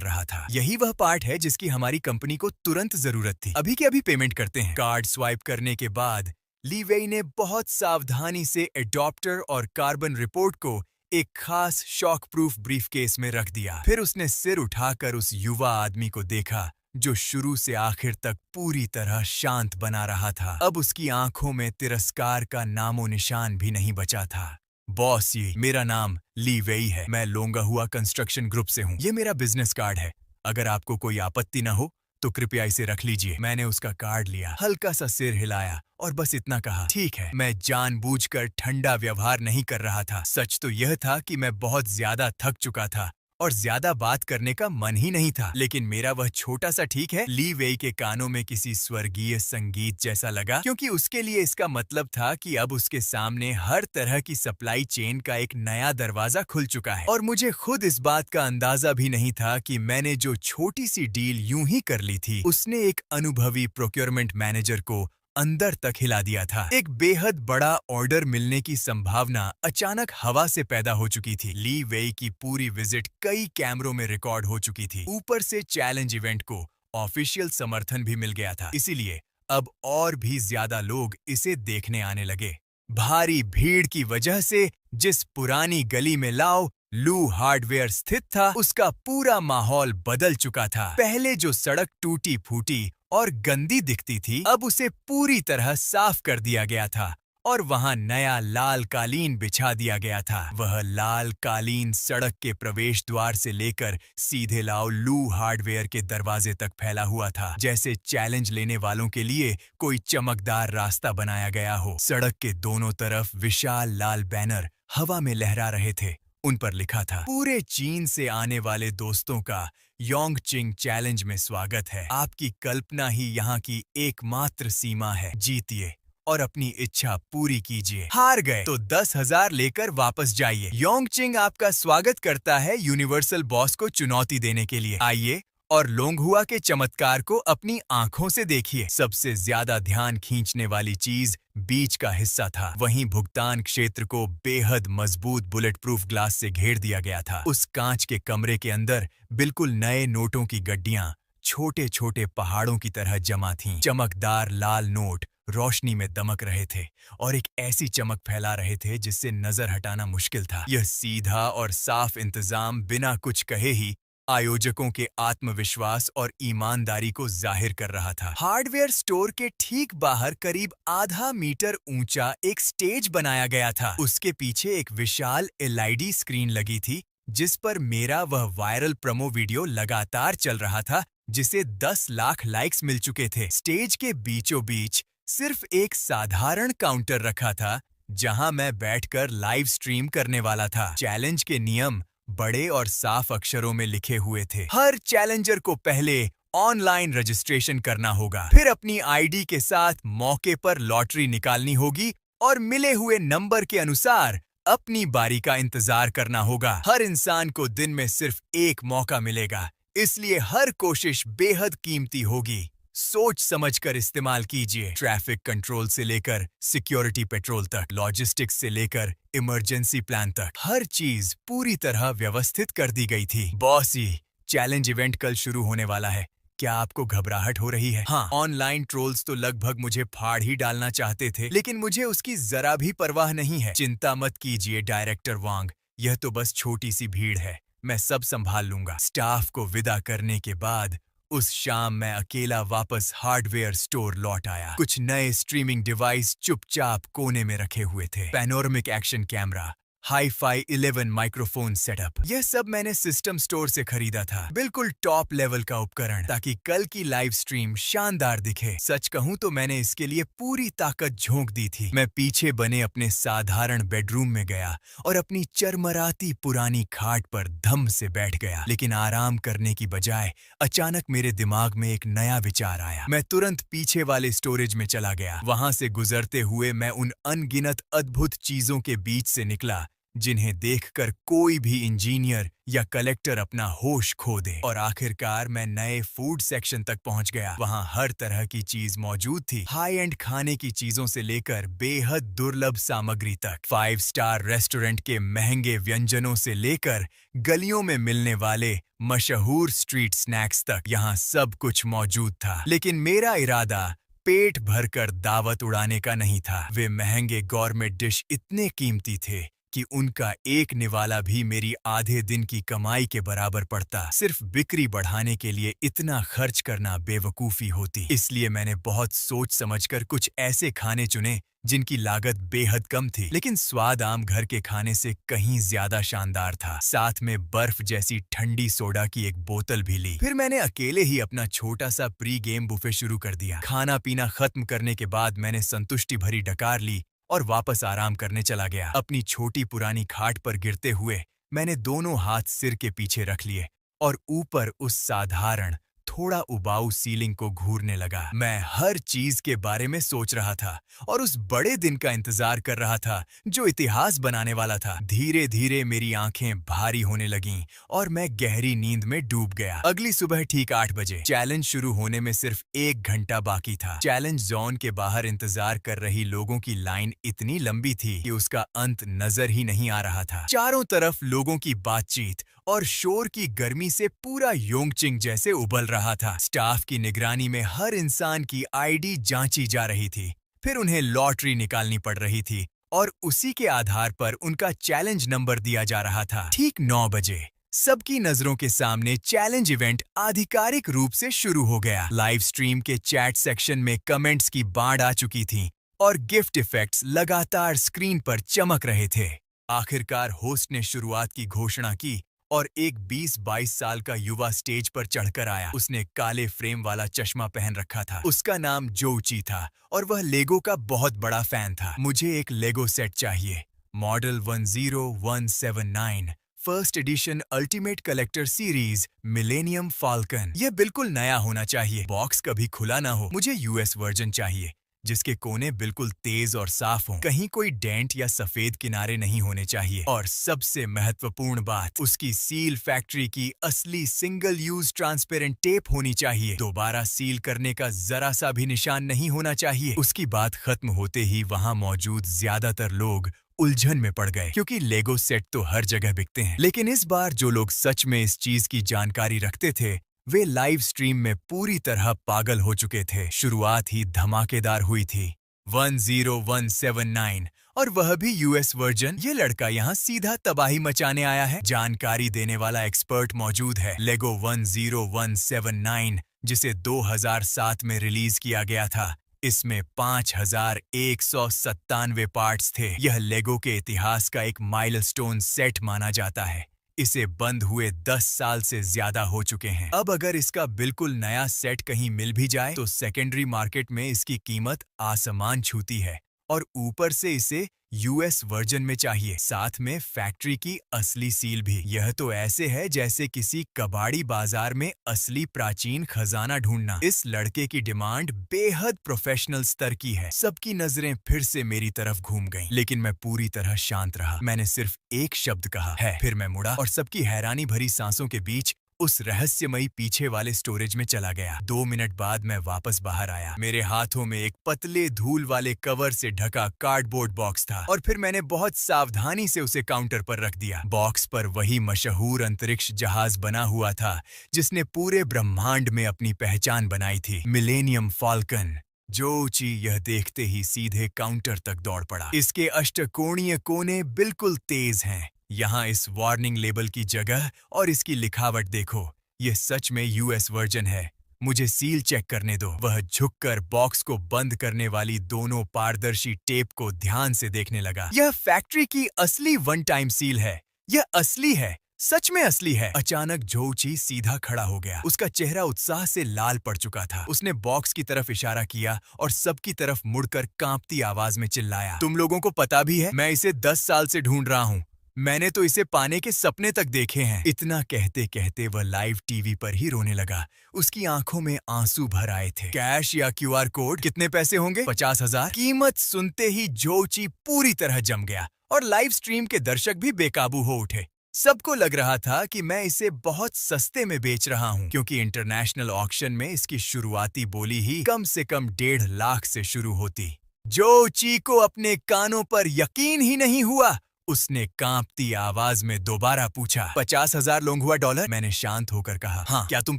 रहा था। यही वह पार्ट है जिसकी हमारी कंपनी को तुरंत जरूरत थी। अभी के अभी पेमेंट करते हैं। कार्ड स्वाइप करने के बाद ली वेई ने बहुत सावधानी से एडॉप्टर और कार्बन रिपोर्ट को एक खास शॉक प्रूफ ब्रीफकेस में रख दिया। फिर उसने सिर उठाकर उस युवा आदमी को देखा जो शुरू से आखिर तक पूरी तरह शांत बना रहा था। अब उसकी आंखों में तिरस्कार का नामो निशान भी नहीं बचा था। बॉस, ये मेरा नाम ली वेई है। मैं लोंगाहुआ कंस्ट्रक्शन ग्रुप से हूँ। ये मेरा बिजनेस कार्ड है। अगर आपको कोई आपत्ति न हो तो कृपया इसे रख लीजिए। मैंने उसका कार्ड लिया, हल्का सा सिर हिलाया और बस इतना कहा, ठीक है। मैं जानबूझकर ठंडा व्यवहार नहीं कर रहा था। सच तो यह था कि मैं बहुत ज्यादा थक चुका था और ज्यादा बात करने का मन ही नहीं था। लेकिन मेरा वह छोटा सा ठीक है ली वेई के कानों में किसी स्वर्गीय संगीत जैसा लगा, क्योंकि उसके लिए इसका मतलब था कि अब उसके सामने हर तरह की सप्लाई चेन का एक नया दरवाजा खुल चुका है। और मुझे खुद इस बात का अंदाजा भी नहीं था कि मैंने जो छोटी सी डील यूं ही कर ली थी उसने एक अनुभवी प्रोक्योरमेंट मैनेजर को अंदर तक हिला दिया था। एक बेहद बड़ा ऑर्डर मिलने की संभावना अचानक हवा से पैदा हो चुकी थी। ली वेई की पूरी विजिट कई कैमरों में रिकॉर्ड हो चुकी थी। ऊपर से चैलेंज इवेंट को ऑफिशियल समर्थन भी मिल गया था, इसीलिए अब और भी ज्यादा लोग इसे देखने आने लगे। भारी भीड़ की वजह से जिस पुरानी गली में लाओ लू हार्डवेयर स्थित था उसका पूरा माहौल बदल चुका था। पहले जो सड़क टूटी फूटी और गंदी दिखती थी अब उसे पूरी तरह साफ कर दिया गया था और वहां नया लाल कालीन बिछा दिया गया था। वह लाल कालीन सड़क के प्रवेश द्वार से लेकर सीधे लाओ लू हार्डवेयर के दरवाजे तक फैला हुआ था, जैसे चैलेंज लेने वालों के लिए कोई चमकदार रास्ता बनाया गया हो। सड़क के दोनों तरफ विशाल लाल बैनर हवा में लहरा रहे थे। उन पर लिखा था, पूरे चीन से आने वाले दोस्तों का योंगचिंग चैलेंज में स्वागत है। आपकी कल्पना ही यहाँ की एकमात्र सीमा है। जीतिए और अपनी इच्छा पूरी कीजिए। हार गए तो 10,000 लेकर वापस जाइए। योंगचिंग आपका स्वागत करता है यूनिवर्सल बॉस को चुनौती देने के लिए। आइए और लोंगहुआ के चमत्कार को अपनी आंखों से देखिए। सबसे ज्यादा ध्यान खींचने वाली चीज बीच का हिस्सा था। वहीं भुगतान क्षेत्र को बेहद मजबूत बुलेट प्रूफ ग्लास से घेर दिया गया था। उस कांच के कमरे के अंदर बिल्कुल नए नोटों की गड्डियां छोटे छोटे पहाड़ों की तरह जमा थीं। चमकदार लाल नोट रोशनी में दमक रहे थे और एक ऐसी चमक फैला रहे थे जिससे नजर हटाना मुश्किल था। यह सीधा और साफ इंतजाम बिना कुछ कहे ही आयोजकों के आत्मविश्वास और ईमानदारी को जाहिर कर रहा था। हार्डवेयर स्टोर के ठीक बाहर करीब आधा मीटर ऊंचा एक स्टेज बनाया गया था। उसके पीछे एक विशाल एलईडी स्क्रीन लगी थी जिस पर मेरा वह वायरल प्रोमो वीडियो लगातार चल रहा था जिसे 10 लाख लाइक्स मिल चुके थे। स्टेज के बीचों बीच सिर्फ एक साधारण काउंटर रखा था जहां मैं बैठकर लाइव स्ट्रीम करने वाला था। चैलेंज के नियम बड़े और साफ अक्षरों में लिखे हुए थे। हर चैलेंजर को पहले ऑनलाइन रजिस्ट्रेशन करना होगा, फिर अपनी आईडी के साथ मौके पर लॉटरी निकालनी होगी और मिले हुए नंबर के अनुसार अपनी बारी का इंतजार करना होगा। हर इंसान को दिन में सिर्फ एक मौका मिलेगा, इसलिए हर कोशिश बेहद कीमती होगी। सोच समझकर इस्तेमाल कीजिए। ट्रैफिक कंट्रोल से लेकर सिक्योरिटी पेट्रोल तक, लॉजिस्टिक्स से लेकर इमरजेंसी प्लान तक, हर चीज पूरी तरह व्यवस्थित कर दी गई थी। बॉस जी, चैलेंज इवेंट कल शुरू होने वाला है। क्या आपको घबराहट हो रही है? हाँ, ऑनलाइन ट्रोल्स तो लगभग मुझे फाड़ ही डालना चाहते थे, लेकिन मुझे उसकी जरा भी परवाह नहीं है। चिंता मत कीजिए डायरेक्टर वांग, यह तो बस छोटी सी भीड़ है, मैं सब संभाल लूंगा। स्टाफ को विदा करने के बाद उस शाम मैं अकेला वापस हार्डवेयर स्टोर लौट आया। कुछ नए स्ट्रीमिंग डिवाइस चुपचाप कोने में रखे हुए थे। Panoramic action camera, hi-fi 11 microphone setup, यह सब मैंने सिस्टम स्टोर से खरीदा था। बिल्कुल टॉप लेवल का उपकरण, ताकि कल की लाइव स्ट्रीम शानदार दिखे। सच कहूं तो मैंने इसके लिए पूरी ताकत झोंक दी थी। मैं पीछे बने अपने साधारण बेडरूम में गया और अपनी चरमराती पुरानी खाट पर धम से बैठ गया। लेकिन आराम करने की बजाय अचानक मेरे दिमाग में एक नया विचार आया। मैं तुरंत पीछे वाले स्टोरेज में चला गया। वहां से गुजरते हुए मैं उन अनगिनत अद्भुत चीजों के बीच से निकला जिन्हें देखकर कोई भी इंजीनियर या कलेक्टर अपना होश खो दे। और आखिरकार मैं नए फूड सेक्शन तक पहुंच गया। वहां हर तरह की चीज मौजूद थी, हाई एंड खाने की चीजों से लेकर बेहद दुर्लभ सामग्री तक। 5 स्टार रेस्टोरेंट के महंगे व्यंजनों से लेकर गलियों में मिलने वाले मशहूर स्ट्रीट स्नैक्स तक, यहाँ सब कुछ मौजूद था। लेकिन मेरा इरादा पेट भरकर दावत उड़ाने का नहीं था। वे महंगे गौरमेट डिश इतने कीमती थे कि उनका एक निवाला भी मेरी आधे दिन की कमाई के बराबर पड़ता। सिर्फ बिक्री बढ़ाने के लिए इतना खर्च करना बेवकूफी होती। इसलिए मैंने बहुत सोच समझकर कुछ ऐसे खाने चुने जिनकी लागत बेहद कम थी, लेकिन स्वाद आम घर के खाने से कहीं ज्यादा शानदार था। साथ में बर्फ जैसी ठंडी सोडा की एक बोतल भी ली। फिर मैंने अकेले ही अपना छोटा सा प्री गेम बुफे शुरू कर दिया। खाना पीना खत्म करने के बाद मैंने संतुष्टि भरी डकार ली और वापस आराम करने चला गया। अपनी छोटी पुरानी खाट पर गिरते हुए मैंने दोनों हाथ सिर के पीछे रख लिए और ऊपर उस साधारण थोड़ा उबाऊ सीलिंग को घूरने लगा। मैं हर चीज के बारे में सोच रहा था और उस बड़े दिन का इंतजार कर रहा था जो इतिहास बनाने वाला था। धीरे धीरे मेरी आंखें भारी होने लगीं और मैं गहरी नींद में डूब गया। अगली सुबह ठीक 8 बजे चैलेंज शुरू होने में सिर्फ 1 घंटा बाकी था। चैलेंज जोन के बाहर इंतजार कर रही लोगों की लाइन इतनी लंबी थी कि उसका अंत नजर ही नहीं आ रहा था। चारों तरफ लोगों की बातचीत और शोर की गर्मी से पूरा योंगचिंग जैसे उबल रहा था। स्टाफ की निगरानी में हर इंसान की आईडी जांची जा रही थी, फिर उन्हें लॉटरी निकालनी पड़ रही थी और उसी के आधार पर उनका चैलेंज नंबर दिया जा रहा था। ठीक 9 बजे सबकी नजरों के सामने चैलेंज इवेंट आधिकारिक रूप से शुरू हो गया। लाइव स्ट्रीम के चैट सेक्शन में कमेंट्स की बाढ़ आ चुकी थी और गिफ्ट इफेक्ट्स लगातार स्क्रीन पर चमक रहे थे। आखिरकार होस्ट ने शुरुआत की घोषणा की और एक 20-22 साल का युवा स्टेज पर चढ़कर आया। उसने काले फ्रेम वाला चश्मा पहन रखा था। उसका नाम जोची था और वह लेगो का बहुत बड़ा फैन था। मुझे एक लेगो सेट चाहिए, model 10179, first edition ultimate collector series millennium falcon. यह बिल्कुल नया होना चाहिए, बॉक्स कभी खुला ना हो। मुझे यूएस वर्जन चाहिए जिसके कोने बिल्कुल तेज और साफ हों, कहीं कोई डेंट या सफेद किनारे नहीं होने चाहिए। और सबसे महत्वपूर्ण बात, उसकी सील फैक्ट्री की असली सिंगल यूज ट्रांसपेरेंट टेप होनी चाहिए। दोबारा सील करने का जरा सा भी निशान नहीं होना चाहिए। उसकी बात खत्म होते ही वहां मौजूद ज्यादातर लोग उलझन में पड़ गए, क्योंकि लेगो सेट तो हर जगह बिकते हैं, लेकिन इस बार जो लोग सच में इस चीज की जानकारी रखते थे वे लाइव स्ट्रीम में पूरी तरह पागल हो चुके थे। शुरुआत ही धमाकेदार हुई थी। 10179 और वह भी यूएस वर्जन। ये लड़का यहाँ सीधा तबाही मचाने आया है। जानकारी देने वाला एक्सपर्ट मौजूद है। लेगो 10179 जिसे 2007 में रिलीज किया गया था, इसमें 5197 पार्ट्स थे। यह लेगो के इतिहास का एक माइलस्टोन सेट माना जाता है। इसे बंद हुए 10 साल से ज्यादा हो चुके हैं। अब अगर इसका बिल्कुल नया सेट कहीं मिल भी जाए तो सेकेंडरी मार्केट में इसकी कीमत आसमान छूती है और ऊपर से इसे यूएस वर्जन में चाहिए, साथ में फैक्ट्री की असली सील भी। यह तो ऐसे है जैसे किसी कबाड़ी बाजार में असली प्राचीन खजाना ढूंढना। इस लड़के की डिमांड बेहद प्रोफेशनल स्तर की है। सबकी नजरें फिर से मेरी तरफ घूम गईं, लेकिन मैं पूरी तरह शांत रहा। मैंने सिर्फ एक शब्द कहा, है। फिर मैं मुड़ा और सबकी हैरानी भरी सांसों के बीच उस रहस्यमयी पीछे वाले स्टोरेज में चला गया। 2 मिनट बाद मैं वापस बाहर आया। मेरे हाथों में एक पतले धूल वाले कवर से ढका कार्डबोर्ड बॉक्स था और फिर मैंने बहुत सावधानी से उसे काउंटर पर रख दिया। बॉक्स पर वही मशहूर अंतरिक्ष जहाज बना हुआ था जिसने पूरे ब्रह्मांड में अपनी पहचान बनाई थी, मिलेनियम फाल्कन। जोची यह देखते ही सीधे काउंटर तक दौड़ पड़ा। इसके अष्टकोणीय कोने बिल्कुल तेज हैं। यहाँ इस वार्निंग लेबल की जगह और इसकी लिखावट देखो, ये सच में यूएस वर्जन है। मुझे सील चेक करने दो। वह झुककर बॉक्स को बंद करने वाली दोनों पारदर्शी टेप को ध्यान से देखने लगा। यह फैक्ट्री की असली वन टाइम सील है। यह असली है, सच में असली है। अचानक जोची सीधा खड़ा हो गया। उसका चेहरा उत्साह से लाल पड़ चुका था। उसने बॉक्स की तरफ इशारा किया और सबकी तरफ मुड़कर कांपती आवाज में चिल्लाया, तुम लोगों को पता भी है, मैं इसे 10 साल से ढूंढ रहा हूँ। मैंने तो इसे पाने के सपने तक देखे हैं। इतना कहते कहते वह लाइव टीवी पर ही रोने लगा। उसकी आंखों में आंसू भर आए थे। कैश या क्यूआर कोड? कितने पैसे होंगे? 50,000। कीमत सुनते ही जोची पूरी तरह जम गया और लाइव स्ट्रीम के दर्शक भी बेकाबू हो उठे। सबको लग रहा था कि मैं इसे बहुत सस्ते में बेच रहा हूँ, क्योंकि इंटरनेशनल ऑक्शन में इसकी शुरुआती बोली ही कम से कम 1.5 लाख से शुरू होती। जोची को अपने कानों पर यकीन ही नहीं हुआ। उसने कांपती आवाज में दोबारा पूछा, 50,000 लोंगहुआ डॉलर? मैंने शांत होकर कहा, हाँ। क्या तुम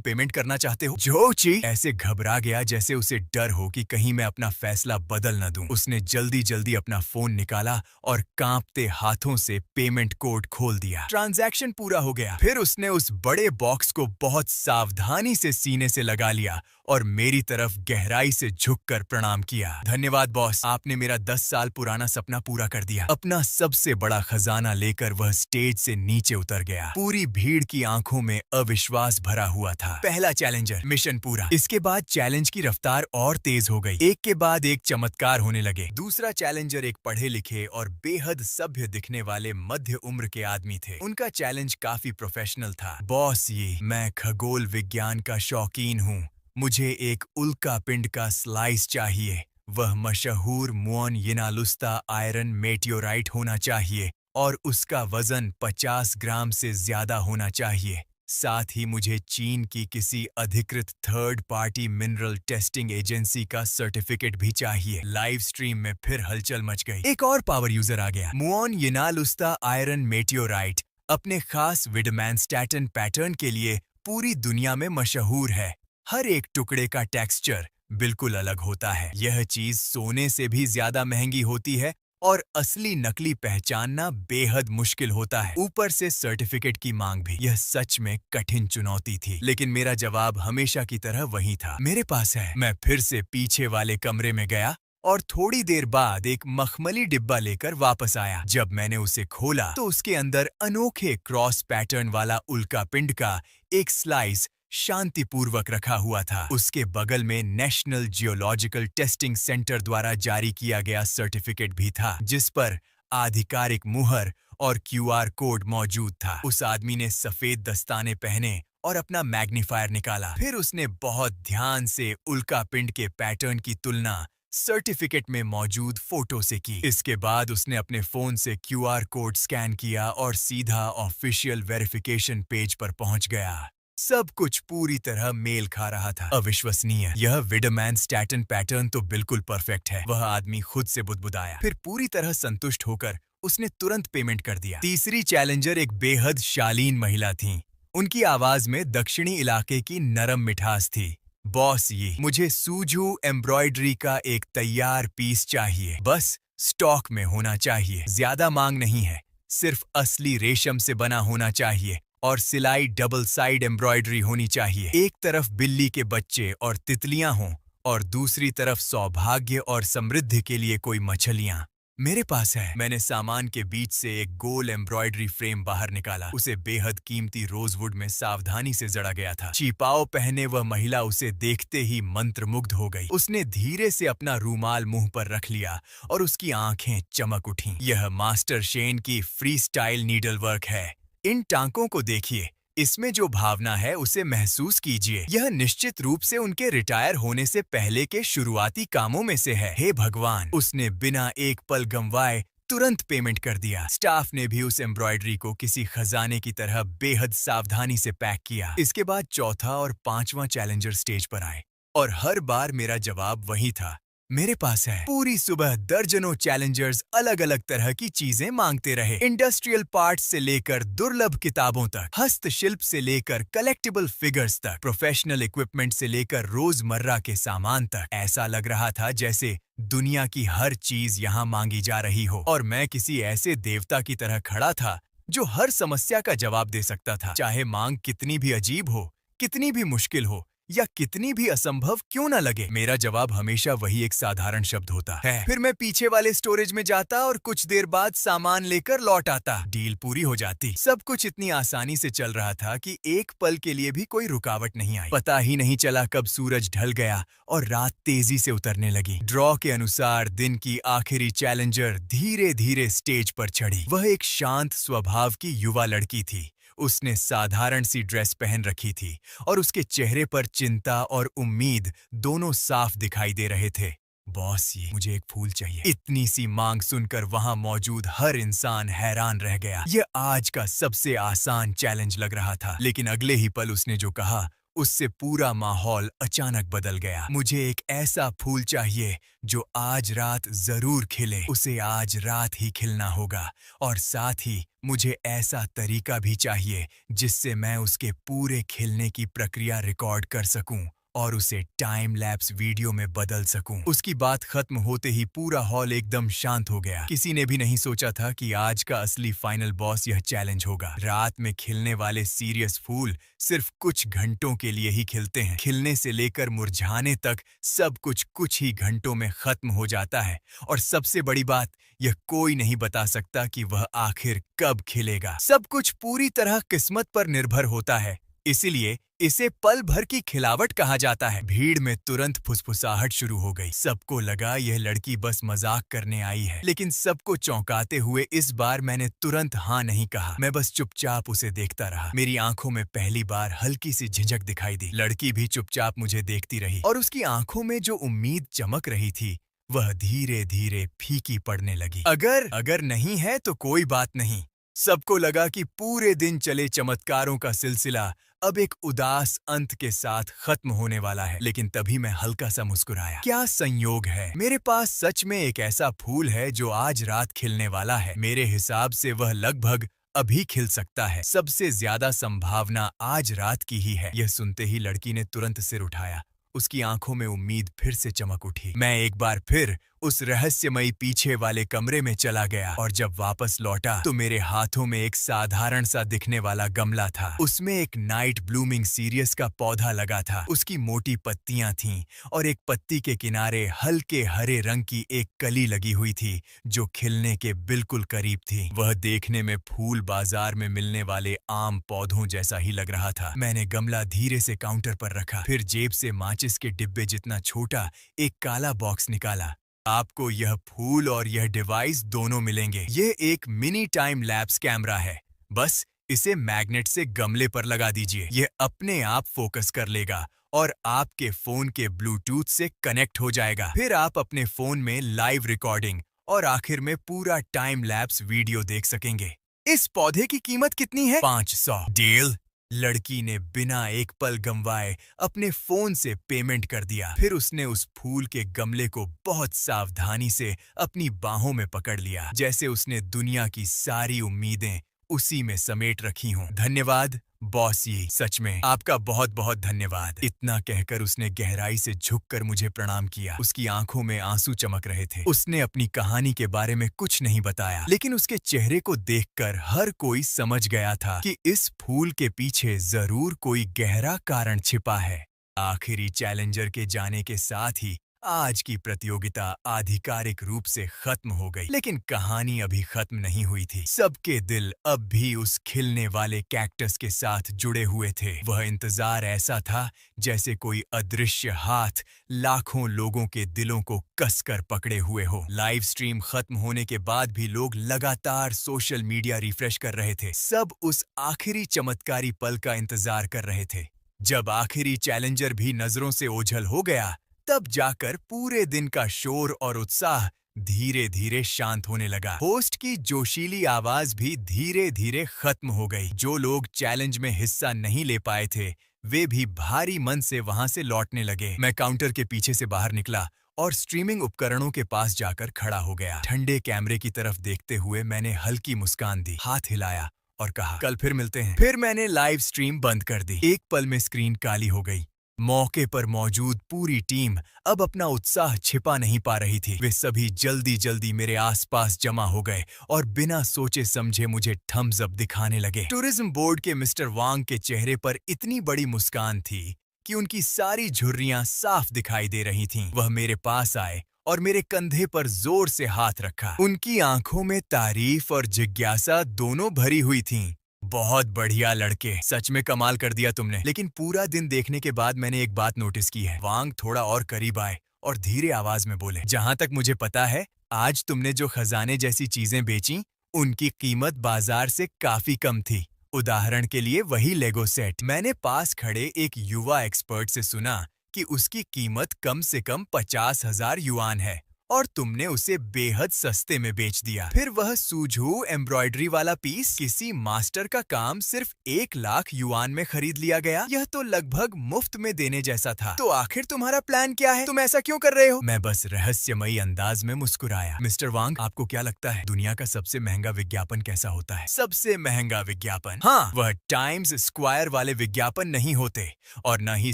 पेमेंट करना चाहते हो? जोची ऐसे घबरा गया जैसे उसे डर हो कि कहीं मैं अपना फैसला बदल न दूं। उसने जल्दी जल्दी अपना फोन निकाला और कांपते हाथों से पेमेंट कोड खोल दिया। ट्रांजैक्शन पूरा हो गया। फिर उसने उस बड़े बॉक्स को बहुत सावधानी से सीने से लगा लिया और मेरी तरफ गहराई से झुककर प्रणाम किया। धन्यवाद बॉस, आपने मेरा 10 साल पुराना सपना पूरा कर दिया। अपना सबसे बड़ा खजाना लेकर वह स्टेज से नीचे उतर गया। पूरी भीड़ की आंखों में अविश्वास भरा हुआ था। पहला चैलेंजर, मिशन पूरा। इसके बाद चैलेंज की रफ्तार और तेज हो गई। एक के बाद एक चमत्कार होने लगे। दूसरा चैलेंजर एक पढ़े लिखे और बेहद सभ्य दिखने वाले मध्य उम्र के आदमी थे। उनका चैलेंज काफी प्रोफेशनल था। बॉस, ये मैं खगोल विज्ञान का शौकीन हूँ। मुझे एक उल्का पिंड का स्लाइस चाहिए। वह मशहूर मुओन यिनालुस्ता आयरन मेटियोराइट होना चाहिए और उसका वजन 50 ग्राम से ज्यादा होना चाहिए। साथ ही मुझे चीन की किसी अधिकृत third party mineral testing agency का सर्टिफिकेट भी चाहिए। लाइव स्ट्रीम में फिर हलचल मच गई। एक और पावर यूजर आ गया। मुओन यिनालुस्ता आयरन मेटियोराइट अपने खास विडमैनस्टैटन पैटर्न के लिए पूरी दुनिया में मशहूर है। हर एक टुकड़े का टेक्सचर बिल्कुल अलग होता है। यह चीज सोने से भी ज्यादा महंगी होती है और असली नकली पहचानना बेहद मुश्किल होता है। ऊपर से सर्टिफिकेट की मांग भी। यह सच में कठिन चुनौती थी, लेकिन मेरा जवाब हमेशा की तरह वही था, मेरे पास है। मैं फिर से पीछे वाले कमरे में गया और थोड़ी देर बाद एक मखमली डिब्बा लेकर वापस आया। जब मैंने उसे खोला तो उसके अंदर अनोखे क्रॉस पैटर्न वाला उल्का पिंड का एक स्लाइस शांतिपूर्वक रखा हुआ था। उसके बगल में नेशनल जियोलॉजिकल टेस्टिंग सेंटर द्वारा जारी किया गया सर्टिफिकेट भी था, जिस पर आधिकारिक मुहर और क्यूआर कोड मौजूद था। उस आदमी ने सफेद दस्ताने पहने और अपना मैग्नीफायर निकाला। फिर उसने बहुत ध्यान से उल्का पिंड के पैटर्न की तुलना सर्टिफिकेट में मौजूद फोटो से की। इसके बाद उसने अपने फोन से क्यूआर कोड स्कैन किया और सीधा ऑफिशियल वेरिफिकेशन पेज पर पहुंच गया। सब कुछ पूरी तरह मेल खा रहा था। अविश्वसनीय। यह विडमैनस्टैटन पैटर्न तो बिल्कुल परफेक्ट है। वह आदमी खुद से बुदबुदाया। फिर पूरी तरह संतुष्ट होकर उसने तुरंत पेमेंट कर दिया। तीसरी चैलेंजर एक बेहद शालीन महिला थी। उनकी आवाज में दक्षिणी इलाके की नरम मिठास थी। बॉस, ये मुझे सूजू एम्ब्रॉयडरी का एक तैयार पीस चाहिए। बस स्टॉक में होना चाहिए। ज्यादा मांग नहीं है। सिर्फ असली रेशम से बना होना चाहिए और सिलाई डबल साइड एम्ब्रॉयडरी होनी चाहिए। एक तरफ बिल्ली के बच्चे और तितलियां हों और दूसरी तरफ सौभाग्य और समृद्धि के लिए कोई मछलियां। मेरे पास है। मैंने सामान के बीच से एक गोल एम्ब्रॉयडरी फ्रेम बाहर निकाला। उसे बेहद कीमती रोजवुड में सावधानी से जड़ा गया था। छिपाओ पहने वह महिला उसे देखते ही मंत्रमुग्ध हो गई। उसने धीरे से अपना रूमाल मुंह पर रख लिया और उसकी आंखें चमक उठीं। यह मास्टर शेन की फ्री स्टाइल नीडल वर्क है। इन टांकों को देखिए। इसमें जो भावना है उसे महसूस कीजिए। यह निश्चित रूप से उनके रिटायर होने से पहले के शुरुआती कामों में से है। हे भगवान, उसने बिना एक पल गंवाए तुरंत पेमेंट कर दिया। स्टाफ ने भी उस एम्ब्रॉयडरी को किसी खजाने की तरह बेहद सावधानी से पैक किया। इसके बाद चौथा और पांचवा चैलेंजर स्टेज पर आए और हर बार मेरा जवाब वही था, मेरे पास है। पूरी सुबह दर्जनों चैलेंजर्स अलग अलग तरह की चीजें मांगते रहे। इंडस्ट्रियल पार्ट्स से लेकर दुर्लभ किताबों तक, हस्तशिल्प से लेकर कलेक्टिबल फिगर्स तक, प्रोफेशनल इक्विपमेंट से लेकर रोजमर्रा के सामान तक। ऐसा लग रहा था जैसे दुनिया की हर चीज यहाँ मांगी जा रही हो और मैं किसी ऐसे देवता की तरह खड़ा था जो हर समस्या का जवाब दे सकता था, चाहे मांग कितनी भी अजीब हो, कितनी भी मुश्किल हो या कितनी भी असंभव क्यों न लगे। मेरा जवाब हमेशा वही एक साधारण शब्द होता है। फिर मैं पीछे वाले स्टोरेज में जाता और कुछ देर बाद सामान लेकर लौट आता। डील पूरी हो जाती। सब कुछ इतनी आसानी से चल रहा था कि एक पल के लिए भी कोई रुकावट नहीं आई। पता ही नहीं चला कब सूरज ढल गया और रात तेजी से उतरने लगी। ड्रॉ के अनुसार दिन की आखिरी चैलेंजर धीरे धीरे स्टेज पर चढ़ी। वह एक शांत स्वभाव की युवा लड़की थी। उसने साधारण सी ड्रेस पहन रखी थी और उसके चेहरे पर चिंता और उम्मीद दोनों साफ दिखाई दे रहे थे। बॉस, ये मुझे एक फूल चाहिए। इतनी सी मांग सुनकर वहां मौजूद हर इंसान हैरान रह गया। यह आज का सबसे आसान चैलेंज लग रहा था, लेकिन अगले ही पल उसने जो कहा उससे पूरा माहौल अचानक बदल गया। मुझे एक ऐसा फूल चाहिए जो आज रात जरूर खिले। उसे आज रात ही खिलना होगा और साथ ही मुझे ऐसा तरीका भी चाहिए जिससे मैं उसके पूरे खिलने की प्रक्रिया रिकॉर्ड कर सकूं और उसे टाइम लैप्स वीडियो में बदल सकूं। उसकी बात खत्म होते ही पूरा हॉल एकदम शांत हो गया। किसी ने भी नहीं सोचा था कि आज का असली फाइनल बॉस यह चैलेंज होगा। रात में खिलने वाले सीरियस फूल सिर्फ कुछ घंटों के लिए ही खिलते हैं। खिलने से लेकर मुरझाने तक सब कुछ ही घंटों में खत्म हो जाता है और सबसे बड़ी बात, यह कोई नहीं बता सकता कि वह आखिर कब खिलेगा। सब कुछ पूरी तरह किस्मत पर निर्भर होता है, इसीलिए इसे पल भर की खिलावट कहा जाता है। भीड़ में तुरंत फुसफुसाहट शुरू हो गई। सबको लगा यह लड़की बस मजाक करने आई है, लेकिन सबको चौंकाते हुए इस बार मैंने तुरंत हाँ नहीं कहा। मैं बस चुपचाप उसे देखता रहा। मेरी आंखों में पहली बार हल्की सी झिझक दिखाई दी। लड़की भी चुपचाप मुझे देखती रही और उसकी आंखों में जो उम्मीद चमक रही थी वह धीरे धीरे फीकी पड़ने लगी। अगर नहीं है तो कोई बात नहीं। सबको लगा कि पूरे दिन चले चमत्कारों का सिलसिला अब एक उदास अंत के साथ खत्म होने वाला है। लेकिन तभी मैं हल्का सा मुस्कुराया। क्या संयोग है, मेरे पास सच में एक ऐसा फूल है जो आज रात खिलने वाला है। मेरे हिसाब से वह लगभग अभी खिल सकता है। सबसे ज्यादा संभावना आज रात की ही है। यह सुनते ही लड़की ने तुरंत सिर उठाया। उसकी आंखों में उम्मीद फिर से चमक उठी। मैं एक बार फिर उस रहस्यमयी पीछे वाले कमरे में चला गया और जब वापस लौटा तो मेरे हाथों में एक साधारण सा दिखने वाला गमला था। उसमें एक नाइट ब्लूमिंग सीरियस का पौधा लगा था। उसकी मोटी पत्तियां थीं और एक पत्ती के किनारे हल्के हरे रंग की एक कली लगी हुई थी जो खिलने के बिल्कुल करीब थी। वह देखने में फूल बाजार में मिलने वाले आम पौधों जैसा ही लग रहा था। मैंने गमला धीरे से काउंटर पर रखा, फिर जेब से माचिस के डिब्बे जितना छोटा एक काला बॉक्स निकाला। आपको यह फूल और यह डिवाइस दोनों मिलेंगे। यह एक मिनी टाइम लैप्स कैमरा है। बस इसे मैग्नेट से गमले पर लगा दीजिए। यह अपने आप फोकस कर लेगा और आपके फोन के ब्लूटूथ से कनेक्ट हो जाएगा। फिर आप अपने फोन में लाइव रिकॉर्डिंग और आखिर में पूरा टाइम लैप्स वीडियो देख सकेंगे। इस पौधे की कीमत कितनी है? 500। डील। लड़की ने बिना एक पल गंवाए अपने फोन से पेमेंट कर दिया। फिर उसने उस फूल के गमले को बहुत सावधानी से अपनी बाहों में पकड़ लिया, जैसे उसने दुनिया की सारी उम्मीदें उसी में समेट रखी हों। धन्यवाद बॉस जी, सच में आपका बहुत बहुत धन्यवाद। इतना कहकर उसने गहराई से झुककर मुझे प्रणाम किया। उसकी आंखों में आंसू चमक रहे थे। उसने अपनी कहानी के बारे में कुछ नहीं बताया, लेकिन उसके चेहरे को देखकर हर कोई समझ गया था कि इस फूल के पीछे जरूर कोई गहरा कारण छिपा है। आखिरी चैलेंजर के जाने के साथ ही आज की प्रतियोगिता आधिकारिक रूप से खत्म हो गई, लेकिन कहानी अभी खत्म नहीं हुई थी। सबके दिल अब भी उस खिलने वाले कैक्टस के साथ जुड़े हुए थे। वह इंतजार ऐसा था जैसे कोई अदृश्य हाथ लाखों लोगों के दिलों को कसकर पकड़े हुए हो। लाइव स्ट्रीम खत्म होने के बाद भी लोग लगातार सोशल मीडिया रिफ्रेश कर रहे थे। सब उस आखिरी चमत्कारी पल का इंतजार कर रहे थे। जब आखिरी चैलेंजर भी नजरों से ओझल हो गया, तब जाकर पूरे दिन का शोर और उत्साह धीरे धीरे शांत होने लगा। होस्ट की जोशीली आवाज भी धीरे धीरे खत्म हो गई। जो लोग चैलेंज में हिस्सा नहीं ले पाए थे, वे भी भारी मन से वहां से लौटने लगे। मैं काउंटर के पीछे से बाहर निकला और स्ट्रीमिंग उपकरणों के पास जाकर खड़ा हो गया। ठंडे कैमरे की तरफ देखते हुए मैंने हल्की मुस्कान दी, हाथ हिलाया और कहा, कल फिर मिलते हैं। फिर मैंने लाइव स्ट्रीम बंद कर दी। एक पल में स्क्रीन काली हो गई। मौके पर मौजूद पूरी टीम अब अपना उत्साह छिपा नहीं पा रही थी। वे सभी जल्दी जल्दी मेरे आसपास जमा हो गए और बिना सोचे समझे मुझे थम्स अप दिखाने लगे। टूरिज्म बोर्ड के मिस्टर वांग के चेहरे पर इतनी बड़ी मुस्कान थी कि उनकी सारी झुर्रियां साफ दिखाई दे रही थीं। वह मेरे पास आए और मेरे कंधे पर जोर से हाथ रखा। उनकी आंखों में तारीफ और जिज्ञासा दोनों भरी हुई थीं। बहुत बढ़िया लड़के, सच में कमाल कर दिया तुमने। लेकिन पूरा दिन देखने के बाद मैंने एक बात नोटिस की है। वांग थोड़ा और करीब आए और धीरे आवाज में बोले, जहां तक मुझे पता है, आज तुमने जो खजाने जैसी चीजें बेची, उनकी कीमत बाजार से काफी कम थी। उदाहरण के लिए वही लेगो सेट। मैंने पास खड़े एक युवा एक्सपर्ट से सुना कि उसकी कीमत कम से कम 50,000 युआन है और तुमने उसे बेहद सस्ते में बेच दिया। फिर वह सूझू एम्ब्रॉयडरी वाला पीस, किसी मास्टर का काम सिर्फ 1 लाख युआन में खरीद लिया गया। यह तो लगभग मुफ्त में देने जैसा था। तो आखिर तुम्हारा प्लान क्या है? तुम ऐसा क्यों कर रहे हो? मैं बस रहस्यमयी अंदाज में मुस्कुराया। मिस्टर वांग, आपको क्या लगता है दुनिया का सबसे महंगा विज्ञापन कैसा होता है? सबसे महंगा विज्ञापन? हाँ, वह टाइम्स स्क्वायर वाले विज्ञापन नहीं होते और न ही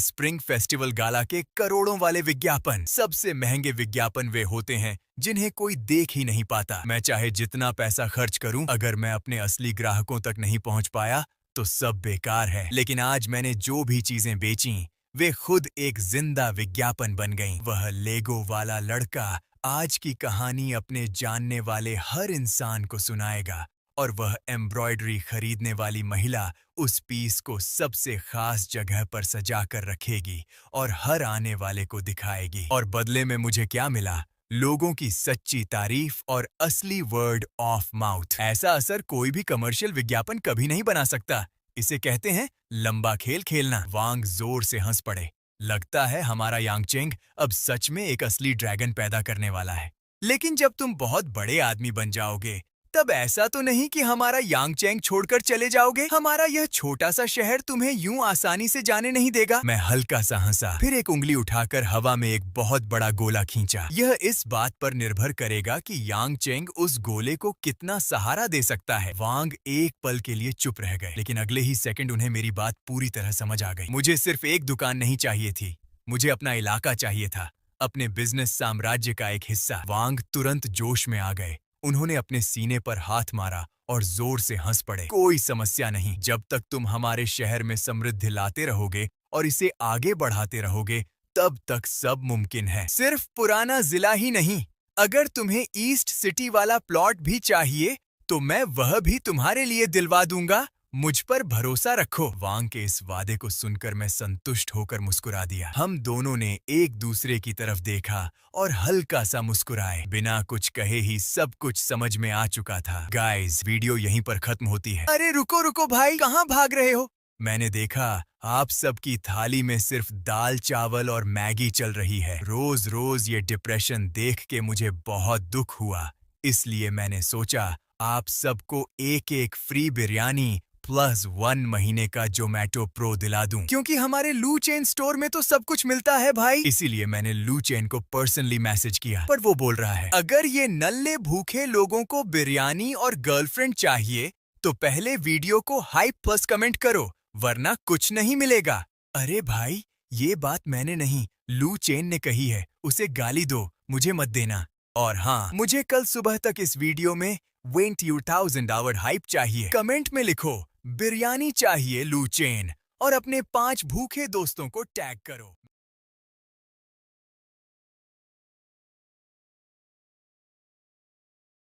स्प्रिंग फेस्टिवल गाला के करोड़ों वाले विज्ञापन। सबसे महंगे विज्ञापन वे होते हैं जिन्हें कोई देख ही नहीं पाता। मैं चाहे जितना पैसा खर्च करूं, अगर मैं अपने असली ग्राहकों तक नहीं पहुंच पाया तो सब बेकार है। लेकिन आज मैंने जो भी चीजें बेची, वे खुद एक जिंदा विज्ञापन बन गईं। वह लेगो वाला लड़का आज की कहानी अपने जानने वाले हर इंसान को सुनाएगा और वह एम्ब्रॉयडरी खरीदने वाली महिला उस पीस को सबसे खास जगह पर सजा कर रखेगी और हर आने वाले को दिखाएगी। और बदले में मुझे क्या मिला? लोगों की सच्ची तारीफ और असली वर्ड ऑफ माउथ। ऐसा असर कोई भी कमर्शियल विज्ञापन कभी नहीं बना सकता। इसे कहते हैं लंबा खेल खेलना। वांग जोर से हंस पड़े। लगता है हमारा यांगचेंग अब सच में एक असली ड्रैगन पैदा करने वाला है। लेकिन जब तुम बहुत बड़े आदमी बन जाओगे, तब ऐसा तो नहीं कि हमारा यांगचेंग छोड़कर चले जाओगे? हमारा यह छोटा सा शहर तुम्हें यूं आसानी से जाने नहीं देगा। मैं हल्का सा हंसा, फिर एक उंगली उठाकर हवा में एक बहुत बड़ा गोला खींचा। यह इस बात पर निर्भर करेगा कि यांगचेंग उस गोले को कितना सहारा दे सकता है। वांग एक पल के लिए चुप रह गए, लेकिन अगले ही सेकंड उन्हें मेरी बात पूरी तरह समझ आ गई। मुझे सिर्फ एक दुकान नहीं चाहिए थी, मुझे अपना इलाका चाहिए था, अपने बिजनेस साम्राज्य का एक हिस्सा। वांग तुरंत जोश में आ गए। उन्होंने अपने सीने पर हाथ मारा और जोर से हंस पड़े। कोई समस्या नहीं, जब तक तुम हमारे शहर में समृद्धि लाते रहोगे और इसे आगे बढ़ाते रहोगे, तब तक सब मुमकिन है। सिर्फ पुराना जिला ही नहीं, अगर तुम्हें ईस्ट सिटी वाला प्लॉट भी चाहिए, तो मैं वह भी तुम्हारे लिए दिलवा दूंगा। मुझ पर भरोसा रखो। वांग के इस वादे को सुनकर मैं संतुष्ट होकर मुस्कुरा दिया। हम दोनों ने एक दूसरे की तरफ देखा और हल्का सा मुस्कुराए। बिना कुछ कहे ही सब कुछ समझ में आ चुका था। गाइस, वीडियो यहीं पर खत्म होती है। अरे रुको रुको भाई, कहाँ भाग रहे हो? मैंने देखा आप सबकी थाली में सिर्फ दाल चावल और मैगी चल रही है। रोज रोज ये डिप्रेशन देख के मुझे बहुत दुख हुआ। इसलिए मैंने सोचा आप सबको एक एक फ्री बिरयानी +1 महीने का जोमैटो प्रो दिला दूं, क्योंकि हमारे लू चेन स्टोर में तो सब कुछ मिलता है भाई। इसीलिए मैंने लू चेन को पर्सनली मैसेज किया, पर वो बोल रहा है, अगर ये नल्ले भूखे लोगों को बिरयानी और गर्लफ्रेंड चाहिए तो पहले वीडियो को हाइप प्लस कमेंट करो, वरना कुछ नहीं मिलेगा। अरे भाई, ये बात मैंने नहीं, लू चेन ने कही है। उसे गाली दो, मुझे मत देना। और हाँ, मुझे कल सुबह तक इस वीडियो में 20,000 आवर हाइप चाहिए। कमेंट में लिखो बिरयानी चाहिए लू चेन और अपने 5 भूखे दोस्तों को टैग करो।